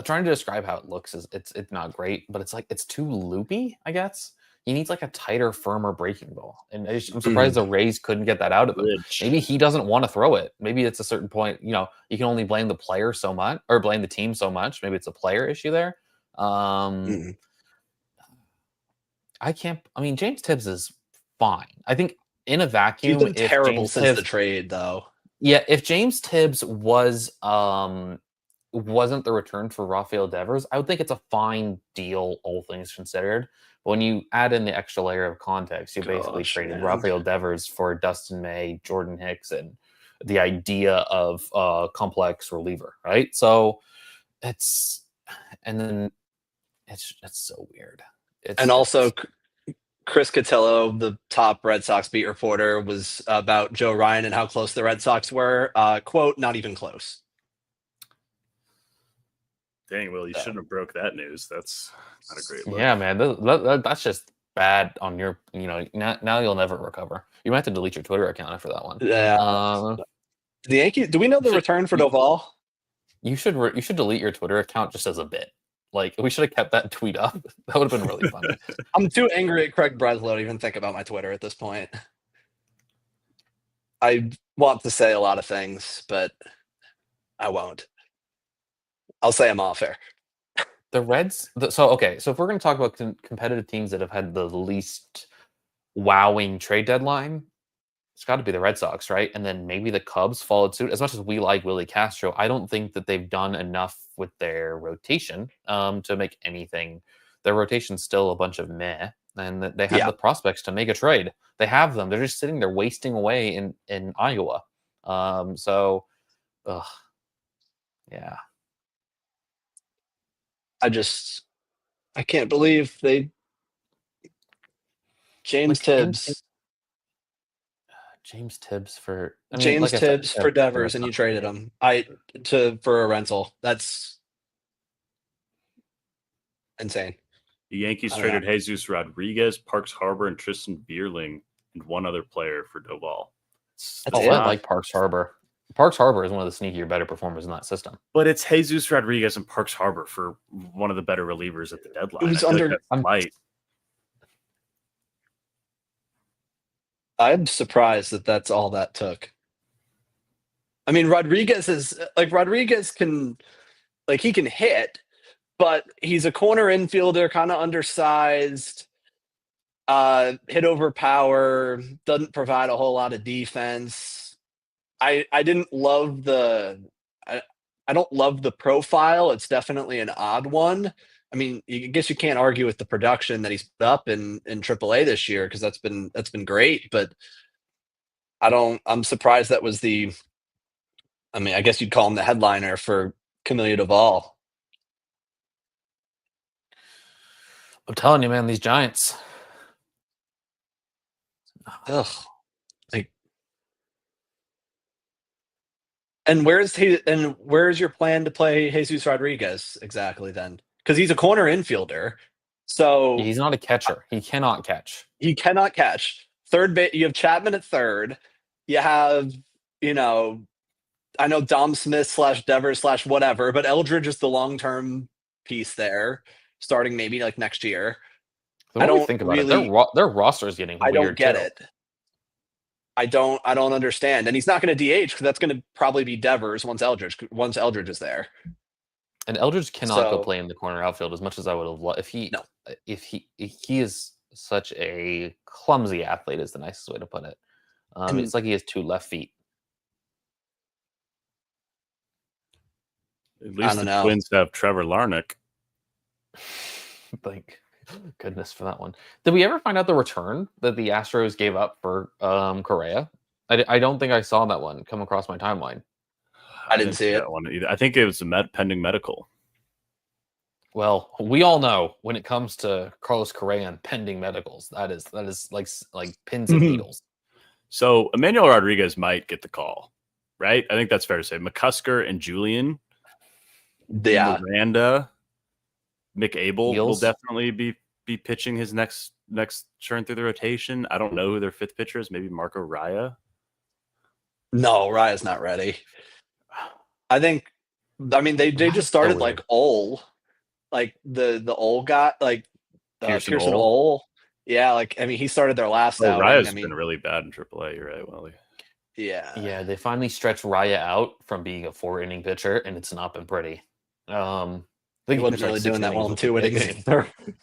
trying to describe how it looks is it's not great, but it's too loopy. I guess he needs like a tighter, firmer breaking ball, and I'm surprised the Rays couldn't get that out of him. Maybe he doesn't want to throw it. Maybe it's a certain point. You can only blame the player so much, or blame the team so much. Maybe it's a player issue there. I can't. I mean, James Tibbs is fine. I think in a vacuum, He's been if terrible James since Tibbs, the trade, though. yeah, if James Tibbs wasn't the return for Rafael Devers, I would think it's a fine deal, all things considered. But when you add in the extra layer of context, you basically traded man. Rafael Devers for Dustin May, Jordan Hicks, and the idea of complex reliever, right? So it's so weird. And also, Chris Cotillo, the top Red Sox beat reporter, was about Joe Ryan and how close the Red Sox were. Quote, not even close. Dang, Will, you shouldn't have broke that news. That's not a great look. Yeah, man, that's just bad on your. Now you'll never recover. You might have to delete your Twitter account after that one. Yeah. The Yankees. Do we know the return for Doval? You should delete your Twitter account just as a bit. Like, we should have kept that tweet up. That would have been really funny. I'm too angry at Craig Breslow to even think about my Twitter at this point. I want to say a lot of things, but I won't. I'll say I'm off air. The Reds. So if we're going to talk about competitive teams that have had the least wowing trade deadline, it's got to be the Red Sox, right? And then maybe the Cubs followed suit. As much as we like Willie Castro, I don't think that they've done enough with their rotation to make anything. Their rotation's still a bunch of meh, and they have the prospects to make a trade. They have them. They're just sitting there wasting away in Iowa. Yeah. I can't believe James Tibbs. James Tibbs for James like I said, Tibbs for Devers, and you traded him. For a rental. That's insane. The Yankees I don't traded know. Jesus Rodriguez, Parks Harbor, and Tristan Bierling, and one other player for Doval. That's I it? like Parks Harbor. Parks Harbor is one of the sneakier, better performers in that system. But it's Jesus Rodriguez and Parks Harbor for one of the better relievers at the deadline. It was I feel under. like that's light. I'm surprised that that's all that took. I mean, Rodriguez can he can hit, but he's a corner infielder, kind of undersized, hit over power, doesn't provide a whole lot of defense. I didn't love I don't love the profile. It's definitely an odd one. I mean, I guess you can't argue with the production that he's put up in AAA this year because that's been great. But I'm surprised that was I mean, I guess you'd call him the headliner for Camilo Doval. I'm telling you, man, these Giants. Ugh. And where's your plan to play Jesus Rodriguez exactly then? Because he's a corner infielder. So He's not a catcher. He cannot catch. he cannot catch. Third base, you have Chapman at third. You have, I know Dom Smith / Devers / whatever, but Eldridge is the long-term piece there, starting maybe like next year. The more we think about it, their roster is getting weird. I don't get too. it. I don't understand. And he's not going to DH because that's going to probably be Devers once Eldridge is there. And Eldridge cannot go play in the corner outfield as much as I would have loved. If he is such a clumsy athlete is the nicest way to put it. It's like he has 2 left feet. At least the Twins have Trevor Larnach. Thank goodness for that one. Did we ever find out the return that the Astros gave up for Correa? I don't think I saw that one come across my timeline. I didn't see it. That one either. I think it was a pending medical. Well, we all know when it comes to Carlos Correa and pending medicals, that is like pins and needles. So Emmanuel Rodriguez might get the call, right? I think that's fair to say. McCusker and Julian, Miranda, McAble will definitely be pitching his next turn through the rotation. I don't know who their 5th pitcher is. Maybe Marco Raya. No, Raya's not ready. I mean they just started like Ole, like the Ole guy, like Pearson Ole. Yeah, like I mean he started their last outing. Raya's been really bad in AAA. You're right, Willie. Yeah. They finally stretched Raya out from being a 4-inning pitcher, and it's not been pretty. He wasn't really doing that well in 2 innings.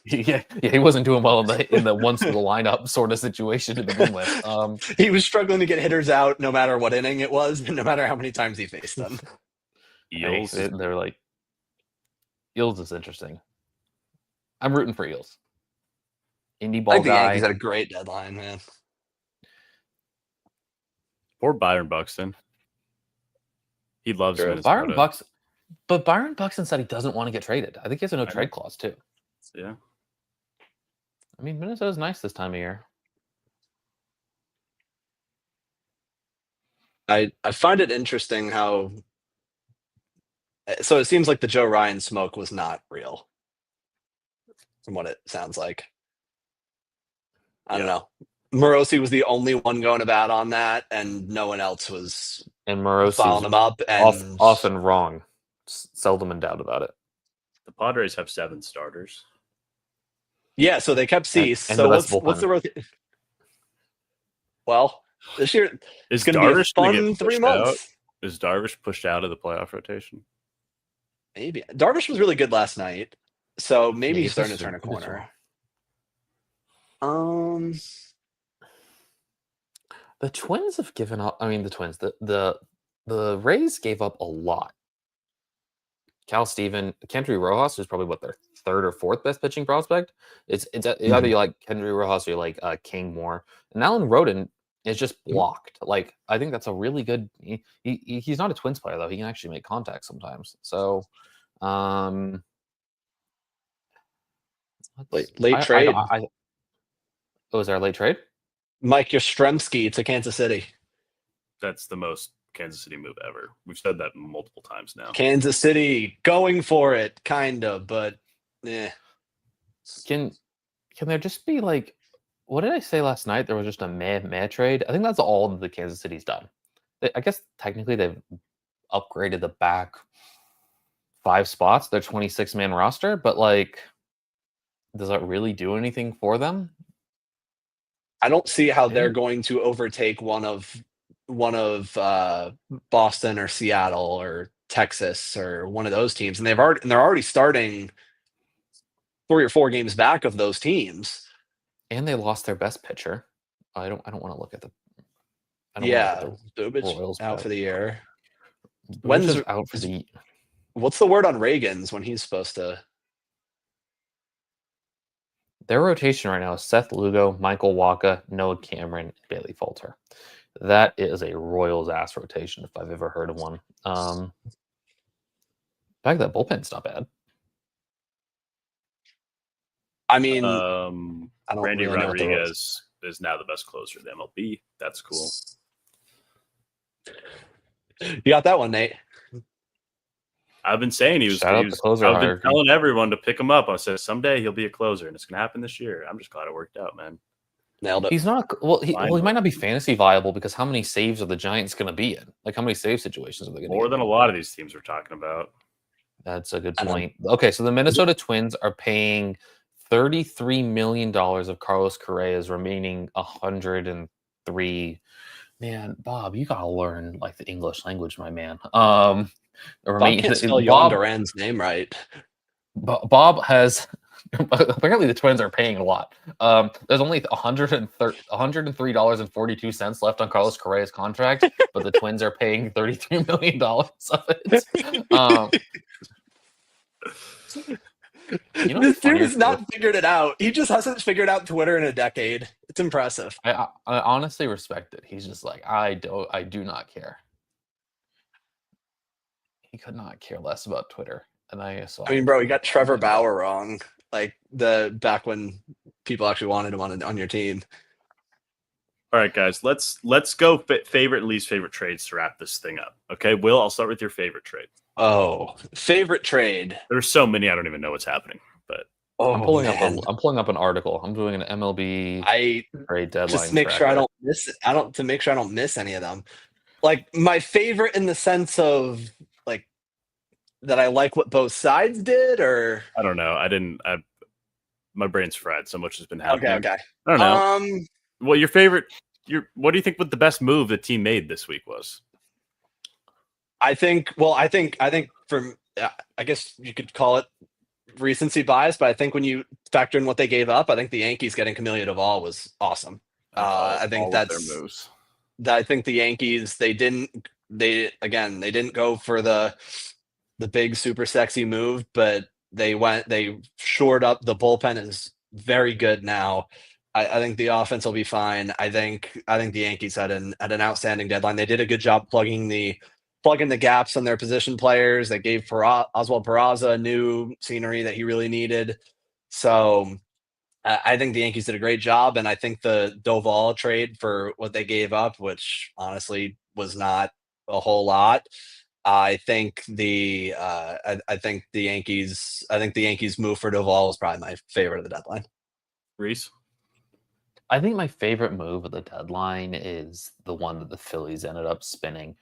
He wasn't doing well in the once in the lineup sort of situation to begin with. He was struggling to get hitters out no matter what inning it was, and no matter how many times he faced them. Eels. They're like Eels is interesting. I'm rooting for Eels. Indie ball guy. Yankees had a great deadline, man. Poor Byron Buxton. He loves Minnesota. But Byron Buxton said he doesn't want to get traded. I think he has a no trade clause too. Yeah. I mean, Minnesota's nice this time of year. I find it interesting how. So it seems like the Joe Ryan smoke was not real, from what it sounds like. I don't know. Morosi was the only one going about on that, and no one else was. And Morosi following him up, and often wrong. Seldom in doubt about it. The Padres have 7 starters. Yeah, so they kept Cease. So what's the rotation? Well, this year it's going to be a fun 3 months. Is Darvish pushed out of the playoff rotation? Maybe. Darvish was really good last night, so maybe he's starting to turn a corner. The Twins have given up. I mean, the Twins. The Rays gave up a lot. Cal Steven, Kendry Rojas is probably their 3rd or 4th best pitching prospect. It's either you like Kendry Rojas or you like King Moore. And Alan Rodin is just blocked. Like I think that's a really good. He's not a Twins player though. He can actually make contact sometimes. So, Late trade. Was there a late trade? Mike Yastrzemski to Kansas City. That's the most Kansas City move ever. We've said that multiple times now. Kansas City going for it, kind of, but yeah. Can there just be like, what did I say last night? There was just a meh trade. I think that's all that the Kansas City's done. I guess technically they've upgraded the back 5 spots, their 26-man roster, but like, does that really do anything for them? I don't see how they're going to overtake one of Boston or Seattle or Texas or one of those teams, and they're already starting 3 or 4 games back of those teams. And they lost their best pitcher. I don't want to look at the. Dubich Royals out for the year. When's out for the? What's the word on Reagans when he's supposed to? Their rotation right now is Seth Lugo, Michael Wacha, Noah Cameron, Bailey Falter. That is a Royals ass rotation if I've ever heard of one. In fact, that bullpen's not bad. I mean, I don't Randy really Rodriguez is now the best closer in the MLB. That's cool. You got that one, Nate. I've been saying he was. I've been telling everyone to pick him up. I said someday he'll be a closer, and it's going to happen this year. I'm just glad it worked out, man. Nailed it. He's not. Well, he might not be fantasy viable because how many saves are the Giants going to be in? Like, how many save situations are they going to? More than a lot of these teams we're talking about. That's a good point. Okay, so the Minnesota Twins are paying $33 million of Carlos Correa's remaining 103. Man, Bob, you gotta learn like the English language, my man. Bob can't spell Yohan Duran's name right. Bob has apparently the Twins are paying a lot. There's only $103.42 left on Carlos Correa's contract, but the Twins are paying $33 million of it. This dude has not figured it out. He just hasn't figured out Twitter in a decade. It's impressive. I honestly respect it. He's just like, I do not care. He could not care less about Twitter. And I mean, bro, you got Trevor Bauer wrong. Like back when people actually wanted him on your team. All right, guys, let's go favorite and least favorite trades to wrap this thing up. Okay, Will, I'll start with your favorite trade. Oh, favorite trade. There's so many I don't even know what's happening, but I'm pulling up an article. I'm doing an MLB trade deadline just to make sure I don't miss it. To make sure I don't miss any of them. Like my favorite in the sense of like that I like what both sides did, or I don't know. My brain's fried. So much has been happening. Okay. I don't know. Well, your favorite. What do you think? What the best move the team made this week was? I think from I guess you could call it recency bias, but I think when you factor in what they gave up, I think the Yankees getting Camilo Doval was awesome. I think that's their moves. I think the Yankees they didn't go for the big super sexy move, but they shored up. The bullpen is very good now. I think the offense will be fine. I think the Yankees had an outstanding deadline. They did a good job plugging the gaps on their position players. They gave Oswald Peraza a new scenery that he really needed. So I think the Yankees did a great job, and I think the Doval trade for what they gave up, which honestly was not a whole lot. I think the Yankees move for Doval was probably my favorite of the deadline. Reese? I think my favorite move of the deadline is the one that the Phillies ended up spinning.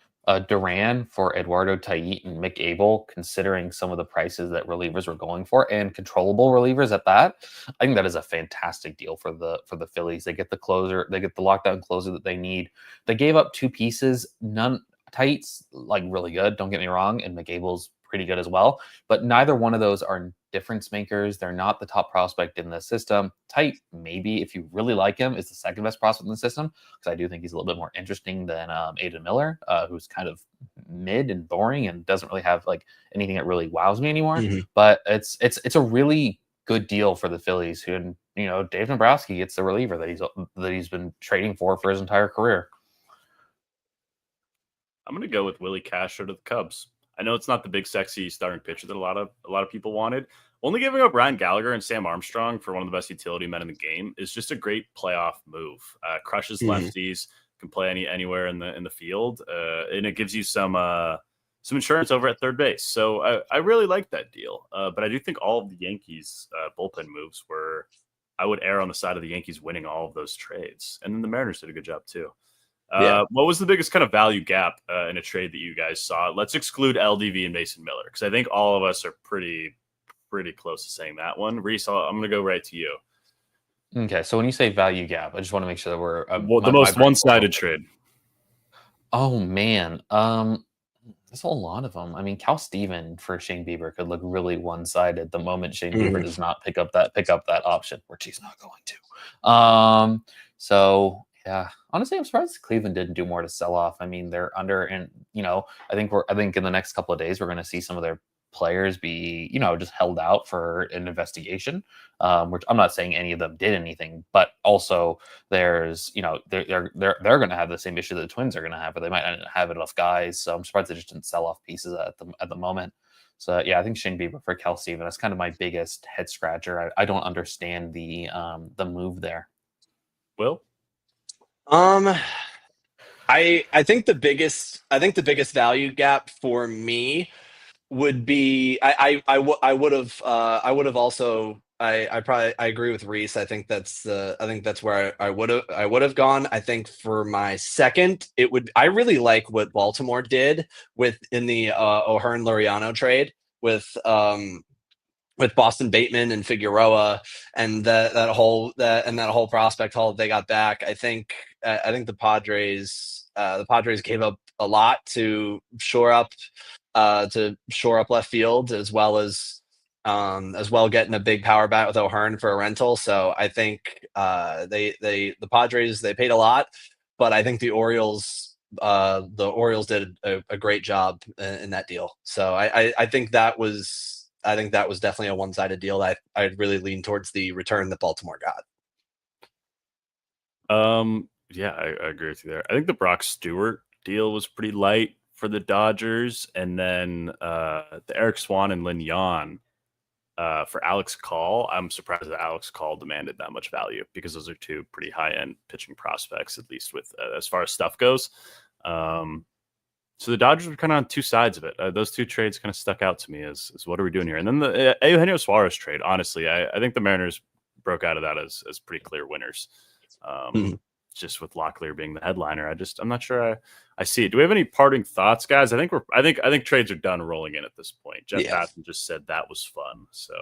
Duran for Eduardo Tait and Mick Abel, considering some of the prices that relievers were going for, and controllable relievers at that. I think that is a fantastic deal for the Phillies. They get the closer, they get the lockdown closer that they need. They gave up 2 pieces. Tait's like really good, don't get me wrong, and Mick Abel's pretty good as well, but neither one of those are difference makers. They're not the top prospect in the system. Tait, maybe if you really like him, is the second best prospect in the system, because I do think he's a little bit more interesting than Aiden Miller, who's kind of mid and boring and doesn't really have like anything that really wows me anymore. Mm-hmm. But it's a really good deal for the Phillies, who, you know, Dave Dombrowski gets the reliever that he's been trading for his entire career. I'm going to go with Willie Castro to the Cubs. I know it's not the big, sexy starting pitcher that a lot of people wanted. only giving up Ryan Gallagher and Sam Armstrong for one of the best utility men in the game is just a great playoff move. Crushes lefties, can play anywhere in the field, and it gives you some insurance over at third base. So I really like that deal. But I do think all of the Yankees bullpen moves I would err on the side of the Yankees winning all of those trades. And then the Mariners did a good job too. What was the biggest kind of value gap in a trade that you guys saw? Let's exclude LDV and Mason Miller, because I think all of us are pretty close to saying that one. Reese, I'm going to go right to you. Okay, so when you say value gap, I just want to make sure that we're the most one-sided trade. Oh man, there's a lot of them. I mean, Cal Steven for Shane Bieber could look really one-sided the moment Shane Bieber does not pick up that option, which he's not going to. So yeah, honestly, I'm surprised Cleveland didn't do more to sell off. I mean, they're under, and I think in the next couple of days we're going to see some of their players be just held out for an investigation, which I'm not saying any of them did anything, but also there's they're going to have the same issue that the Twins are going to have, but they might not have enough guys. So I'm surprised they just didn't sell off pieces at the moment. So yeah, I think Shane Bieber for Cal Steven, that's kind of my biggest head scratcher. I don't understand the move there. Will? I think the biggest value gap for me would be I would have also I agree with Reese. I think that's where I would have gone. I think for my second, I really like what Baltimore did in the O'Hearn Laureano trade with Boston Bateman and Figueroa and that whole prospect haul they got back. I think the Padres gave up a lot to shore up left field, as well getting a big power bat with O'Hearn for a rental. So I think the Padres, they paid a lot, but I think the Orioles did a great job in that deal. So I think that was definitely a one-sided deal. I'd really lean towards the return that Baltimore got. Yeah, I agree with you there. I think the Brock Stewart deal was pretty light for the Dodgers, and then the Eric Swan and Lin Yan for Alex Call. I'm surprised that Alex Call demanded that much value, because those are two pretty high-end pitching prospects, at least with as far as stuff goes. So the Dodgers were kind of on two sides of it. Those two trades kind of stuck out to me as what are we doing here? And then the Eugenio Suarez trade, honestly, I think the Mariners broke out of that as pretty clear winners. Just with Locklear being the headliner, I'm not sure I see it. Do we have any parting thoughts, guys? I think trades are done rolling in at this point. Jeff Passan just said that was fun. So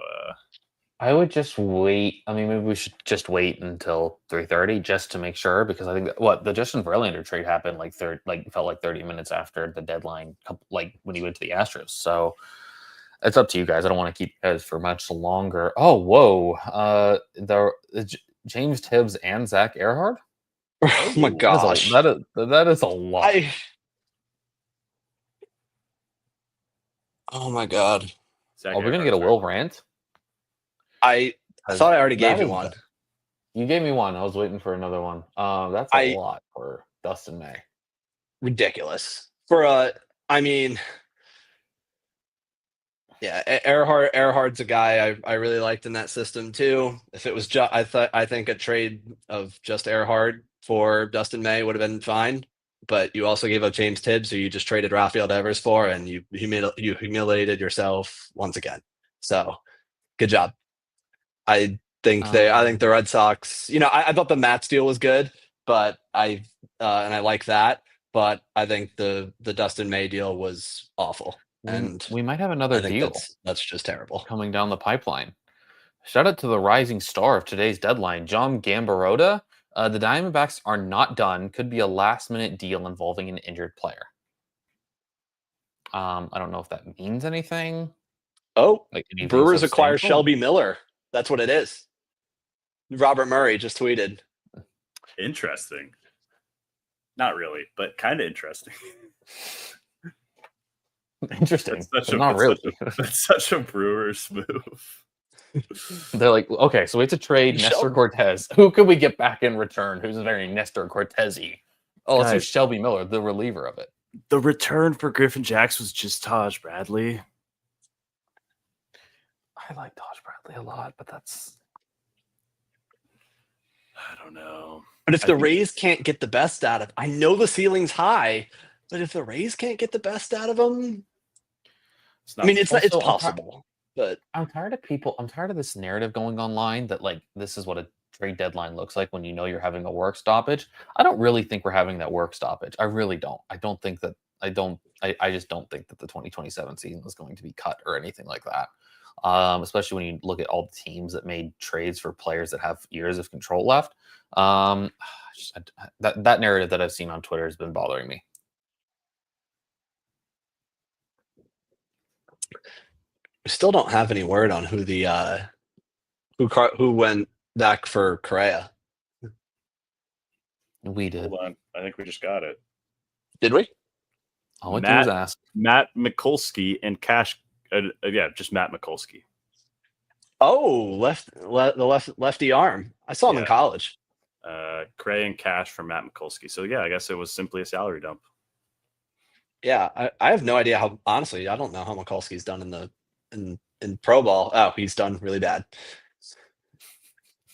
I would just wait. I mean, maybe we should just wait until 3:30 just to make sure, because I think the Justin Verlander trade happened felt like 30 minutes after the deadline, like when he went to the Astros. So it's up to you guys. I don't want to keep you guys for much longer. Oh, whoa! James Tibbs and Zach Earhart. Oh my gosh, that is a lot. Oh my god. Are we gonna get a Will rant? I thought I already gave you one. You gave me one. I was waiting for another one. That's a lot for Dustin May. Ridiculous. Yeah, Earhart's a guy I really liked in that system too. If it was I think a trade of just Earhart for Dustin May would have been fine. But you also gave up James Tibbs, who you just traded Rafael Devers for, and you humiliated yourself once again. So, good job. I think the Red Sox. I thought the Mats deal was good, but and I like that. But I think the Dustin May deal was awful. And we might have another deal. That's just terrible coming down the pipeline. Shout out to the rising star of today's deadline, John Gambaroda. The Diamondbacks are not done. Could be a last-minute deal involving an injured player. I don't know if that means anything. Oh, Brewers acquire Shelby Miller. That's what it is. Robert Murray just tweeted. Interesting. Not really, but kind of interesting. Interesting. That's such a Brewers move. They're like, okay, so we have to trade Nestor Cortez. Who could we get back in return? Who's very Nestor Cortez-y? Oh, let's do Shelby Miller, the reliever of it. The return for Griffin Jax was just Taj Bradley. I like Dodge Bradley a lot, but that's. I don't know. But if the Rays can't get the best out of, I know the ceiling's high, but if the Rays can't get the best out of them, I mean, it's possible. But I'm tired of people. I'm tired of this narrative going online that like this is what a trade deadline looks like when you know you're having a work stoppage. I don't really think we're having that work stoppage. I really don't. I don't think that. I don't. I just don't think that the 2027 season is going to be cut or anything like that. Especially when you look at all the teams that made trades for players that have years of control left. That narrative that I've seen on Twitter has been bothering me. we still don't have any word on who the who went back for Correa. We did. Hold on. I think we just got it. Did we? All I do is ask. Matt Mikulski and Cash. Yeah, just Matt Mikulski. Oh, lefty arm. I saw him in college. Correa and Cash for Matt Mikulski. So yeah, I guess it was simply a salary dump. Yeah, I have no idea how. Honestly, I don't know how Mikulski's done in pro ball. Oh, he's done really bad.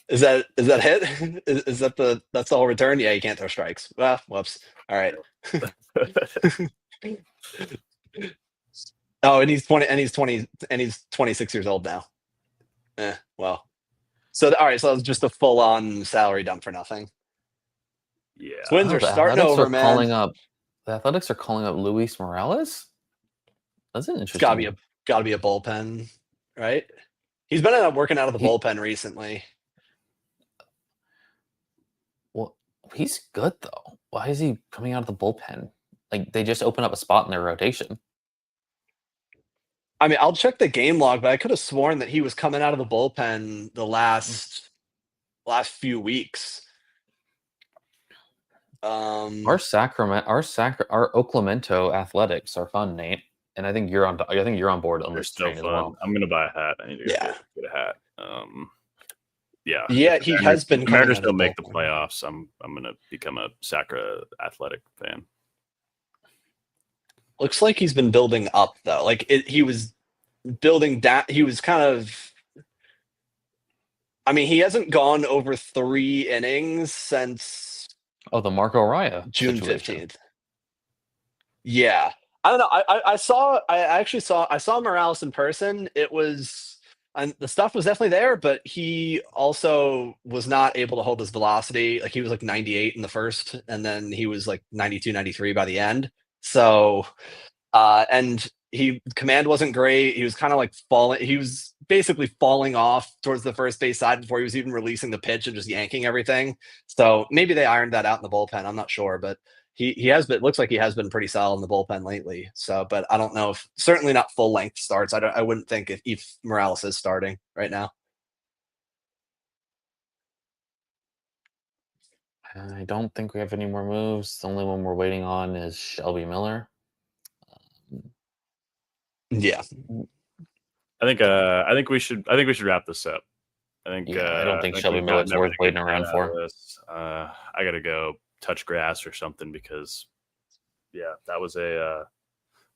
Is that hit? Is that that's the whole return? Yeah, you can't throw strikes. Well, whoops. All right. Oh, and he's 26 years old now. Well. So all right, so it's just a full-on salary dump for nothing. Yeah. Twins are starting over, man. The Athletics are calling up Luis Morales. That's an interesting. It's gotta be a bullpen, right? He's been working out of the bullpen recently. Well, he's good though. Why is he coming out of the bullpen? Like they just open up a spot in their rotation. I mean, I'll check the game log, but I could have sworn that he was coming out of the bullpen the last few weeks. Our Oaklamento Athletics are fun, Nate, and I think you're on board on this train as well. I'm gonna buy a hat. I need to get a hat. Yeah. Yeah, he has been. The Mariners don't make the playoffs. I'm gonna become a Sacra Athletic fan. Looks like he's been building up though. Like he was building down. He was kind of. I mean, he hasn't gone over 3 innings since. Oh, the Marco Raya June 15th. Yeah, I don't know. I saw Morales in person. It was, and the stuff was definitely there, but he also was not able to hold his velocity. Like he was like 98 in the first, and then he was like 92, 93 by the end. So, and command wasn't great. He was kind of like falling. He was basically falling off towards the first base side before he was even releasing the pitch and just yanking everything. So maybe they ironed that out in the bullpen. I'm not sure, but he has been. Looks like he has been pretty solid in the bullpen lately. So, but I don't know if certainly not full length starts. I wouldn't think if Morales is starting right now. I don't think we have any more moves. The only one we're waiting on is Shelby Miller. Yeah, I think we should wrap this up. I don't think Shelby Miller's worth waiting around for. I gotta go touch grass or something because that was an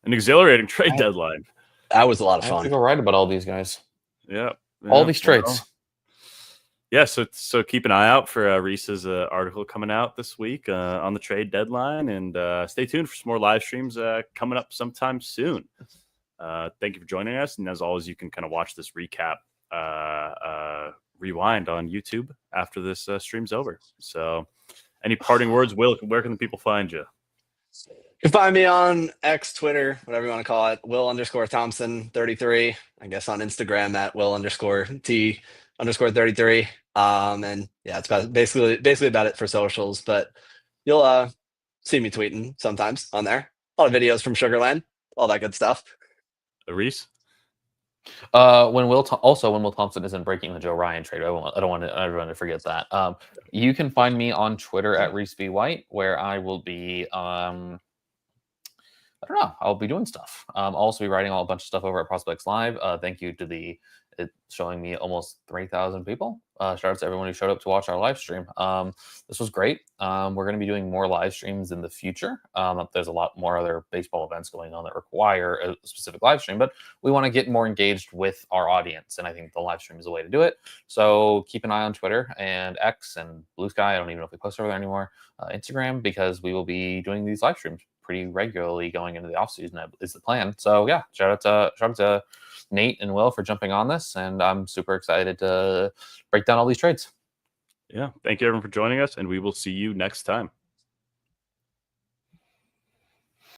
exhilarating trade deadline. That was a lot of fun. I have to go write about all these guys. Yeah, all these trades. Well, yeah, so keep an eye out for Reese's article coming out this week on the trade deadline, and stay tuned for some more live streams coming up sometime soon. Thank you for joining us, and as always, you can kind of watch this recap rewind on YouTube after this stream's over. So, any parting words, Will? Where can the people find you? You can find me on X, Twitter, whatever you want to call it, Will_Thompson33. I guess on Instagram at Will_T_33. And yeah, it's basically about it for socials, but you'll see me tweeting sometimes on there. A lot of videos from Sugarland, all that good stuff. Reese? When Will Thompson isn't breaking the Joe Ryan trade, I don't want everyone to forget that. You can find me on Twitter at Reese B. White, where I will be I don't know. I'll be doing stuff. I'll also be writing a bunch of stuff over at Prospects Live. Thank you to the It's showing me almost 3,000 people. Shout out to everyone who showed up to watch our live stream. This was great. We're going to be doing more live streams in the future. There's a lot more other baseball events going on that require a specific live stream, but we want to get more engaged with our audience, and I think the live stream is a way to do it. So keep an eye on Twitter and X and Blue Sky. I don't even know if we post over there anymore. Instagram, because we will be doing these live streams pretty regularly going into the offseason is the plan. So yeah, shout out to Nate and Will for jumping on this, and I'm super excited to break down all these trades. Yeah, thank you everyone for joining us, and we will see you next time.